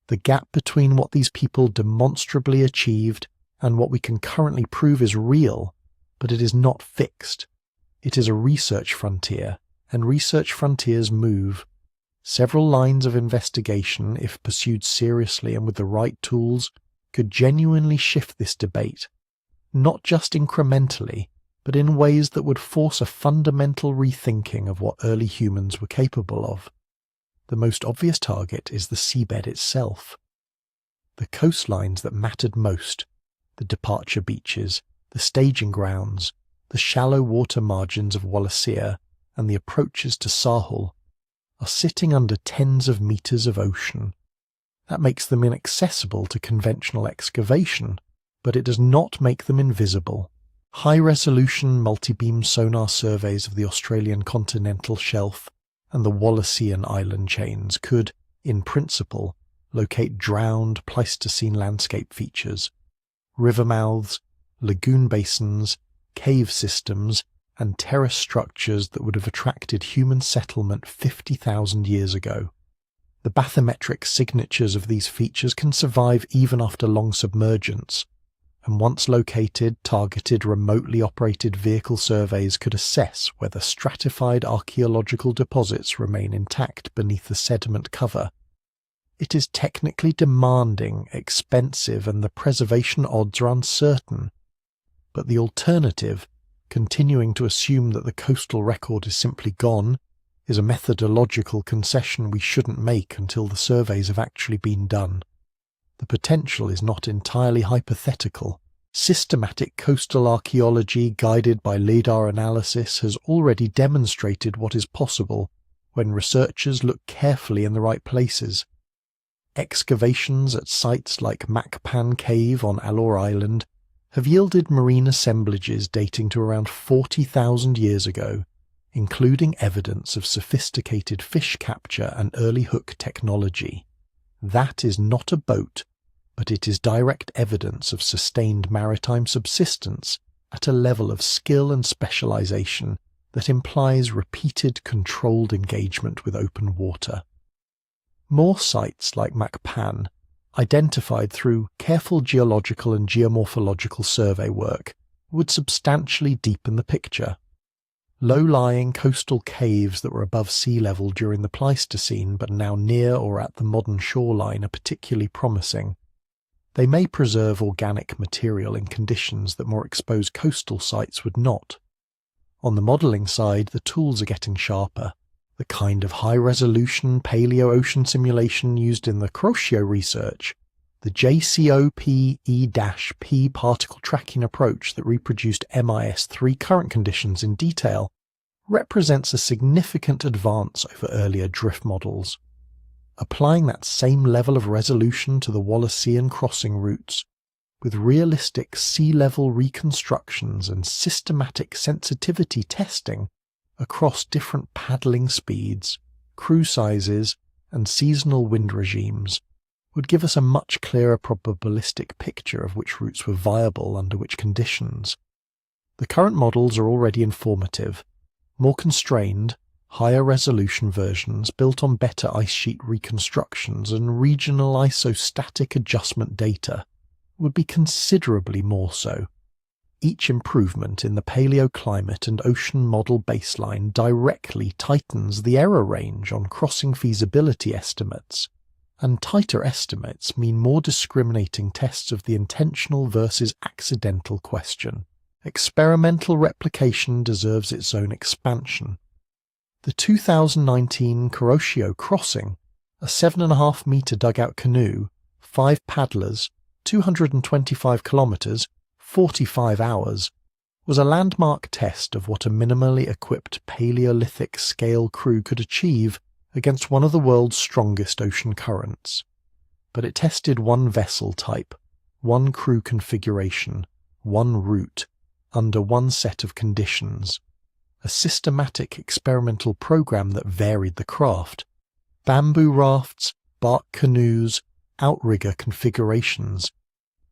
The gap between what these people demonstrably achieved and what we can currently prove is real, but it is not fixed. It is a research frontier, and research frontiers move. Several lines of investigation, if pursued seriously and with the right tools, could genuinely shift this debate, not just incrementally, but in ways that would force a fundamental rethinking of what early humans were capable of. The most obvious target is the seabed itself. The coastlines that mattered most, the departure beaches, the staging grounds, the shallow water margins of Wallacea, and the approaches to Sahul, are sitting under tens of meters of ocean. That makes them inaccessible to conventional excavation, but it does not make them invisible. High-resolution multi-beam sonar surveys of the Australian continental shelf and the Wallacean island chains could, in principle, locate drowned Pleistocene landscape features, river mouths, lagoon basins, cave systems, and terrace structures that would have attracted human settlement 50,000 years ago. The bathymetric signatures of these features can survive even after long submergence, and once located, targeted, remotely operated vehicle surveys could assess whether stratified archaeological deposits remain intact beneath the sediment cover. It is technically demanding, expensive, and the preservation odds are uncertain. But the alternative, continuing to assume that the coastal record is simply gone, is a methodological concession we shouldn't make until the surveys have actually been done. The potential is not entirely hypothetical. Systematic coastal archaeology guided by LIDAR analysis has already demonstrated what is possible when researchers look carefully in the right places. Excavations at sites like Macpan Cave on Alor Island have yielded marine assemblages dating to around 40,000 years ago, including evidence of sophisticated fish capture and early hook technology. That is not a boat, but it is direct evidence of sustained maritime subsistence at a level of skill and specialization that implies repeated controlled engagement with open water. More sites like Macpan, identified through careful geological and geomorphological survey work, would substantially deepen the picture. Low-lying coastal caves that were above sea level during the Pleistocene but now near or at the modern shoreline are particularly promising. They may preserve organic material in conditions that more exposed coastal sites would not. On the modelling side, the tools are getting sharper. The kind of high-resolution paleo-ocean simulation used in the Kuroshio research, the JCOP-E-P particle tracking approach that reproduced MIS-3 current conditions in detail, represents a significant advance over earlier drift models. Applying that same level of resolution to the Wallacean crossing routes, with realistic sea-level reconstructions and systematic sensitivity testing across different paddling speeds, crew sizes, and seasonal wind regimes, would give us a much clearer probabilistic picture of which routes were viable under which conditions. The current models are already informative. More constrained, higher resolution versions built on better ice sheet reconstructions and regional isostatic adjustment data would be considerably more so. Each improvement in the paleoclimate and ocean model baseline directly tightens the error range on crossing feasibility estimates, and tighter estimates mean more discriminating tests of the intentional versus accidental question. Experimental replication deserves its own expansion. The 2019 Kuroshio crossing, a 7.5-metre dugout canoe, 5 paddlers, 225 kilometres, 45 hours, was a landmark test of what a minimally equipped Paleolithic scale crew could achieve against one of the world's strongest ocean currents. But it tested one vessel type, one crew configuration, one route, under one set of conditions. A systematic experimental program that varied the craft. Bamboo rafts, bark canoes, outrigger configurations,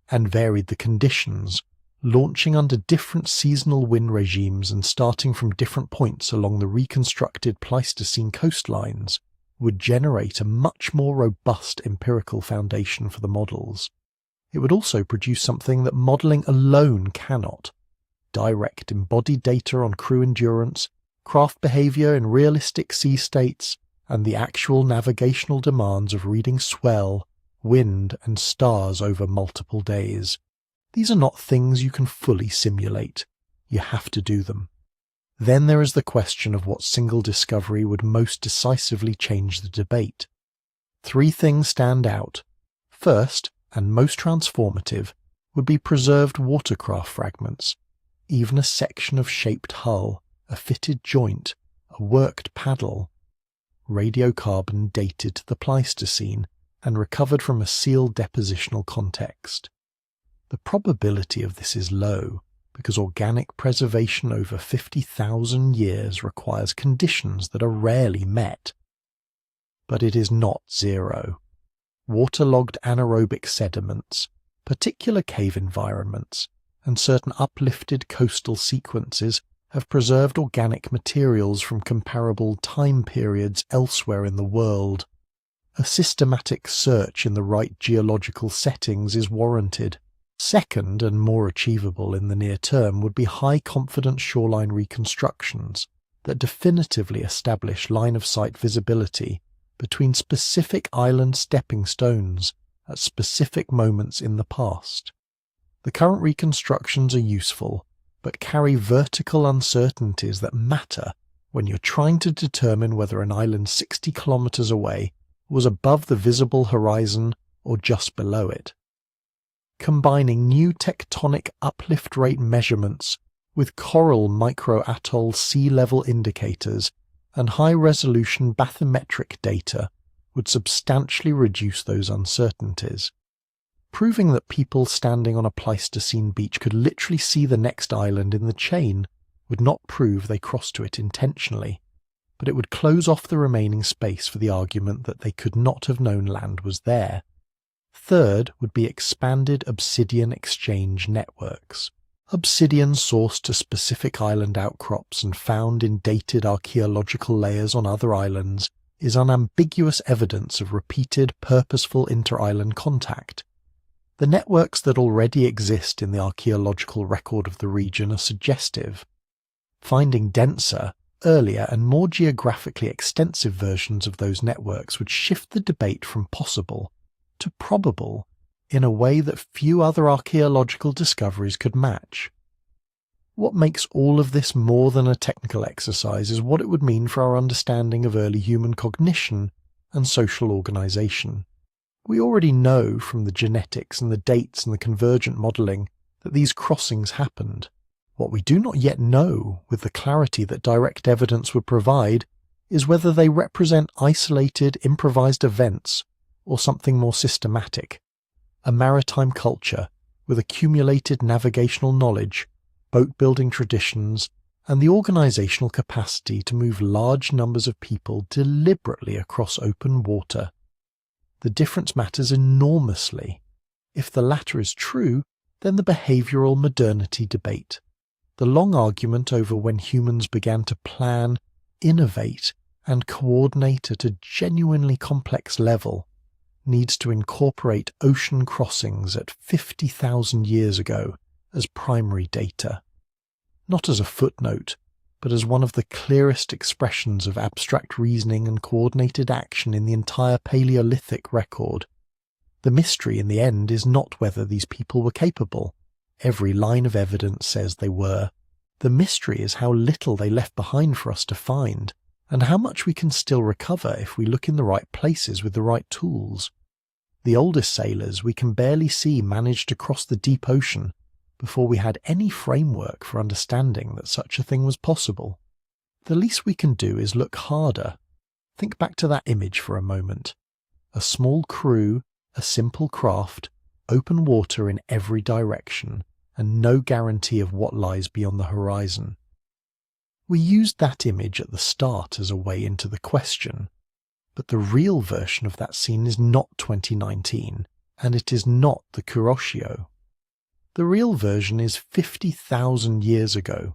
and varied the conditions, launching under different seasonal wind regimes and starting from different points along the reconstructed Pleistocene coastlines, would generate a much more robust empirical foundation for the models. It would also produce something that modelling alone cannot: direct embodied data on crew endurance, craft behaviour in realistic sea states, and the actual navigational demands of reading swell, wind, and stars over multiple days. These are not things you can fully simulate. You have to do them. Then there is the question of what single discovery would most decisively change the debate. 3 things stand out. First, and most transformative, would be preserved watercraft fragments, even a section of shaped hull, a fitted joint, a worked paddle, radiocarbon dated to the Pleistocene and recovered from a sealed depositional context. The probability of this is low, because organic preservation over 50,000 years requires conditions that are rarely met. But it is not zero. Waterlogged anaerobic sediments, particular cave environments, and certain uplifted coastal sequences have preserved organic materials from comparable time periods elsewhere in the world. A systematic search in the right geological settings is warranted. Second, and more achievable in the near term, would be high-confidence shoreline reconstructions that definitively establish line-of-sight visibility between specific island stepping stones at specific moments in the past. The current reconstructions are useful, but carry vertical uncertainties that matter when you're trying to determine whether an island 60 kilometers away was above the visible horizon or just below it. Combining new tectonic uplift rate measurements with coral microatoll sea level indicators and high-resolution bathymetric data would substantially reduce those uncertainties. Proving that people standing on a Pleistocene beach could literally see the next island in the chain would not prove they crossed to it intentionally, but it would close off the remaining space for the argument that they could not have known land was there. Third would be expanded obsidian exchange networks. Obsidian sourced to specific island outcrops and found in dated archaeological layers on other islands is unambiguous evidence of repeated purposeful inter-island contact. The networks that already exist in the archaeological record of the region are suggestive. Finding denser, earlier and more geographically extensive versions of those networks would shift the debate from possible to probable in a way that few other archaeological discoveries could match. What makes all of this more than a technical exercise is what it would mean for our understanding of early human cognition and social organization. We already know from the genetics and the dates and the convergent modelling that these crossings happened. What we do not yet know with the clarity that direct evidence would provide is whether they represent isolated, improvised events or something more systematic, a maritime culture with accumulated navigational knowledge, boat-building traditions, and the organisational capacity to move large numbers of people deliberately across open water. The difference matters enormously. If the latter is true, then the behavioural modernity debate, the long argument over when humans began to plan, innovate, and coordinate at a genuinely complex level, needs to incorporate ocean crossings at 50,000 years ago as primary data, not as a footnote, but as one of the clearest expressions of abstract reasoning and coordinated action in the entire Paleolithic record. The mystery in the end is not whether these people were capable. Every line of evidence says they were. The mystery is how little they left behind for us to find, and how much we can still recover if we look in the right places with the right tools. The oldest sailors we can barely see managed to cross the deep ocean, before we had any framework for understanding that such a thing was possible. The least we can do is look harder. Think back to that image for a moment. A small crew, a simple craft, open water in every direction, and no guarantee of what lies beyond the horizon. We used that image at the start as a way into the question, but the real version of that scene is not 2019, and it is not the Kuroshio. The real version is 50,000 years ago,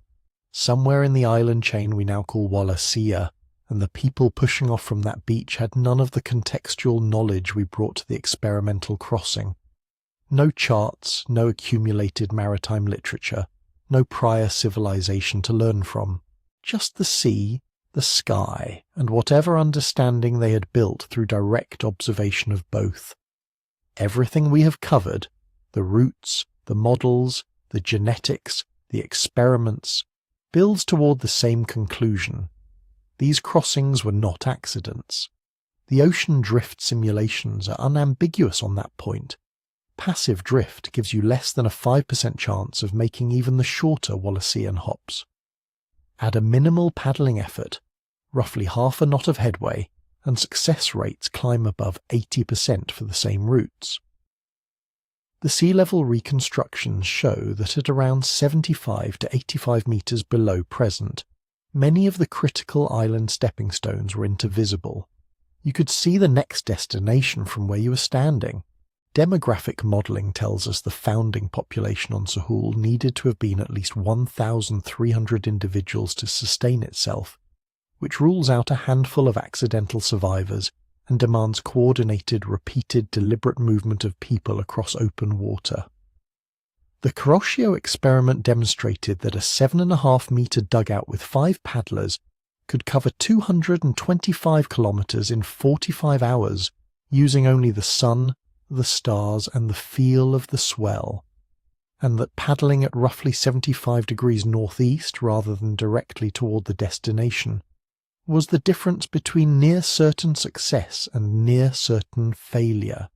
somewhere in the island chain we now call Wallacea, and the people pushing off from that beach had none of the contextual knowledge we brought to the experimental crossing. No charts, no accumulated maritime literature, no prior civilization to learn from. Just the sea, the sky, and whatever understanding they had built through direct observation of both. Everything we have covered, the routes, the models, the genetics, the experiments, builds toward the same conclusion. These crossings were not accidents. The ocean drift simulations are unambiguous on that point. Passive drift gives you less than a 5% chance of making even the shorter Wallacean hops. Add a minimal paddling effort, roughly half a knot of headway, and success rates climb above 80% for the same routes. The sea level reconstructions show that at around 75 to 85 metres below present, many of the critical island stepping stones were intervisible. You could see the next destination from where you were standing. Demographic modelling tells us the founding population on Sahul needed to have been at least 1,300 individuals to sustain itself, which rules out a handful of accidental survivors and demands coordinated, repeated, deliberate movement of people across open water. The Kuroshio experiment demonstrated that a 7.5-metre dugout with 5 paddlers could cover 225 kilometres in 45 hours using only the sun, the stars, and the feel of the swell, and that paddling at roughly 75 degrees northeast rather than directly toward the destination was the difference between near-certain success and near-certain failure.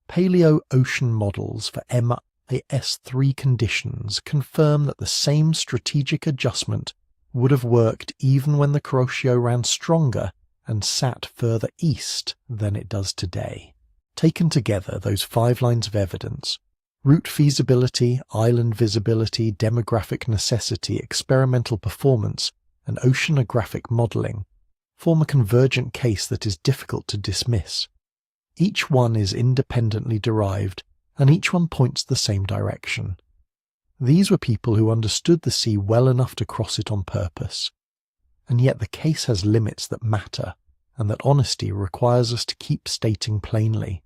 Paleo-ocean models for MAS3 conditions confirm that the same strategic adjustment would have worked even when the Kuroshio ran stronger and sat further east than it does today. Taken together, those 5 lines of evidence — route feasibility, island visibility, demographic necessity, experimental performance, and oceanographic modelling — form a convergent case that is difficult to dismiss. Each one is independently derived, and each one points the same direction. These were people who understood the sea well enough to cross it on purpose. And yet the case has limits that matter, and that honesty requires us to keep stating plainly.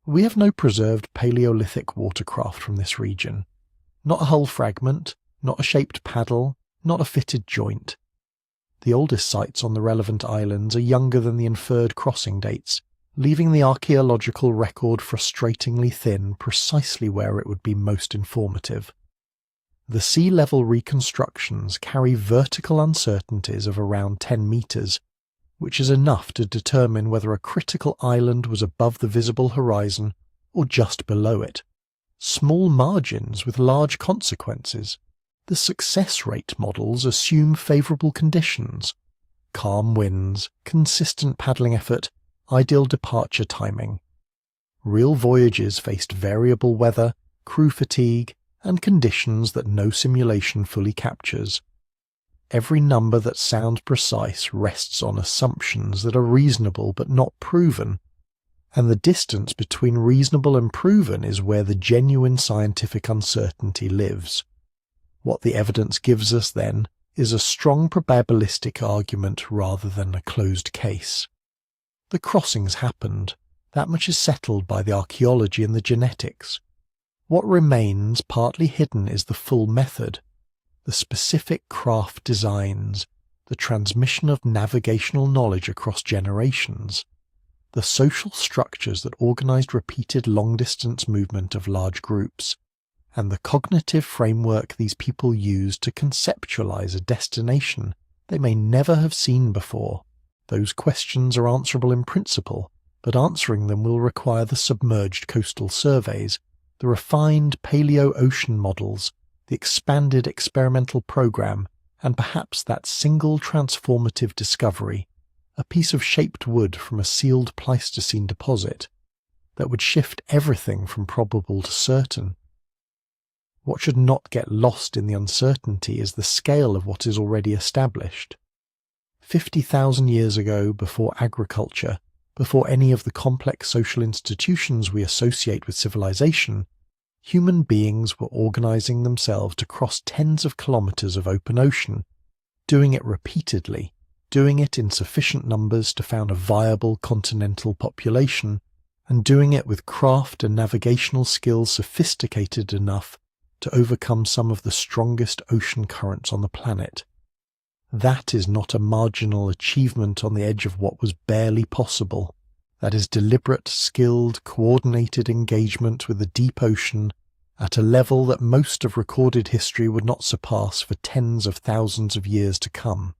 We have no preserved Paleolithic watercraft from this region. Not a hull fragment, not a shaped paddle, not a fitted joint. The oldest sites on the relevant islands are younger than the inferred crossing dates, leaving the archaeological record frustratingly thin precisely where it would be most informative. The sea level reconstructions carry vertical uncertainties of around 10 metres, which is enough to determine whether a critical island was above the visible horizon or just below it. Small margins with large consequences. The success rate models assume favourable conditions: calm winds, consistent paddling effort, ideal departure timing. Real voyages faced variable weather, crew fatigue, and conditions that no simulation fully captures. Every number that sounds precise rests on assumptions that are reasonable but not proven, and the distance between reasonable and proven is where the genuine scientific uncertainty lives. What the evidence gives us, then, is a strong probabilistic argument rather than a closed case. The crossings happened. That much is settled by the archaeology and the genetics. What remains, partly hidden, is the full method, the specific craft designs, the transmission of navigational knowledge across generations, the social structures that organized repeated long-distance movement of large groups, and the cognitive framework these people used to conceptualize a destination they may never have seen before. Those questions are answerable in principle, but answering them will require the submerged coastal surveys, The refined paleo-ocean models, the expanded experimental program, and perhaps that single transformative discovery, a piece of shaped wood from a sealed Pleistocene deposit, that would shift everything from probable to certain. What should not get lost in the uncertainty is the scale of what is already established. 50,000 years ago, before agriculture, before any of the complex social institutions we associate with civilization, human beings were organizing themselves to cross tens of kilometers of open ocean, doing it repeatedly, doing it in sufficient numbers to found a viable continental population, and doing it with craft and navigational skills sophisticated enough to overcome some of the strongest ocean currents on the planet. That is not a marginal achievement on the edge of what was barely possible. That is deliberate, skilled, coordinated engagement with the deep ocean at a level that most of recorded history would not surpass for tens of thousands of years to come.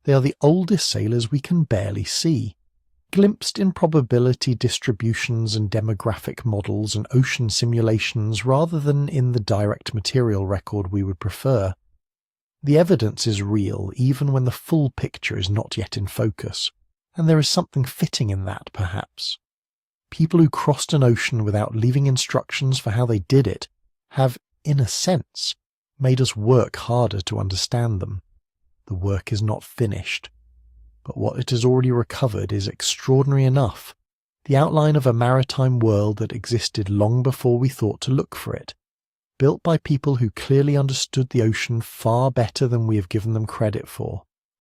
They are the oldest sailors we can barely see, glimpsed in probability distributions and demographic models and ocean simulations rather than in the direct material record we would prefer. The evidence is real even when the full picture is not yet in focus, and there is something fitting in that, perhaps. People who crossed an ocean without leaving instructions for how they did it have, in a sense, made us work harder to understand them. The work is not finished, but what it has already recovered is extraordinary enough, the outline of a maritime world that existed long before we thought to look for it, built by people who clearly understood the ocean far better than we have given them credit for.